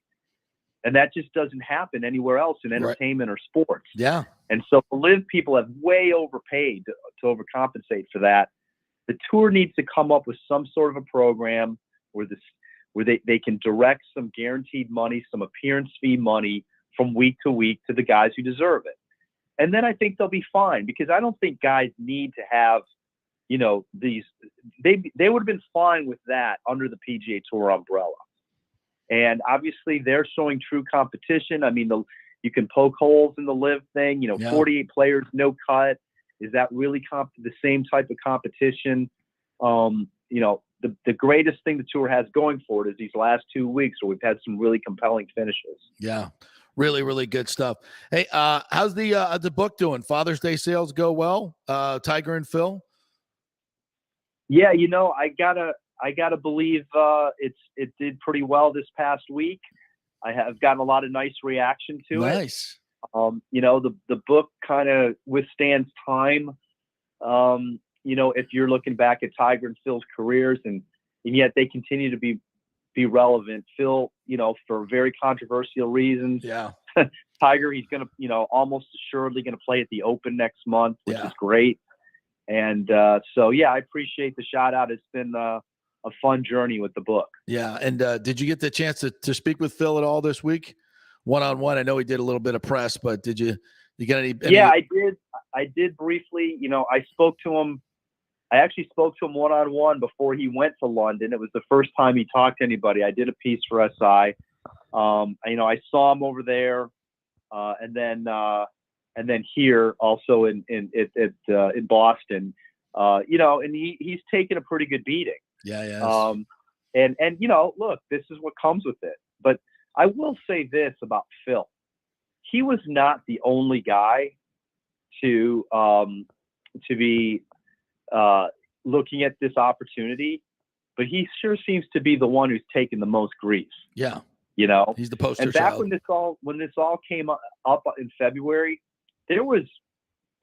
And that just doesn't happen anywhere else in entertainment or sports. Yeah. And so the live people have way overpaid to overcompensate for that. The tour needs to come up with some sort of a program where they can direct some guaranteed money, some appearance fee money from week to week to the guys who deserve it. And then I think they'll be fine, because I don't think guys need to have, these, they would have been fine with that under the PGA Tour umbrella. And obviously they're showing true competition. I mean, you can poke holes in the live thing, 48 players, no cut. Is that really the same type of competition? The greatest thing the tour has going for it is these last 2 weeks where we've had some really compelling finishes. Yeah. Really, really good stuff. Hey, how's the book doing? Father's Day sales go well? Tiger and Phil? Yeah, I gotta believe it did pretty well this past week. I have gotten a lot of nice reaction to it. Nice. The book kind of withstands time. If you're looking back at Tiger and Phil's careers, and yet they continue to be relevant. Phil, for very controversial reasons. Yeah. Tiger, he's gonna, almost assuredly gonna play at the Open next month, which is great. And so I appreciate the shout out. It's been a fun journey with the book. Yeah. And did you get the chance to speak with Phil at all this week? One-on-one. I know he did a little bit of press, but did you get any? Yeah, I did. I did briefly. I spoke to him. I actually spoke to him one-on-one before he went to London. It was the first time he talked to anybody. I did a piece for SI. I saw him over there, and then here also in Boston. And he's taken a pretty good beating. Yeah. And look, this is what comes with it. But I will say this about Phil: he was not the only guy to be looking at this opportunity, but he sure seems to be the one who's taken the most grief. Yeah. He's the poster and back child. when this all came up in February, there was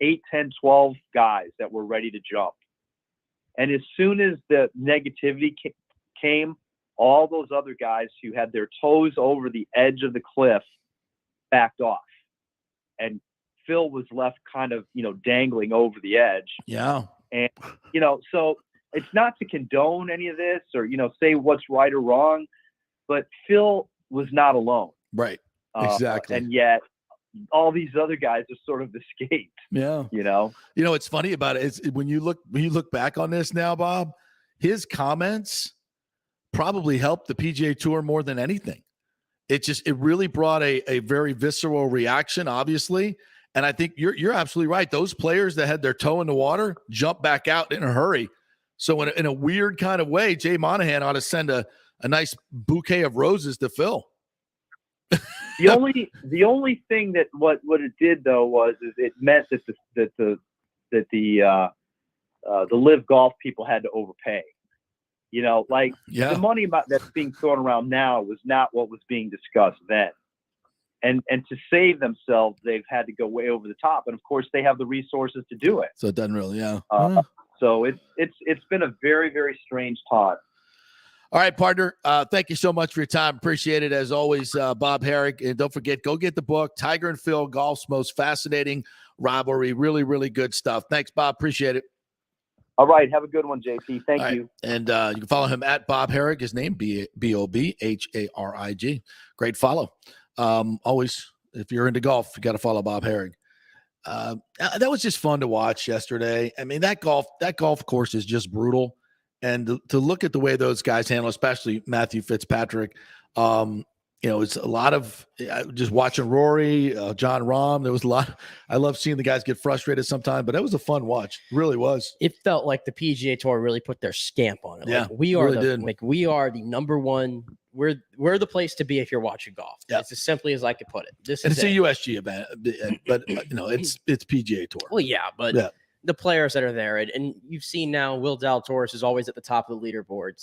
8, 10, 12 guys that were ready to jump. And as soon as the negativity came, all those other guys who had their toes over the edge of the cliff backed off. And Phil was left kind of, dangling over the edge. Yeah. And, so it's not to condone any of this or, say what's right or wrong, but Phil was not alone. Right. Exactly. And yet all these other guys have sort of escaped. Yeah. What's funny about it is when you look back on this now, Bob, his comments probably helped the PGA Tour more than anything. It really brought a very visceral reaction, obviously. And I think you're absolutely right. Those players that had their toe in the water jumped back out in a hurry. So in a weird kind of way, Jay Monahan ought to send a nice bouquet of roses to Phil. The only thing that what it did though was it meant that the live golf people had to overpay. The money that's being thrown around now was not what was being discussed then. And to save themselves, they've had to go way over the top, and of course they have the resources to do it. So it doesn't really, So it's been a very, very strange time. All right, partner. Thank you so much for your time. Appreciate it as always, Bob Herrick. And don't forget, go get the book, Tiger and Phil, Golf's Most Fascinating Rivalry. Really, really good stuff. Thanks, Bob. Appreciate it. All right. Have a good one, JP. Thank you. And you can follow him at Bob Herrig. His name, BOBHARIG. Great follow. Always, if you're into golf, you got to follow Bob Herrig. That was just fun to watch yesterday. I mean, that golf course is just brutal. And to look at the way those guys handle, especially Matthew Fitzpatrick, it's a lot of just watching Rory, John Rahm. There was a lot. I love seeing the guys get frustrated sometimes, but it was a fun watch. It really was. It felt like the PGA Tour really put their stamp on it. Yeah, we are we are the number one. We're the place to be if you're watching golf. Yeah. It's as simply as I could put it. It's a USG event, but it's PGA Tour. Well, yeah, but. Yeah. The players that are there, and you've seen now Will Zalatoris is always at the top of the leaderboard.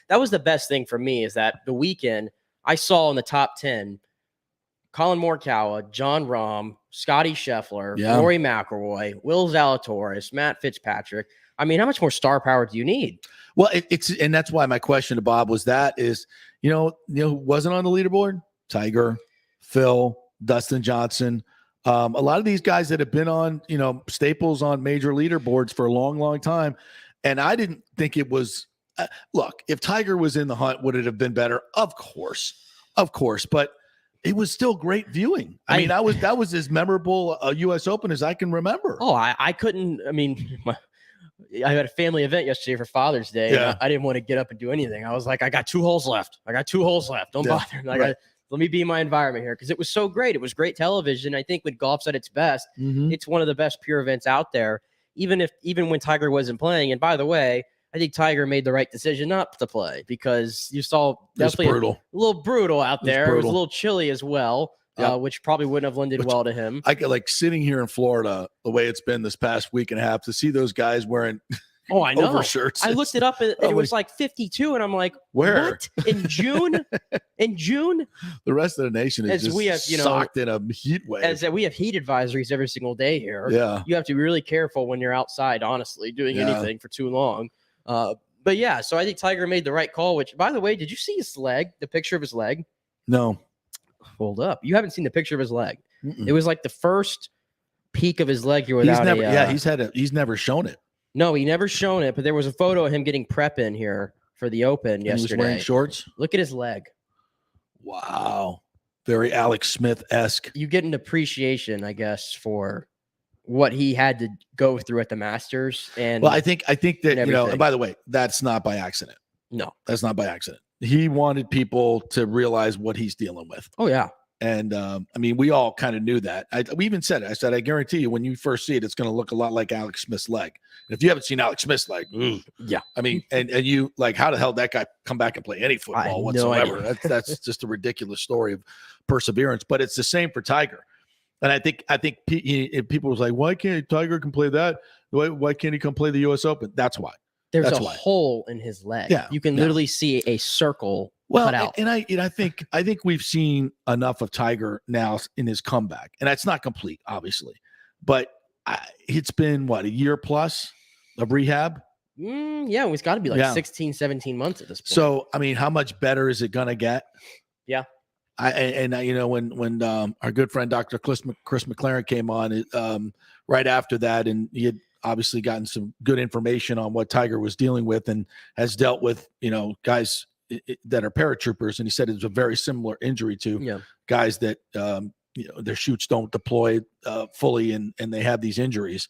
That was the best thing for me, is that the weekend I saw in the top 10 Colin Morikawa, John Rahm, Scotty Scheffler, Rory McIlroy, Will Zalatoris, Matt Fitzpatrick. I mean, how much more star power do you need? Well, and that's why my question to Bob was who wasn't on the leaderboard? Tiger, Phil, Dustin Johnson. A lot of these guys that have been on, staples on major leaderboards for a long, long time. And I didn't think it was, look, if Tiger was in the hunt, would it have been better? Of course. But it was still great viewing. I mean, that was as memorable a U.S. Open as I can remember. Oh, I couldn't. I mean, I had a family event yesterday for Father's Day. Yeah. And I didn't want to get up and do anything. I was like, I got 2 holes left. Don't bother. Right. Let me be in my environment here because it was so great. It was great television. I think when golf's at its best, it's one of the best pure events out there. Even when Tiger wasn't playing. And by the way, I think Tiger made the right decision not to play because you saw definitely a little brutal out there. It was a little chilly as well, which probably wouldn't have lended well to him. I get like sitting here in Florida, the way it's been this past week and a half, to see those guys wearing I know. overshirts. I looked it up and it was like 52, and I'm like, where? What? In June? In June? The rest of the nation is just we have, socked in a heat wave. As we have heat advisories every single day here. Yeah. You have to be really careful when you're outside, honestly, doing anything for too long. But yeah, so I think Tiger made the right call, which, by the way, did you see his leg, the picture of his leg? No. Hold up. You haven't seen the picture of his leg. It was like the first peak of his leg here without he's never shown it. No, he never shown it, but there was a photo of him getting prep in here for the Open yesterday. He was wearing shorts? Look at his leg. Wow. Very Alex Smith-esque. You get an appreciation, I guess, for what he had to go through at the Masters. And I think that, and by the way, that's not by accident. No. That's not by accident. He wanted people to realize what he's dealing with. Oh, yeah. And I mean, we all kind of knew that. We even said it. I said, I guarantee you, when you first see it, it's going to look a lot like Alex Smith's leg. And if you haven't seen Alex Smith's leg, yeah. I mean, and you like, how the hell did that guy come back and play any football whatsoever? No that's just a ridiculous story of perseverance. But it's the same for Tiger. And I think people was like, why can't Tiger can play that? Why can't he come play the U.S. Open? That's why. There's a hole in his leg. Yeah, you can literally see a circle cut out. And I think we've seen enough of Tiger now in his comeback, and that's not complete, obviously, but it's been a year plus of rehab. Yeah, it's got to be like 16, 17 months at this point. So I mean, how much better is it gonna get? Yeah. When our good friend Dr. Chris McLaren came on right after that, and he had obviously gotten some good information on what Tiger was dealing with and has dealt with, guys that are paratroopers. And he said it's a very similar injury to guys that, their chutes don't deploy fully and they have these injuries.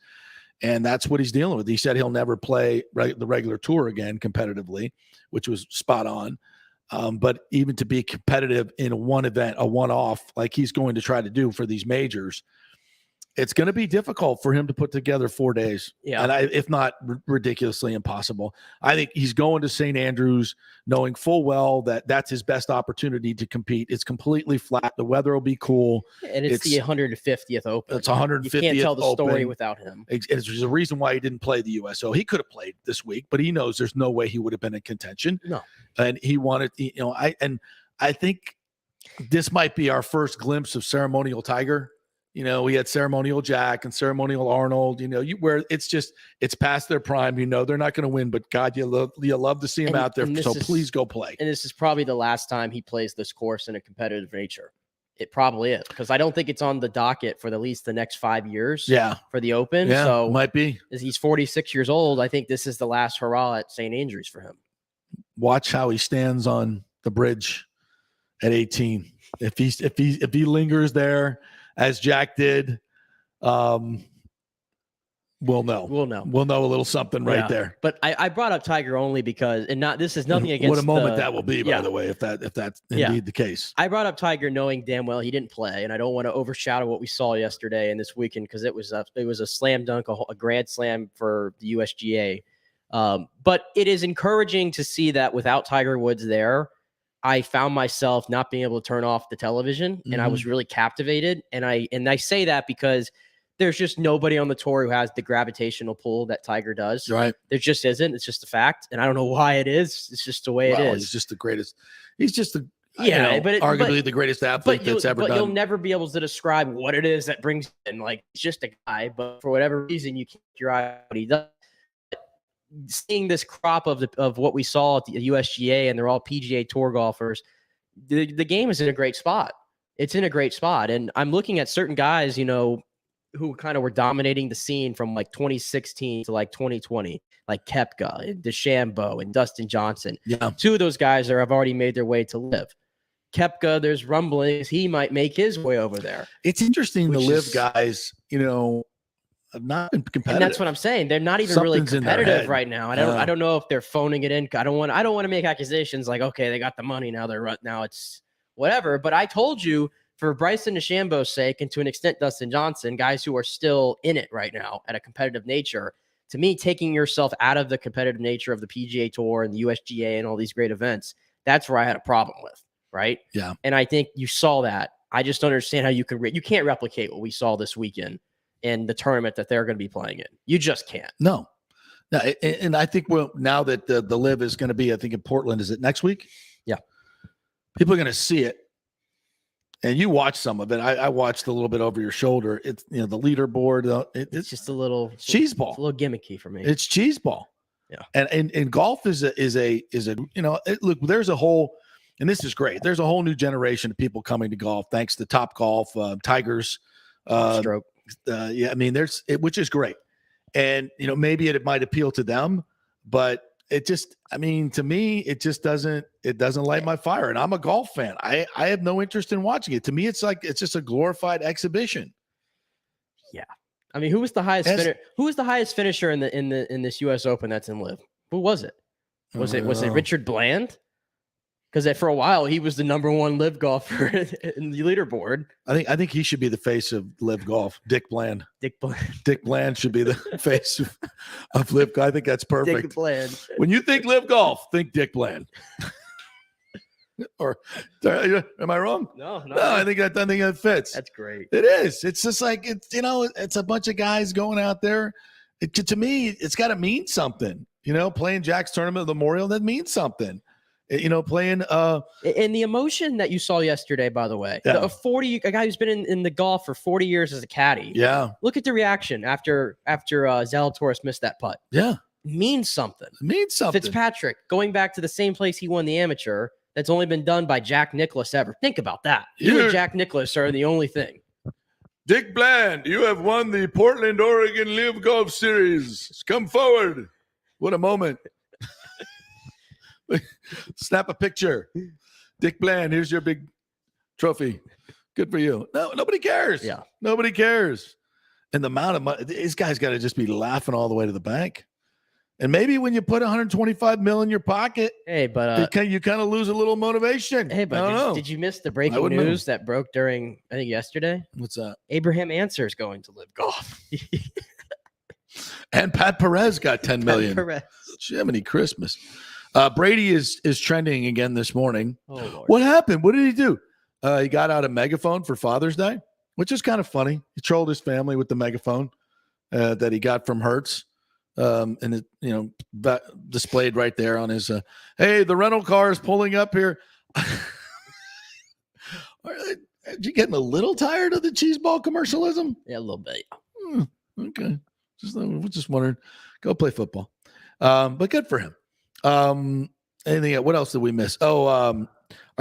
And that's what he's dealing with. He said he'll never play the regular tour again competitively, which was spot on. But even to be competitive in one event, a one-off, like he's going to try to do for these majors, it's going to be difficult for him to put together 4 days. Yeah. And if not ridiculously impossible. I think he's going to St. Andrews knowing full well that that's his best opportunity to compete. It's completely flat. The weather will be cool. And it's the 150th Open. It's 150th. You can't tell the story Open. without him. There's a reason why he didn't play the USO. He could have played this week, but he knows there's no way he would have been in contention. No. And he wanted, I think this might be our first glimpse of ceremonial Tiger. We had ceremonial Jack and ceremonial Arnold, where it's past their prime. They're not going to win, but God, you love to see him out there. So please go play. And this is probably the last time he plays this course in a competitive nature. It probably is, because I don't think it's on the docket for at least the next 5 years. Yeah. For the Open. Yeah, so might be. As he's 46 years old, I think this is the last hurrah at St. Andrews for him. Watch how he stands on the bridge at 18. If he lingers there, as Jack did, we'll know. We'll know a little something right there. But I brought up Tiger only because, this is nothing against. What a moment that will be, by the way, if that's indeed the case. I brought up Tiger knowing damn well he didn't play, and I don't want to overshadow what we saw yesterday and this weekend because it was a slam dunk, a grand slam for the USGA. But it is encouraging to see that without Tiger Woods there, I found myself not being able to turn off the television, and I was really captivated. And I say that because there's just nobody on the tour who has the gravitational pull that Tiger does. Right. There just isn't. It's just a fact. And I don't know why it is. It's just the way it is. He's just the greatest. He's just arguably the greatest athlete that's ever done. But you'll never be able to describe what it is that brings in. Like, it's just a guy, but for whatever reason, you keep your eye on what he does. Seeing this crop of what we saw at the USGA, and they're all PGA Tour golfers, the game is in a great spot. It's in a great spot. And I'm looking at certain guys, who kind of were dominating the scene from like 2016 to like 2020, like Koepka and DeChambeau and Dustin Johnson. Yeah. Two of those guys have already made their way to live. Koepka, there's rumblings he might make his way over there. It's interesting the live guys, have not been competitive. And that's what I'm saying. They're not even really competitive right now. I don't know if they're phoning it in. I don't want to make accusations like, okay, they got the money now it's whatever. But I told you, for Bryson DeChambeau's sake, and to an extent Dustin Johnson, guys who are still in it right now at a competitive nature, to me, taking yourself out of the competitive nature of the PGA Tour and the USGA and all these great events, that's where I had a problem with, right? Yeah. And I think you saw that. I just don't understand how you can't replicate what we saw this weekend in the tournament that they're going to be playing in. You just can't. No. And I think now that the live is going to be, I think in Portland, is it next week? Yeah. People are going to see it. And you watch some of it. I watched a little bit over your shoulder. It's the leaderboard. It's just a little cheese ball. It's a little gimmicky for me. It's cheese ball. Yeah. And golf is a look. There's a whole, and this is great. There's a whole new generation of people coming to golf thanks to Top Golf, Tigers, Stroke. Which is great. And maybe it might appeal to them, but it just, to me, it just doesn't light my fire. And I'm a golf fan. I have no interest in watching it. To me, it's just a glorified exhibition. Yeah. Who was the highest finisher in this US Open that's in live? Who was it? Was it Richard Bland? Because for a while he was the number one live golfer in the leaderboard. I think he should be the face of live golf. Dick Bland. Dick Bland should be the face of live golf. I think that's perfect. Dick Bland. When you think live golf, think Dick Bland. Or am I wrong? No. I think that fits. That's great. It is. It's just like it's a bunch of guys going out there. To me, it's got to mean something. Playing Jack's Tournament Memorial, that means something. Playing and the emotion that you saw yesterday, by the way, a guy who's been in the golf for 40 years as a caddy. Yeah. Look at the reaction after Zalatoris missed that putt. Yeah. It means something. Fitzpatrick going back to the same place he won the amateur. That's only been done by Jack Nicklaus ever. Think about that. You and Jack Nicklaus are the only thing. Dick Bland, you have won the Portland, Oregon Live Golf Series. Come forward. What a moment. Snap a picture. Dick Bland, here's your big trophy. Good for you. No, nobody cares. Yeah. Nobody cares. And the amount of money, these guys got to just be laughing all the way to the bank. And maybe when you put $125 million in your pocket, hey, but you kind of lose a little motivation. Hey, but did you miss the breaking news that broke during, I think, yesterday? What's that? Abraham Answer is going to live golf. And Pat Perez got $10 million. Perez. Jiminy Christmas. Brady is trending again this morning. Oh, Lord. What happened? What did he do? He got out a megaphone for Father's Day, which is kind of funny. He trolled his family with the megaphone that he got from Hertz. And it, displayed right there on his, hey, the rental car is pulling up here. Are you getting a little tired of the cheese ball commercialism? Yeah, a little bit. Okay. Just wondering. Go play football. But good for him. Anything? What else did we miss? Are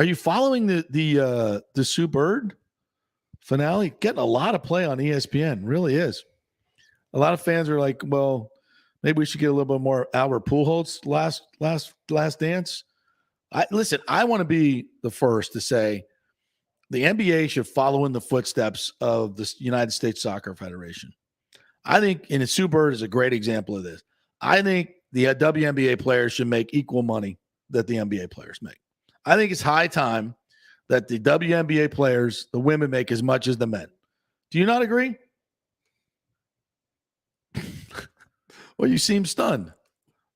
you following the Sue Bird finale? Getting a lot of play on ESPN. Really is. A lot of fans are like, well, maybe we should get a little bit more Albert Pujols last dance. I want to be the first to say the NBA should follow in the footsteps of the United States Soccer Federation. I think, and Sue Bird is a great example of this. I think the WNBA players should make equal money that the NBA players make. I think it's high time that the WNBA players, the women, make as much as the men. Do you not agree? Well, you seem stunned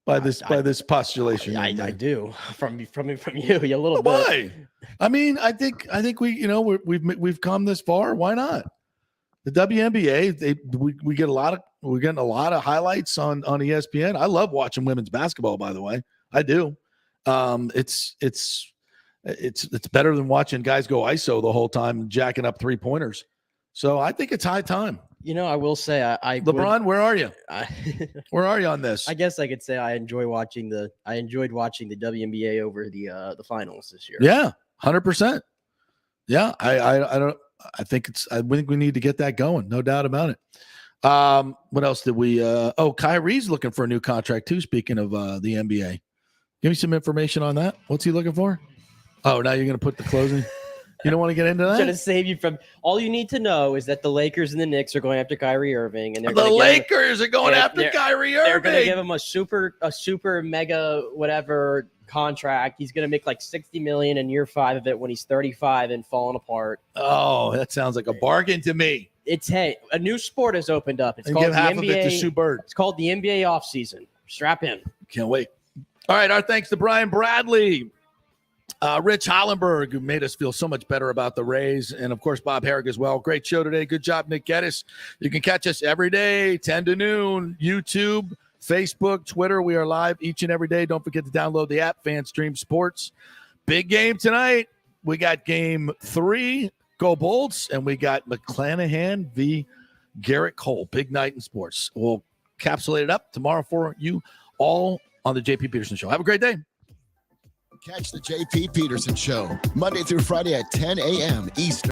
by this postulation. I do from you a little bit. Why? I think we've come this far. Why not? The WNBA, we're getting a lot of highlights on ESPN. I love watching women's basketball, by the way. I do. It's better than watching guys go ISO the whole time and jacking up 3-pointers. So I think it's high time. I will say LeBron, where are you? Where are you on this? I guess I could say I enjoyed watching the WNBA over the finals this year. Yeah. 100%. Yeah, I think we need to get that going. No doubt about it. What else did we? Kyrie's looking for a new contract too. Speaking of the NBA, give me some information on that. What's he looking for? Oh, now you're going to put the closing. You don't want to get into that? Trying to save you from. All you need to know is that the Lakers and the Knicks are going after Kyrie Irving, and the Lakers are going after Kyrie Irving. They're going to give him a super mega whatever contract. He's going to make like $60 million in year 5 of it when he's 35 and falling apart. Oh, that sounds like a bargain to me. It's a new sport has opened up. It's and called give half the NBA. Of it to Sue Bird. It's called the NBA offseason. Strap in. Can't wait. All right, our thanks to Brian Bradley, Rich Hollenberg, who made us feel so much better about the Rays, and of course Bob Herrick as well. Great show today. Good job, Nick Geddes. You can catch us every day, 10 to noon, YouTube, Facebook, Twitter. We are live each and every day. Don't forget to download the app, FanStream Sports. Big game tonight. We got game 3, go Bolts, and we got McClanahan v. Garrett Cole. Big night in sports. We'll capsulate it up tomorrow for you all on the JP Peterson Show. Have a great day. Catch the JP Peterson Show Monday through Friday at 10 a.m. Eastern.